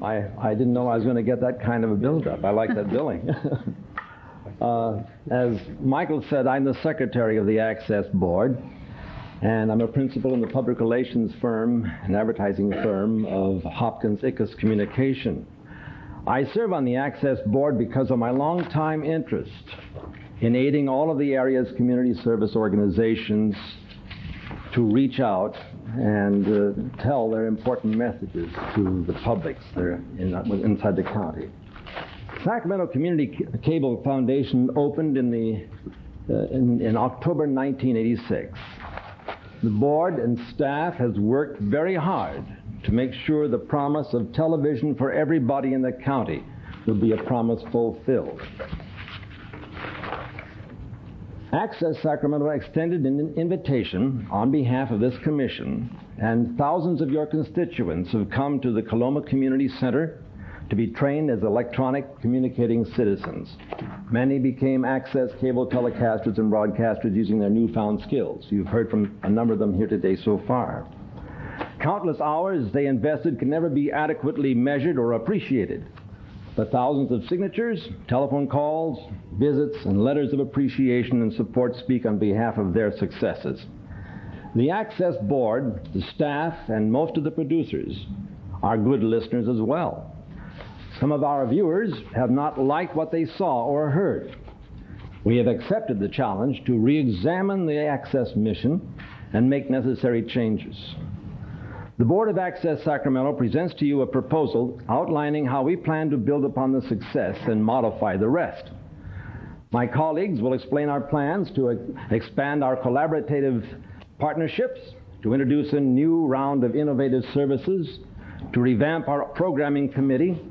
I didn't know I was going to get that kind of a build-up. I like that billing. As Michael said, I'm the secretary of the Access Board, and I'm a principal in the public relations firm and advertising firm of Hopkins Ickes Communication. I serve on the Access Board because of my long-time interest in aiding all of the area's community service organizations to reach out and tell their important messages to the publics there inside the county. Sacramento Community Cable Foundation opened in October 1986. The board and staff has worked very hard to make sure the promise of television for everybody in the county will be a promise fulfilled. Access Sacramento extended an invitation on behalf of this commission, and thousands of your constituents have come to the Coloma Community Center to be trained as electronic communicating citizens. Many became access cable telecasters and broadcasters using their newfound skills. You've heard from a number of them here today so far. Countless hours they invested can never be adequately measured or appreciated. The thousands of signatures, telephone calls, visits, and letters of appreciation and support speak on behalf of their successes. The Access Board, the staff, and most of the producers are good listeners as well. Some of our viewers have not liked what they saw or heard. We have accepted the challenge to re-examine the Access mission and make necessary changes. The Board of Access Sacramento presents to you a proposal outlining how we plan to build upon the success and modify the rest. My colleagues will explain our plans to expand our collaborative partnerships, to introduce a new round of innovative services, to revamp our programming committee,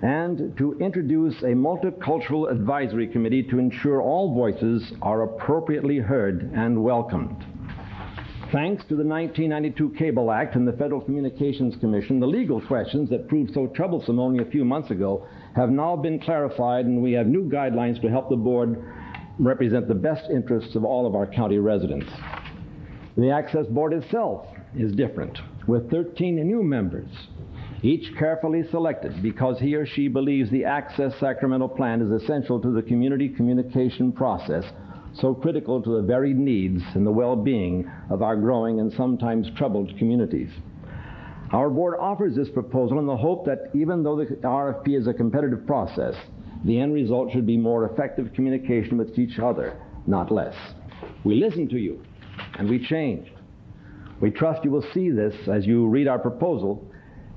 and to introduce a multicultural advisory committee to ensure all voices are appropriately heard and welcomed. Thanks to the 1992 Cable Act and the Federal Communications Commission, the legal questions that proved so troublesome only a few months ago have now been clarified, and we have new guidelines to help the board represent the best interests of all of our county residents. The Access Board itself is different, with 13 new members, each carefully selected because he or she believes the Access Sacramento plan is essential to the community communication process, so critical to the varied needs and the well-being of our growing and sometimes troubled communities. Our board offers this proposal in the hope that even though the RFP is a competitive process, the end result should be more effective communication with each other, not less. We listened to you, and we changed. We trust you will see this as you read our proposal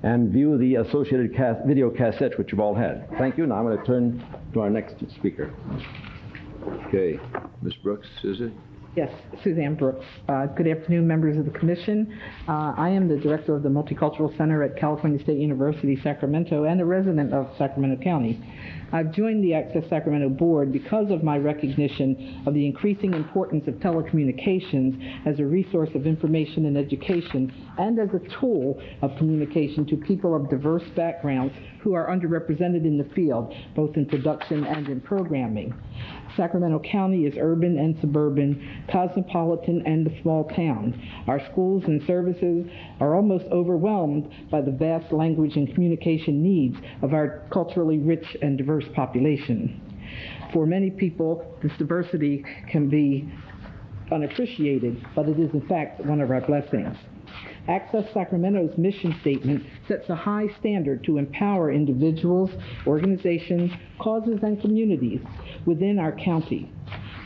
and view the associated video cassettes which you've all had. Thank you. Now I'm going to turn to our next speaker. Okay. Ms. Brooks, is it? Yes, Suzanne Brooks. Good afternoon, members of the Commission. I am the director of the Multicultural Center at California State University, Sacramento, and a resident of Sacramento County. I've joined the Access Sacramento Board because of my recognition of the increasing importance of telecommunications as a resource of information and education and as a tool of communication to people of diverse backgrounds who are underrepresented in the field, both in production and in programming. Sacramento County is urban and suburban, cosmopolitan and a small town. Our schools and services are almost overwhelmed by the vast language and communication needs of our culturally rich and diverse population. For many people, this diversity can be unappreciated, but it is in fact one of our blessings. Access Sacramento's mission statement sets a high standard to empower individuals, organizations, causes, and communities within our county.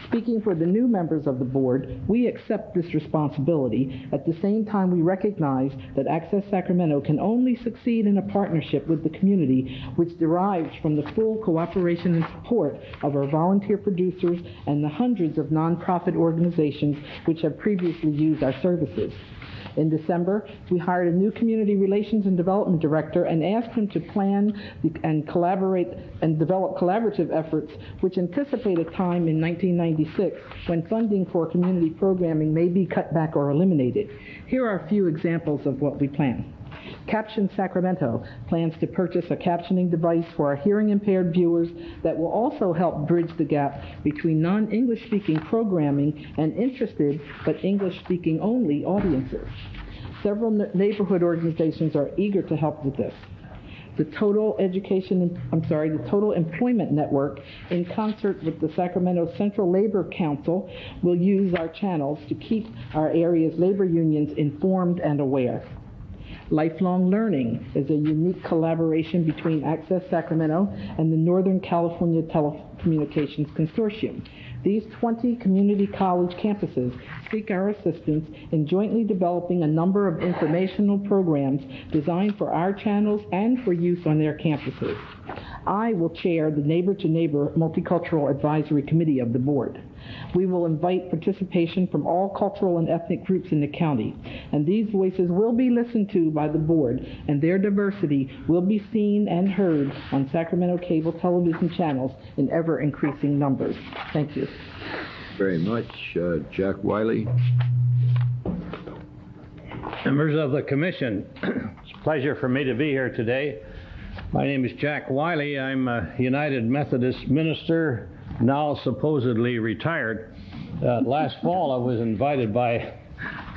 Speaking for the new members of the board, we accept this responsibility. At the same time, we recognize that Access Sacramento can only succeed in a partnership with the community, which derives from the full cooperation and support of our volunteer producers and the hundreds of nonprofit organizations which have previously used our services. In December, we hired a new Community Relations and Development Director and asked him to plan and collaborate and develop collaborative efforts which anticipate a time in 1996 when funding for community programming may be cut back or eliminated. Here are a few examples of what we plan. Caption Sacramento plans to purchase a captioning device for our hearing-impaired viewers that will also help bridge the gap between non-English speaking programming and interested but English-speaking only audiences. Several neighborhood organizations are eager to help with this. The Total Employment Network, in concert with the Sacramento Central Labor Council, will use our channels to keep our area's labor unions informed and aware. Lifelong Learning is a unique collaboration between Access Sacramento and the Northern California Telecommunications Consortium. These 20 community college campuses seek our assistance in jointly developing a number of informational programs designed for our channels and for use on their campuses. I will chair the Neighbor to Neighbor Multicultural Advisory Committee of the board. We will invite participation from all cultural and ethnic groups in the county, and these voices will be listened to by the board, and their diversity will be seen and heard on Sacramento cable television channels in ever-increasing numbers. Thank you. Very much. Jack Wiley. Members of the Commission, it's a pleasure for me to be here today. My name is Jack Wiley. I'm a United Methodist minister, now supposedly retired. Last fall, I was invited by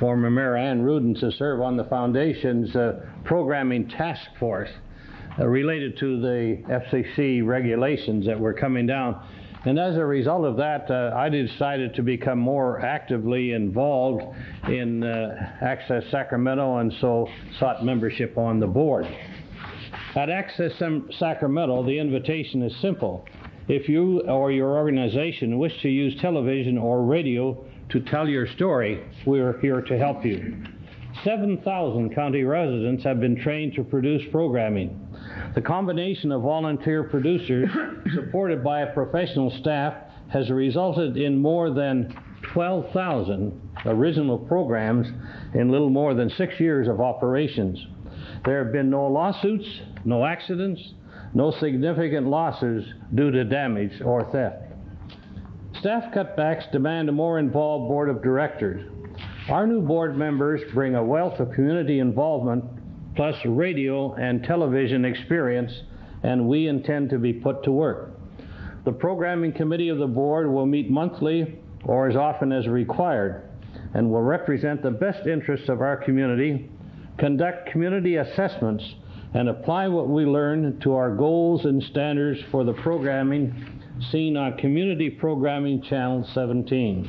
former Mayor Ann Rudin to serve on the Foundation's programming task force related to the FCC regulations that were coming down. And as a result of that, I decided to become more actively involved in Access Sacramento, and so sought membership on the board. At Access Sacramento, the invitation is simple. If you or your organization wish to use television or radio to tell your story, we're here to help you. 7,000 county residents have been trained to produce programming. The combination of volunteer producers supported by a professional staff has resulted in more than 12,000 original programs in little more than 6 years of operations. There have been no lawsuits, no accidents, no significant losses due to damage or theft. Staff cutbacks demand a more involved board of directors. Our new board members bring a wealth of community involvement plus radio and television experience, and we intend to be put to work. The programming committee of the board will meet monthly or as often as required and will represent the best interests of our community, conduct community assessments, and apply what we learn to our goals and standards for the programming seen on Community Programming Channel 17.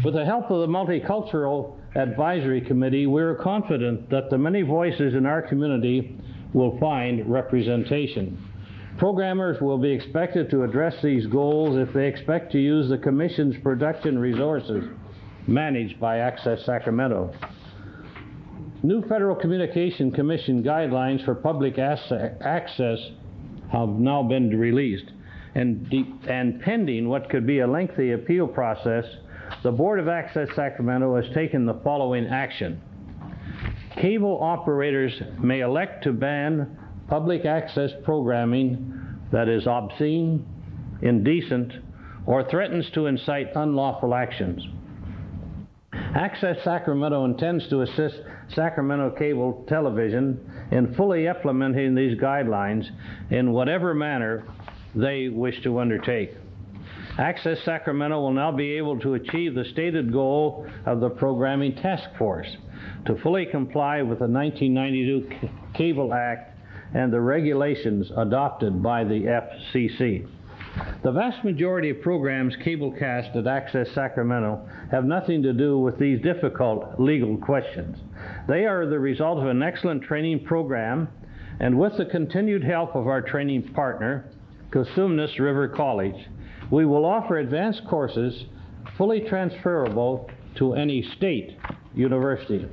With the help of the Multicultural Advisory Committee, we are confident that the many voices in our community will find representation. Programmers will be expected to address these goals if they expect to use the Commission's production resources managed by Access Sacramento. New Federal Communication Commission guidelines for public access have now been released, and pending what could be a lengthy appeal process, the Board of Access Sacramento has taken the following action. Cable operators may elect to ban public access programming that is obscene, indecent, or threatens to incite unlawful actions. Access Sacramento intends to assist Sacramento Cable Television in fully implementing these guidelines in whatever manner they wish to undertake. Access Sacramento will now be able to achieve the stated goal of the Programming Task Force to fully comply with the 1992 Cable Act and the regulations adopted by the FCC. The vast majority of programs cablecast at Access Sacramento have nothing to do with these difficult legal questions. They are the result of an excellent training program, and with the continued help of our training partner, Cosumnes River College, we will offer advanced courses fully transferable to any state university.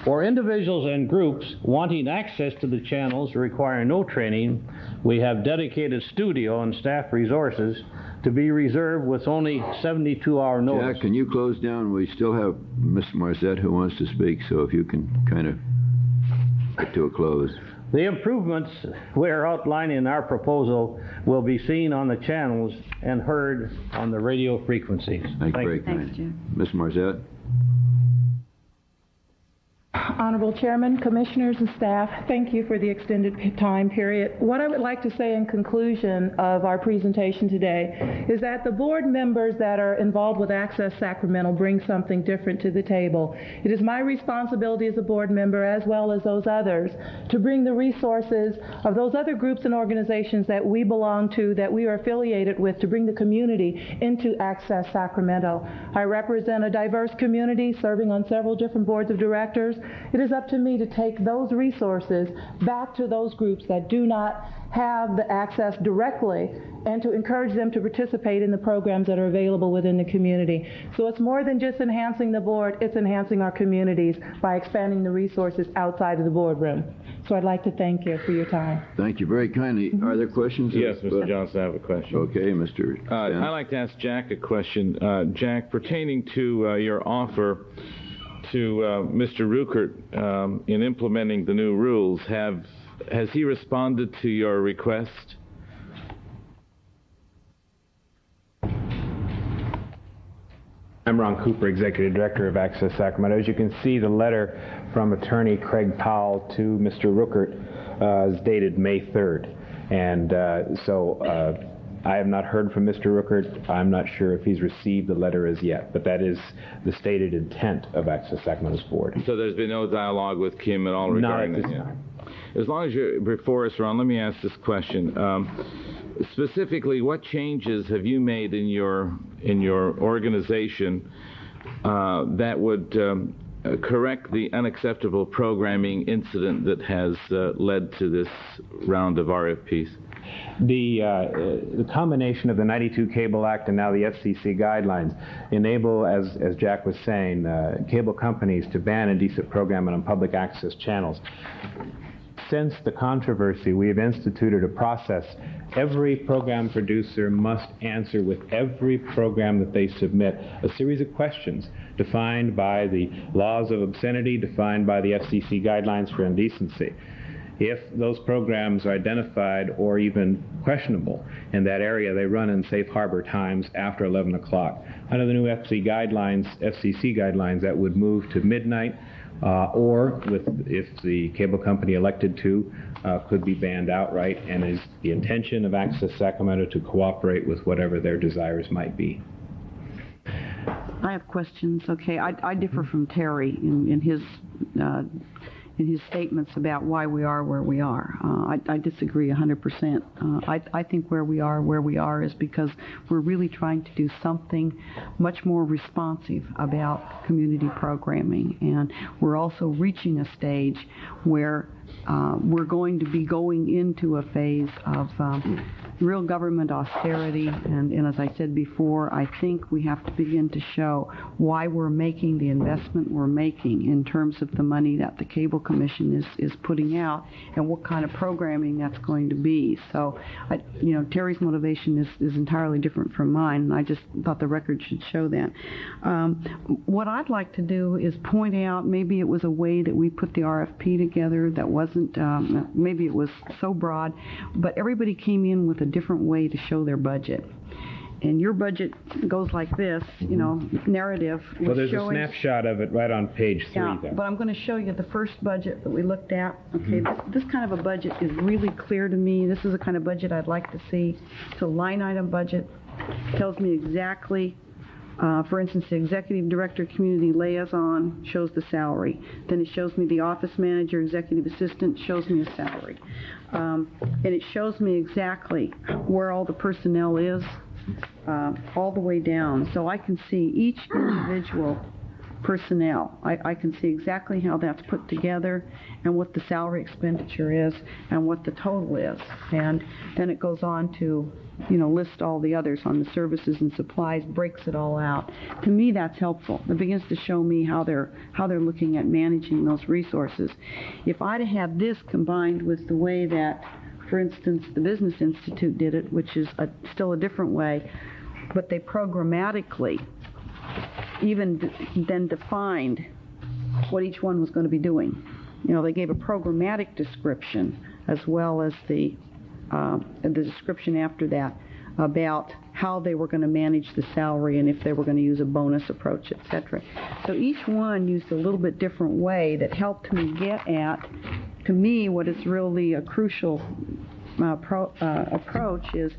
For individuals and groups wanting access to the channels requiring no training, we have dedicated studio and staff resources to be reserved with only 72-hour notice. Jack, can you close down? We still have Ms. Marzette who wants to speak, so if you can kind of get to a close. The improvements we are outlining in our proposal will be seen on the channels and heard on the radio frequencies. Thank you. Thanks, Jack. Ms. Marzette. Honorable Chairman, Commissioners, and staff, thank you for the extended time period. What I would like to say in conclusion of our presentation today is that the board members that are involved with Access Sacramento bring something different to the table. It is my responsibility as a board member, as well as those others, to bring the resources of those other groups and organizations that we belong to, that we are affiliated with, to bring the community into Access Sacramento. I represent a diverse community serving on several different boards of directors. It is up to me to take those resources back to those groups that do not have the access directly and to encourage them to participate in the programs that are available within the community. So it's more than just enhancing the board, it's enhancing our communities by expanding the resources outside of the boardroom. So I'd like to thank you for your time. Thank you very kindly. Are there questions? Yes, Mr. Johnson, I have a question. Okay, Mr. I'd like to ask Jack a question. Jack, pertaining to your offer to Mr. Ruckert in implementing the new rules, has he responded to your request? I'm Ron Cooper, Executive Director of Access Sacramento. As you can see, the letter from Attorney Craig Powell to Mr. Ruckert is dated May 3rd. And so I have not heard from Mr. Ruckert. I'm not sure if he's received the letter as yet, but that is the stated intent of Access Sacramento's board. So there's been no dialogue with Kim at all regarding Not at that? this time. As long as you're before us, Ron, let me ask this question. Specifically, what changes have you made in your organization that would correct the unacceptable programming incident that has led to this round of RFPs? The combination of the 92 Cable Act and now the FCC guidelines enable, as Jack was saying, cable companies to ban indecent programming on public access channels. Since the controversy, we have instituted a process. Every program producer must answer with every program that they submit a series of questions defined by the laws of obscenity, defined by the FCC guidelines for indecency. If those programs are identified or even questionable in that area, they run in safe harbor times after 11 o'clock. Under the new FCC guidelines, that would move to midnight, or if the cable company elected to, could be banned outright, and is the intention of Access Sacramento to cooperate with whatever their desires might be. I have questions. Okay, I differ from Terry in his statements about why we are where we are. I disagree 100%. I think where we are is because we're really trying to do something much more responsive about community programming, and we're also reaching a stage where we're going to be going into a phase of real government austerity, and as I said before, I think we have to begin to show why we're making the investment we're making in terms of the money that the Cable Commission is putting out and what kind of programming that's going to be. So, Terry's motivation is entirely different from mine, and I just thought the record should show that. What I'd like to do is point out, maybe it was a way that we put the RFP together that wasn't, maybe it was so broad, but everybody came in with a different way to show their budget. And your budget goes like this, narrative. Well, there's a snapshot of it right on page 3 yeah, there. but I'm going to show you the first budget that we looked at. Okay, this kind of a budget is really clear to me. This is the kind of budget I'd like to see. It's a line item budget. It tells me exactly, for instance, the executive director, community liaison shows the salary. Then it shows me the office manager, executive assistant, shows me a salary. And it shows me exactly where all the personnel is, all the way down. So I can see each individual personnel. I can see exactly how that's put together and what the salary expenditure is and what the total is. And then it goes on to list all the others on the services and supplies, breaks it all out. To me, that's helpful. It begins to show me how they're looking at managing those resources. If I'd have had this combined with the way that, for instance, the Business Institute did it, which is still a different way, but they programmatically even then defined what each one was going to be doing. They gave a programmatic description as well as the description after that about how they were going to manage the salary and if they were going to use a bonus approach, etc. So each one used a little bit different way that helped me get at, to me, what is really a crucial approach is,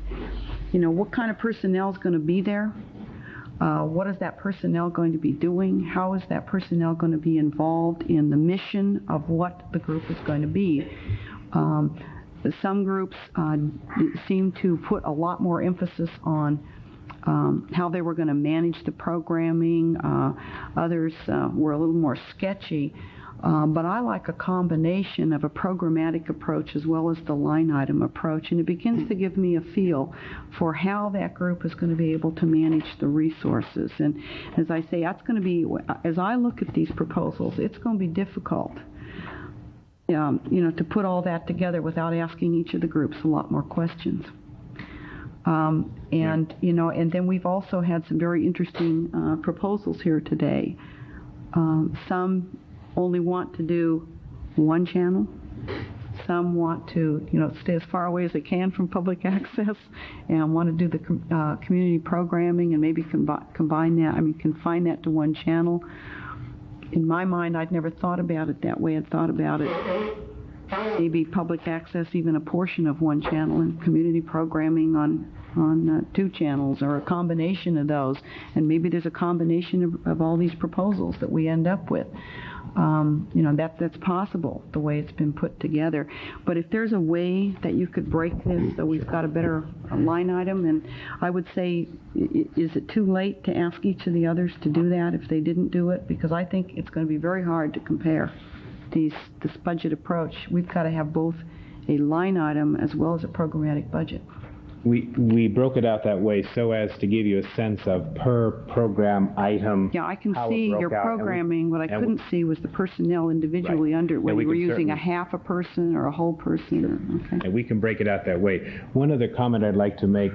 what kind of personnel is going to be there? What is that personnel going to be doing? How is that personnel going to be involved in the mission of what the group is going to be? Some groups seem to put a lot more emphasis on how they were going to manage the programming. Others were a little more sketchy. But I like a combination of a programmatic approach as well as the line item approach, and it begins to give me a feel for how that group is going to be able to manage the resources. And as I say, that's going to be, as I look at these proposals, it's going to be difficult, to put all that together without asking each of the groups a lot more questions. And then we've also had some very interesting proposals here today. Some only want to do one channel. Some want to, stay as far away as they can from public access and want to do the community programming and maybe confine that to one channel. In my mind, I'd never thought about it that way. I'd thought about it maybe public access even a portion of one channel and community programming on two channels or a combination of those. And maybe there's a combination of all these proposals that we end up with. That's possible, the way it's been put together. But if there's a way that you could break this so we've got a better line item, and I would say, is it too late to ask each of the others to do that if they didn't do it? Because I think it's going to be very hard to compare this budget approach. We've got to have both a line item as well as a programmatic budget. We broke it out that way so as to give you a sense of per program item. Yeah, I can see your programming. What I couldn't see was the personnel individually under it, whether you were using a half a person or a whole person. Okay. And we can break it out that way. One other comment I'd like to make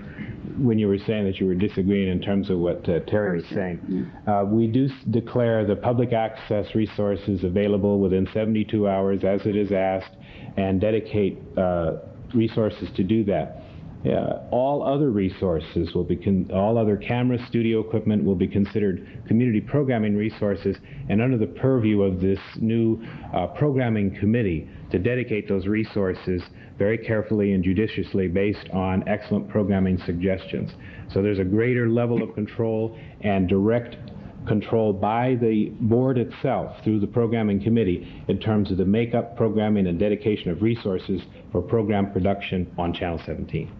when you were saying that you were disagreeing in terms of what Terry was saying. We do declare the public access resources available within 72 hours as it is asked and dedicate resources to do that. All other resources will be, all other camera studio equipment will be considered community programming resources, and under the purview of this new programming committee to dedicate those resources very carefully and judiciously based on excellent programming suggestions. So there's a greater level of control and direct control by the board itself through the programming committee in terms of the makeup, programming, and dedication of resources for program production on Channel 17.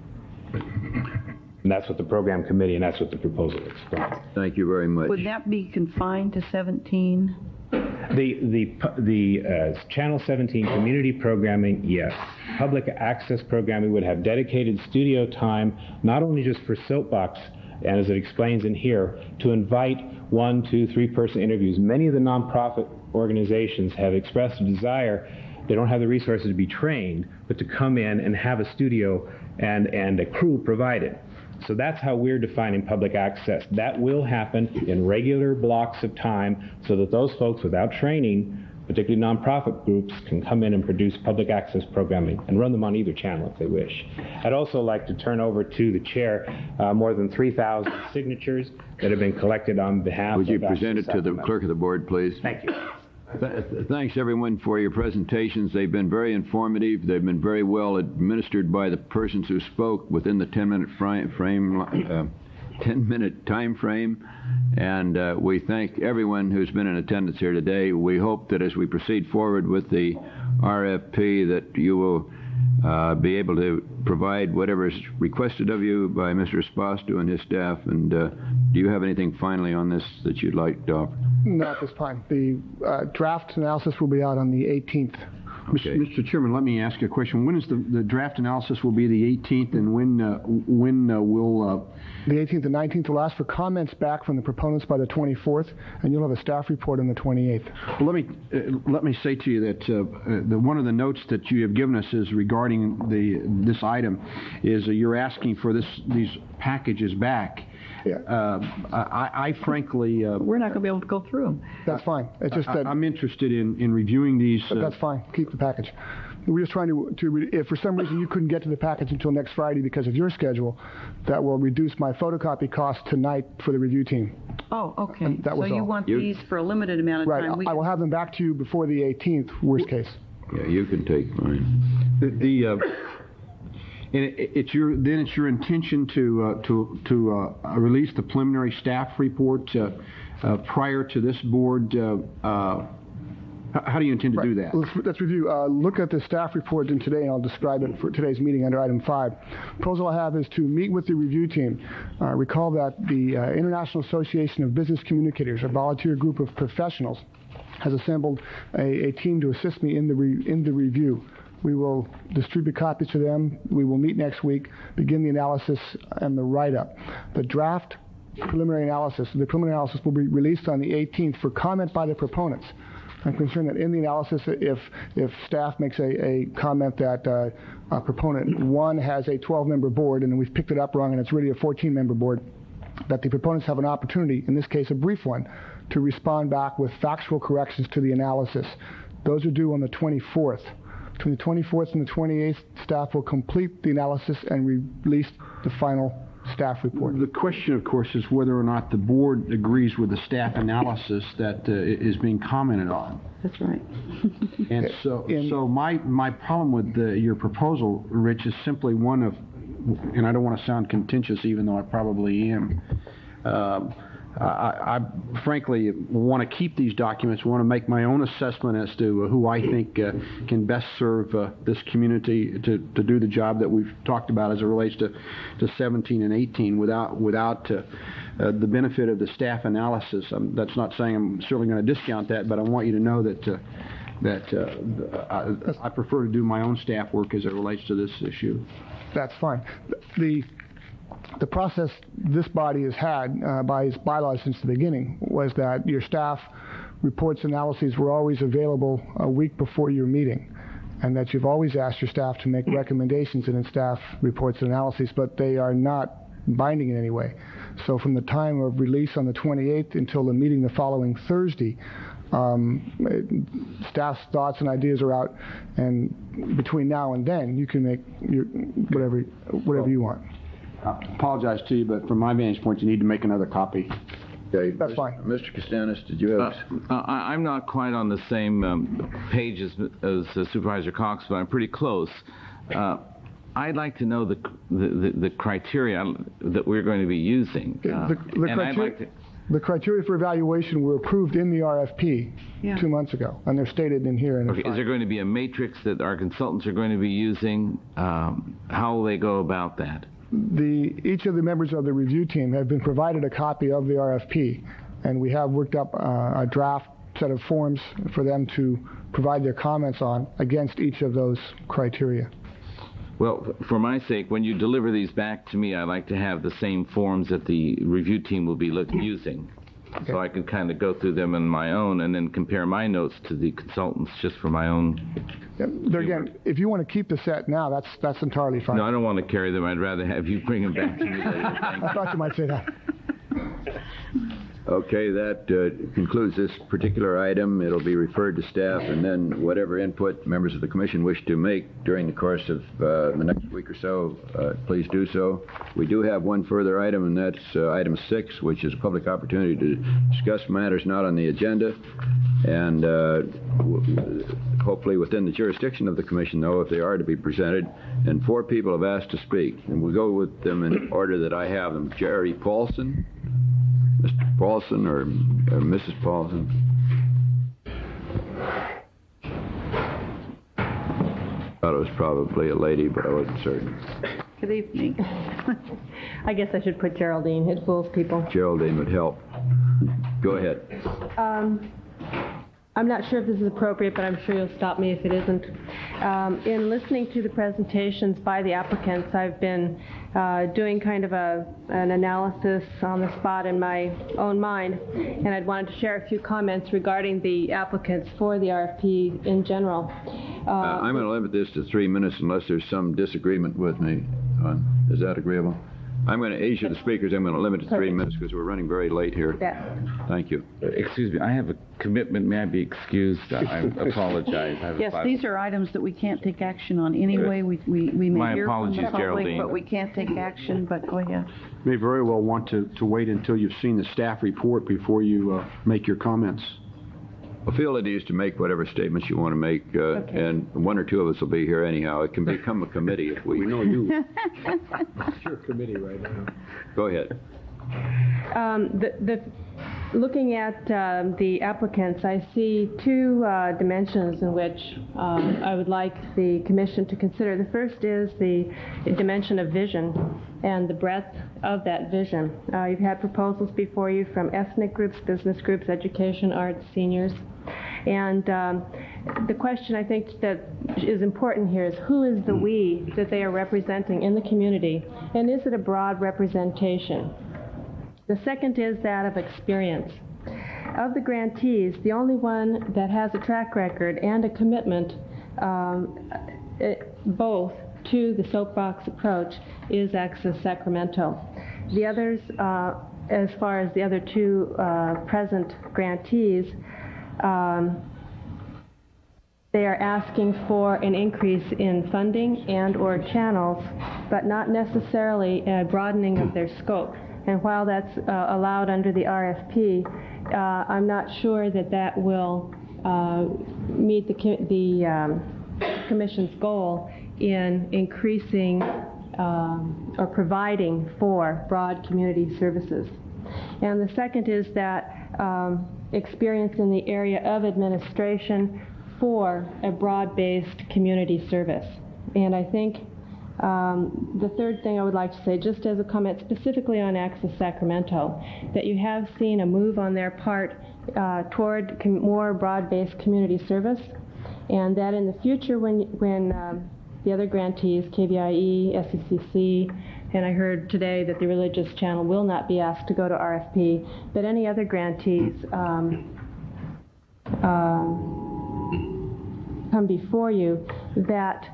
And that's what the program committee, and that's what the proposal explains. Thank you very much. Would that be confined to 17? The Channel 17 community programming, yes. Public access programming would have dedicated studio time, not only just for Soapbox, and as it explains in here, to invite 1, 2, 3-person interviews. Many of the nonprofit organizations have expressed a desire. They don't have the resources to be trained, but to come in and have a studio and a crew provided. So that's how we're defining public access. That will happen in regular blocks of time so that those folks without training, particularly nonprofit groups, can come in and produce public access programming and run them on either channel if they wish. I'd also like to turn over to the chair more than 3,000 signatures that have been collected on behalf of Would you present it to the clerk of the board, please? Thank you. Thanks, everyone, for your presentations. They've been very informative. They've been very well administered by the persons who spoke within the 10-minute 10-minute time frame. And we thank everyone who's been in attendance here today. We hope that as we proceed forward with the RFP that you will be able to provide whatever is requested of you by Mr. Spastu and his staff. And do you have anything finally on this that you'd like to offer? No, at this time. The draft analysis will be out on the 18th. Okay. Mr. Chairman, let me ask you a question. When is the draft analysis will be the 18th, and when will... The 18th and 19th will ask for comments back from the proponents by the 24th, and you'll have a staff report on the 28th. Well, let me say to you that one of the notes that you have given us is regarding this item is you're asking for these packages back. Yeah. I frankly... We're not going to be able to go through them. That's fine. It's just that... I'm interested in reviewing these... That's fine. Keep the package. We're just trying to if for some reason you couldn't get to the package until next Friday because of your schedule, that will reduce my photocopy cost tonight for the review team. Oh, okay. That was so you all. want these for a limited amount of time? Right. I will have them back to you before the 18th, worst case. Yeah, you can take mine. It's your intention to release the preliminary staff report prior to this board. How do you intend to do that? Let's review. Look at the staff report in today, and I'll describe it for today's meeting under item 5. The proposal I have is to meet with the review team. Recall that the International Association of Business Communicators, a volunteer group of professionals, has assembled a team to assist me in the review. We will distribute copies to them. We will meet next week, begin the analysis and the write-up. The draft preliminary analysis will be released on the 18th for comment by the proponents. I'm concerned that in the analysis, if staff makes a comment that proponent 1 has a 12-member board and we've picked it up wrong and it's really a 14-member board, that the proponents have an opportunity, in this case a brief one, to respond back with factual corrections to the analysis. Those are due on the 24th. Between the 24th and the 28th, staff will complete the analysis and release the final staff report. The question, of course, is whether or not the board agrees with the staff analysis that is being commented on. That's right. And so my problem with your proposal, Rich, is simply one of, and I don't want to sound contentious, even though I probably am. I frankly want to keep these documents, want to make my own assessment as to who I think can best serve this community to do the job that we've talked about as it relates to 17 and 18 without the benefit of the staff analysis. That's not saying I'm certainly going to discount that, but I want you to know that I prefer to do my own staff work as it relates to this issue. That's fine. The process this body has had by its bylaws since the beginning was that your staff reports analyses were always available a week before your meeting, and that you've always asked your staff to make recommendations in its staff reports and analyses, but they are not binding in any way. So from the time of release on the 28th until the meeting the following Thursday, staff's thoughts and ideas are out, and between now and then you can make whatever you want. I apologize to you, but from my vantage point, you need to make another copy. Okay, that's fine. Mr. Castanis, did you have? I'm not quite on the same page as Supervisor Cox, but I'm pretty close. I'd like to know the criteria that we're going to be using. The criteria for evaluation were approved in the RFP 2 months ago, and they're stated in here. Okay, is there going to be a matrix that our consultants are going to be using? How will they go about that? Each of the members of the review team have been provided a copy of the RFP, and we have worked up a draft set of forms for them to provide their comments on against each of those criteria. Well, for my sake, when you deliver these back to me, I'd like to have the same forms that the review team will be using. Okay. So I can kind of go through them on my own and then compare my notes to the consultants just for my own. There again, if you want to keep the set now, that's entirely fine. No, I don't want to carry them. I'd rather have you bring them back to me later. I thought you might say that. Okay, that concludes this particular item. It'll be referred to staff, and then whatever input members of the commission wish to make during the course of the next week or so, please do so. We do have one further item, and that's item 6, which is a public opportunity to discuss matters not on the agenda, and hopefully within the jurisdiction of the commission, though, if they are to be presented. And 4 people have asked to speak, and we'll go with them in order that I have them. Jerry Paulson, Mr. Paulson, or Mrs. Paulson. Thought it was probably a lady, but I wasn't certain. Good evening. I guess I should put Geraldine. It fools people. Geraldine would help. Go ahead. I'm not sure if this is appropriate, but I'm sure you'll stop me if it isn't. In listening to the presentations by the applicants, I've been doing kind of an analysis on the spot in my own mind, and I'd wanted to share a few comments regarding the applicants for the RFP in general. I'm going to limit this to 3 minutes unless there's some disagreement with me. Is that agreeable? I'm going to, each of the speakers, I'm going to limit it to 3 minutes because we're running very late here. Yeah. Thank you. Excuse me, I have a commitment. May I be excused? I apologize. Yes, these are items that we can't take action on anyway. We may hear from the public, Geraldine. but we can't take action. But go ahead. You may very well want to wait until you've seen the staff report before you make your comments. Well, feel at ease to make whatever statements you want to make, okay. And 1 or 2 of us will be here anyhow. It can become a committee if we know you. It's your committee right now. Go ahead. Looking at the applicants, I see 2 dimensions in which I would like the commission to consider. The first is the dimension of vision and the breadth of that vision. You've had proposals before you from ethnic groups, business groups, education, arts, seniors. And the question I think that is important here is who is the we that they are representing in the community, and is it a broad representation? The second is that of experience. Of the grantees, the only one that has a track record and a commitment both to the soapbox approach is Access Sacramento. The others, as far as the other 2 present grantees, they are asking for an increase in funding and or channels, but not necessarily a broadening of their scope. And while that's allowed under the RFP, I'm not sure that that will meet the Commission's goal in increasing or providing for broad community services. And the second is that experience in the area of administration for a broad-based community service. And I think the third thing I would like to say, just as a comment specifically on Access Sacramento, that you have seen a move on their part toward more broad-based community service, and that in the future when the other grantees, KVIE, SECC, and I heard today that the religious channel will not be asked to go to RFP, but any other grantees come before you, that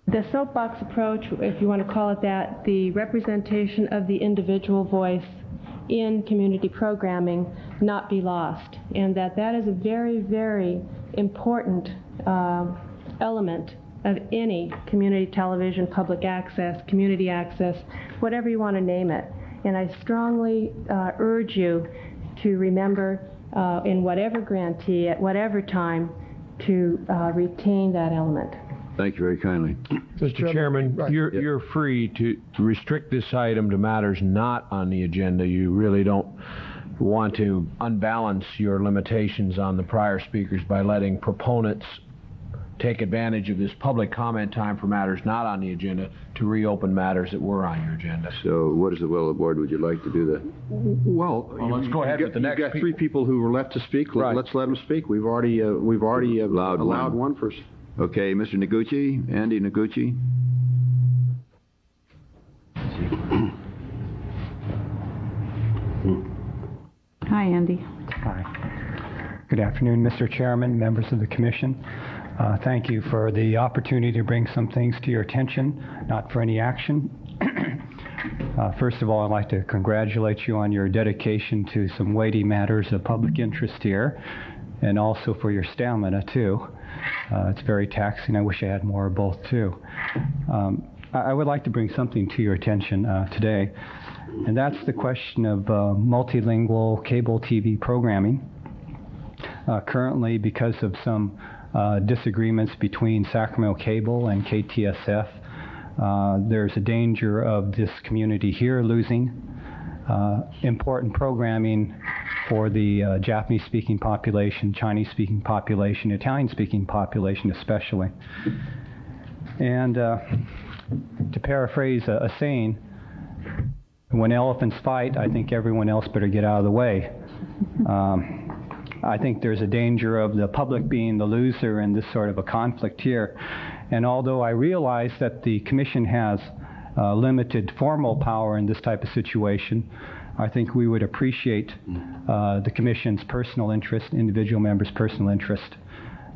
the soapbox approach, if you want to call it that, the representation of the individual voice in community programming not be lost, and that that is a very, very important element of any community television, public access, community access, whatever you want to name it. And I strongly urge you to remember in whatever grantee, at whatever time, to retain that element. Thank you very kindly. Mr. Chairman, you're free to restrict this item to matters not on the agenda. You really don't want to unbalance your limitations on the prior speakers by letting proponents take advantage of this public comment time for matters not on the agenda to reopen matters that were on your agenda. So what is the will of the board? Would you like to do that? Well, let's go ahead with the next. You've got three people who were left to speak. Right. Let's let them speak. We've already allowed one person. Okay, Mr. Noguchi, Andy Noguchi. Hi, Andy. Hi. Good afternoon, Mr. Chairman, members of the Commission. Thank you for the opportunity to bring some things to your attention, not for any action. First of all, I'd like to congratulate you on your dedication to some weighty matters of public interest here, and also for your stamina, too. It's very taxing. I wish I had more of both, too. I would like to bring something to your attention today, and that's the question of multilingual cable TV programming. Currently, because of some disagreements between Sacramento Cable and KTSF, there's a danger of this community here losing important programming for the Japanese-speaking population, Chinese-speaking population, Italian-speaking population especially. And to paraphrase a saying, when elephants fight, I think everyone else better get out of the way. I think there's a danger of the public being the loser in this sort of a conflict here. And although I realize that the Commission has limited formal power in this type of situation, I think we would appreciate the Commission's personal interest, individual members' personal interest.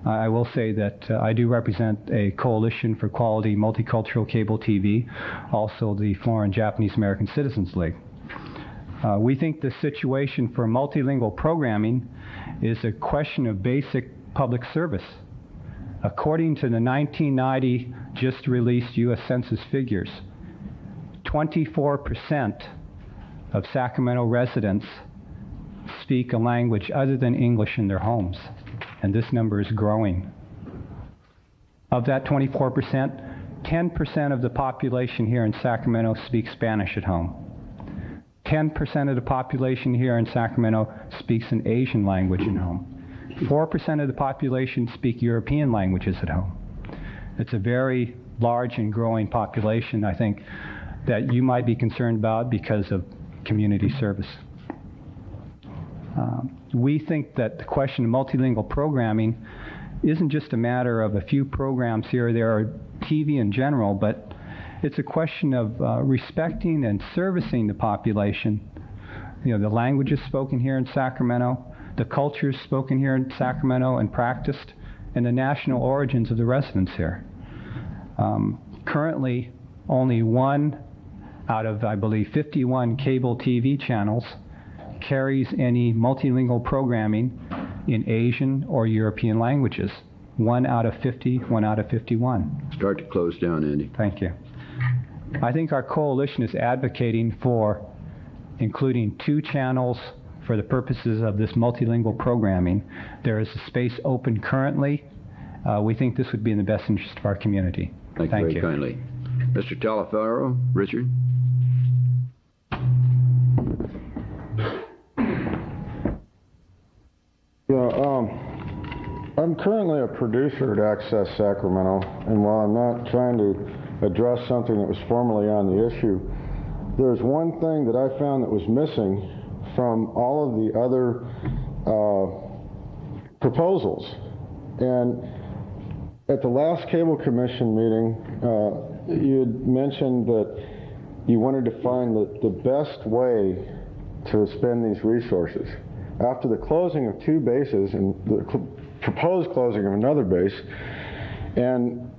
I will say that I do represent a coalition for quality multicultural cable TV, also the Foreign Japanese American Citizens League. We think the situation for multilingual programming is a question of basic public service. According to the 1990 just released U.S. Census figures, 24% of Sacramento residents speak a language other than English in their homes, and this number is growing. Of that 24%, 10% of the population here in Sacramento speaks Spanish at home. 10% of the population here in Sacramento speaks an Asian language at home. 4% of the population speak European languages at home. It's a very large and growing population, I think, that you might be concerned about because of community service. We think that the question of multilingual programming isn't just a matter of a few programs here or there, or TV in general, but it's a question of respecting and servicing the population. You know, the languages spoken here in Sacramento, the cultures spoken here in Sacramento and practiced, and the national origins of the residents here. Currently, only one out of, I believe, 51 cable TV channels carries any multilingual programming in Asian or European languages. 1 out of 50, 1 out of 51. Start to close down, Andy. Thank you. I think our coalition is advocating for including 2 channels for the purposes of this multilingual programming. There is a space open currently. We think this would be in the best interest of our community. Thank you very kindly. Mr. Talafaro, Richard? Yeah, I'm currently a producer at Access Sacramento, and while I'm not trying to address something that was formerly on the issue, there's one thing that I found that was missing from all of the other proposals. And at the last Cable Commission meeting, you had mentioned that you wanted to find the best way to spend these resources. After the closing of 2 bases and the proposed closing of another base, and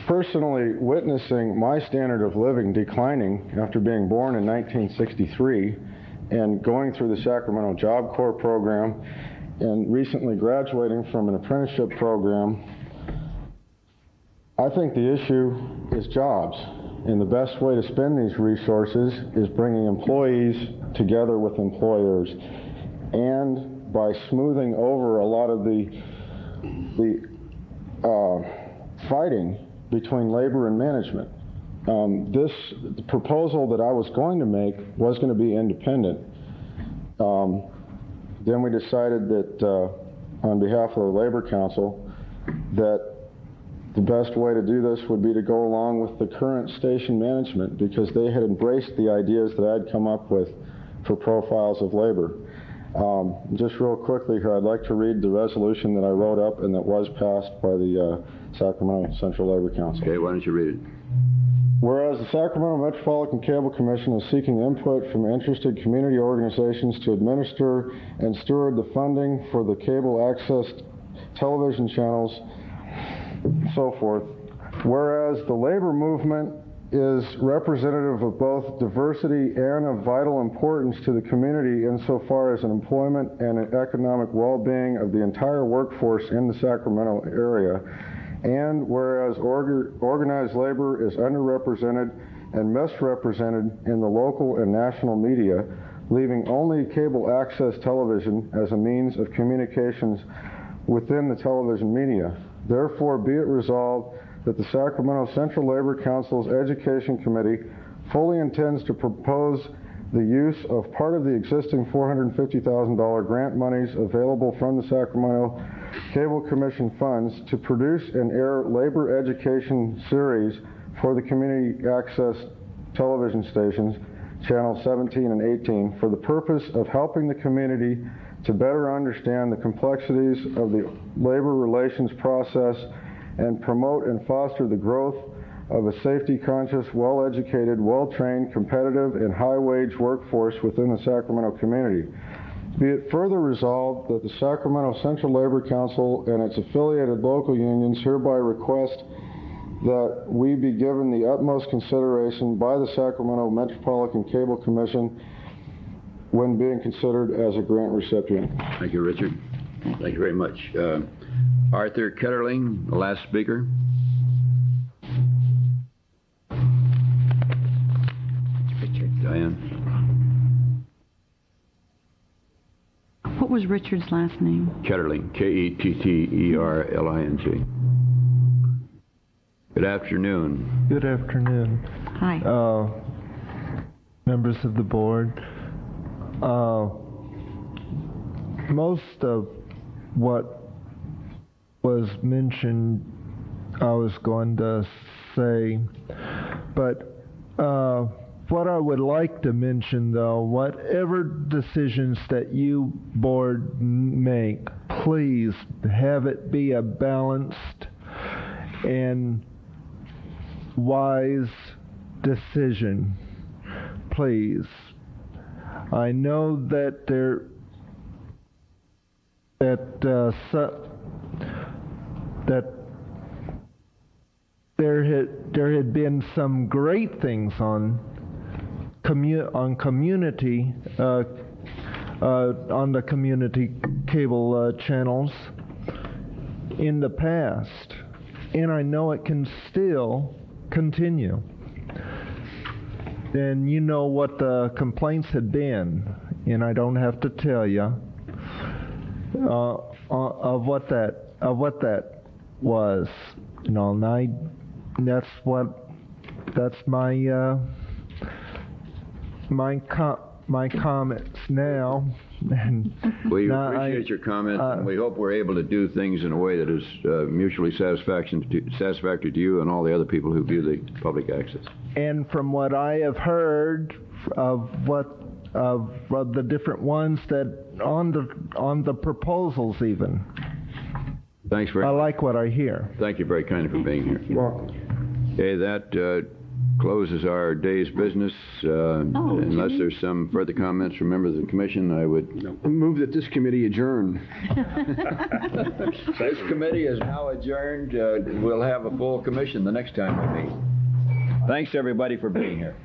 personally witnessing my standard of living declining after being born in 1963 and going through the Sacramento Job Corps program and recently graduating from an apprenticeship program, I think the issue is jobs. And the best way to spend these resources is bringing employees together with employers, and by smoothing over a lot of the fighting between labor and management. This proposal that I was going to make was going to be independent. Then we decided that on behalf of the Labor Council that the best way to do this would be to go along with the current station management, because they had embraced the ideas that I'd come up with for profiles of labor. Just real quickly here, I'd like to read the resolution that I wrote up and that was passed by the Sacramento Central Labor Council. Okay, why don't you read it? Whereas the Sacramento Metropolitan Cable Commission is seeking input from interested community organizations to administer and steward the funding for the cable access television channels, so forth. Whereas the labor movement is representative of both diversity and of vital importance to the community insofar as an employment and an economic well-being of the entire workforce in the Sacramento area. And whereas organized labor is underrepresented and misrepresented in the local and national media, leaving only cable access television as a means of communications within the television media. Therefore, be it resolved that the Sacramento Central Labor Council's Education Committee fully intends to propose the use of part of the existing $450,000 grant monies available from the Sacramento Cable Commission funds to produce and air labor education series for the community access television stations, channels 17 and 18, for the purpose of helping the community to better understand the complexities of the labor relations process and promote and foster the growth of a safety-conscious, well-educated, well-trained, competitive, and high-wage workforce within the Sacramento community. Be it further resolved that the Sacramento Central Labor Council and its affiliated local unions hereby request that we be given the utmost consideration by the Sacramento Metropolitan Cable Commission when being considered as a grant recipient. Thank you, Richard. Thank you very much. Arthur Ketterling, the last speaker. Richard. Diane. What was Richard's last name? Ketterling, Ketterling. Good afternoon. Good afternoon. Hi. Members of the board. Most of what was mentioned I was going to say, but what I would like to mention, though, whatever decisions that you board make, please have it be a balanced and wise decision, please. I know that there had been some great things on community on the community cable channels, in the past, and I know it can still continue. And you know what the complaints had been, and I don't have to tell you of what that was. You know, and that's my my comments now. We appreciate your comments, and we hope we're able to do things in a way that is mutually satisfactory to you and all the other people who view the public access. And from what I have heard of the different ones that on the proposals even. Thanks very much. I like what I hear. Thank you very kindly for being here. You're welcome. Okay, that closes our day's business. Unless there's some further comments from members of the commission, I would move that this committee adjourn. This committee is now adjourned. We'll have a full commission the next time we meet. Thanks, everybody, for being here.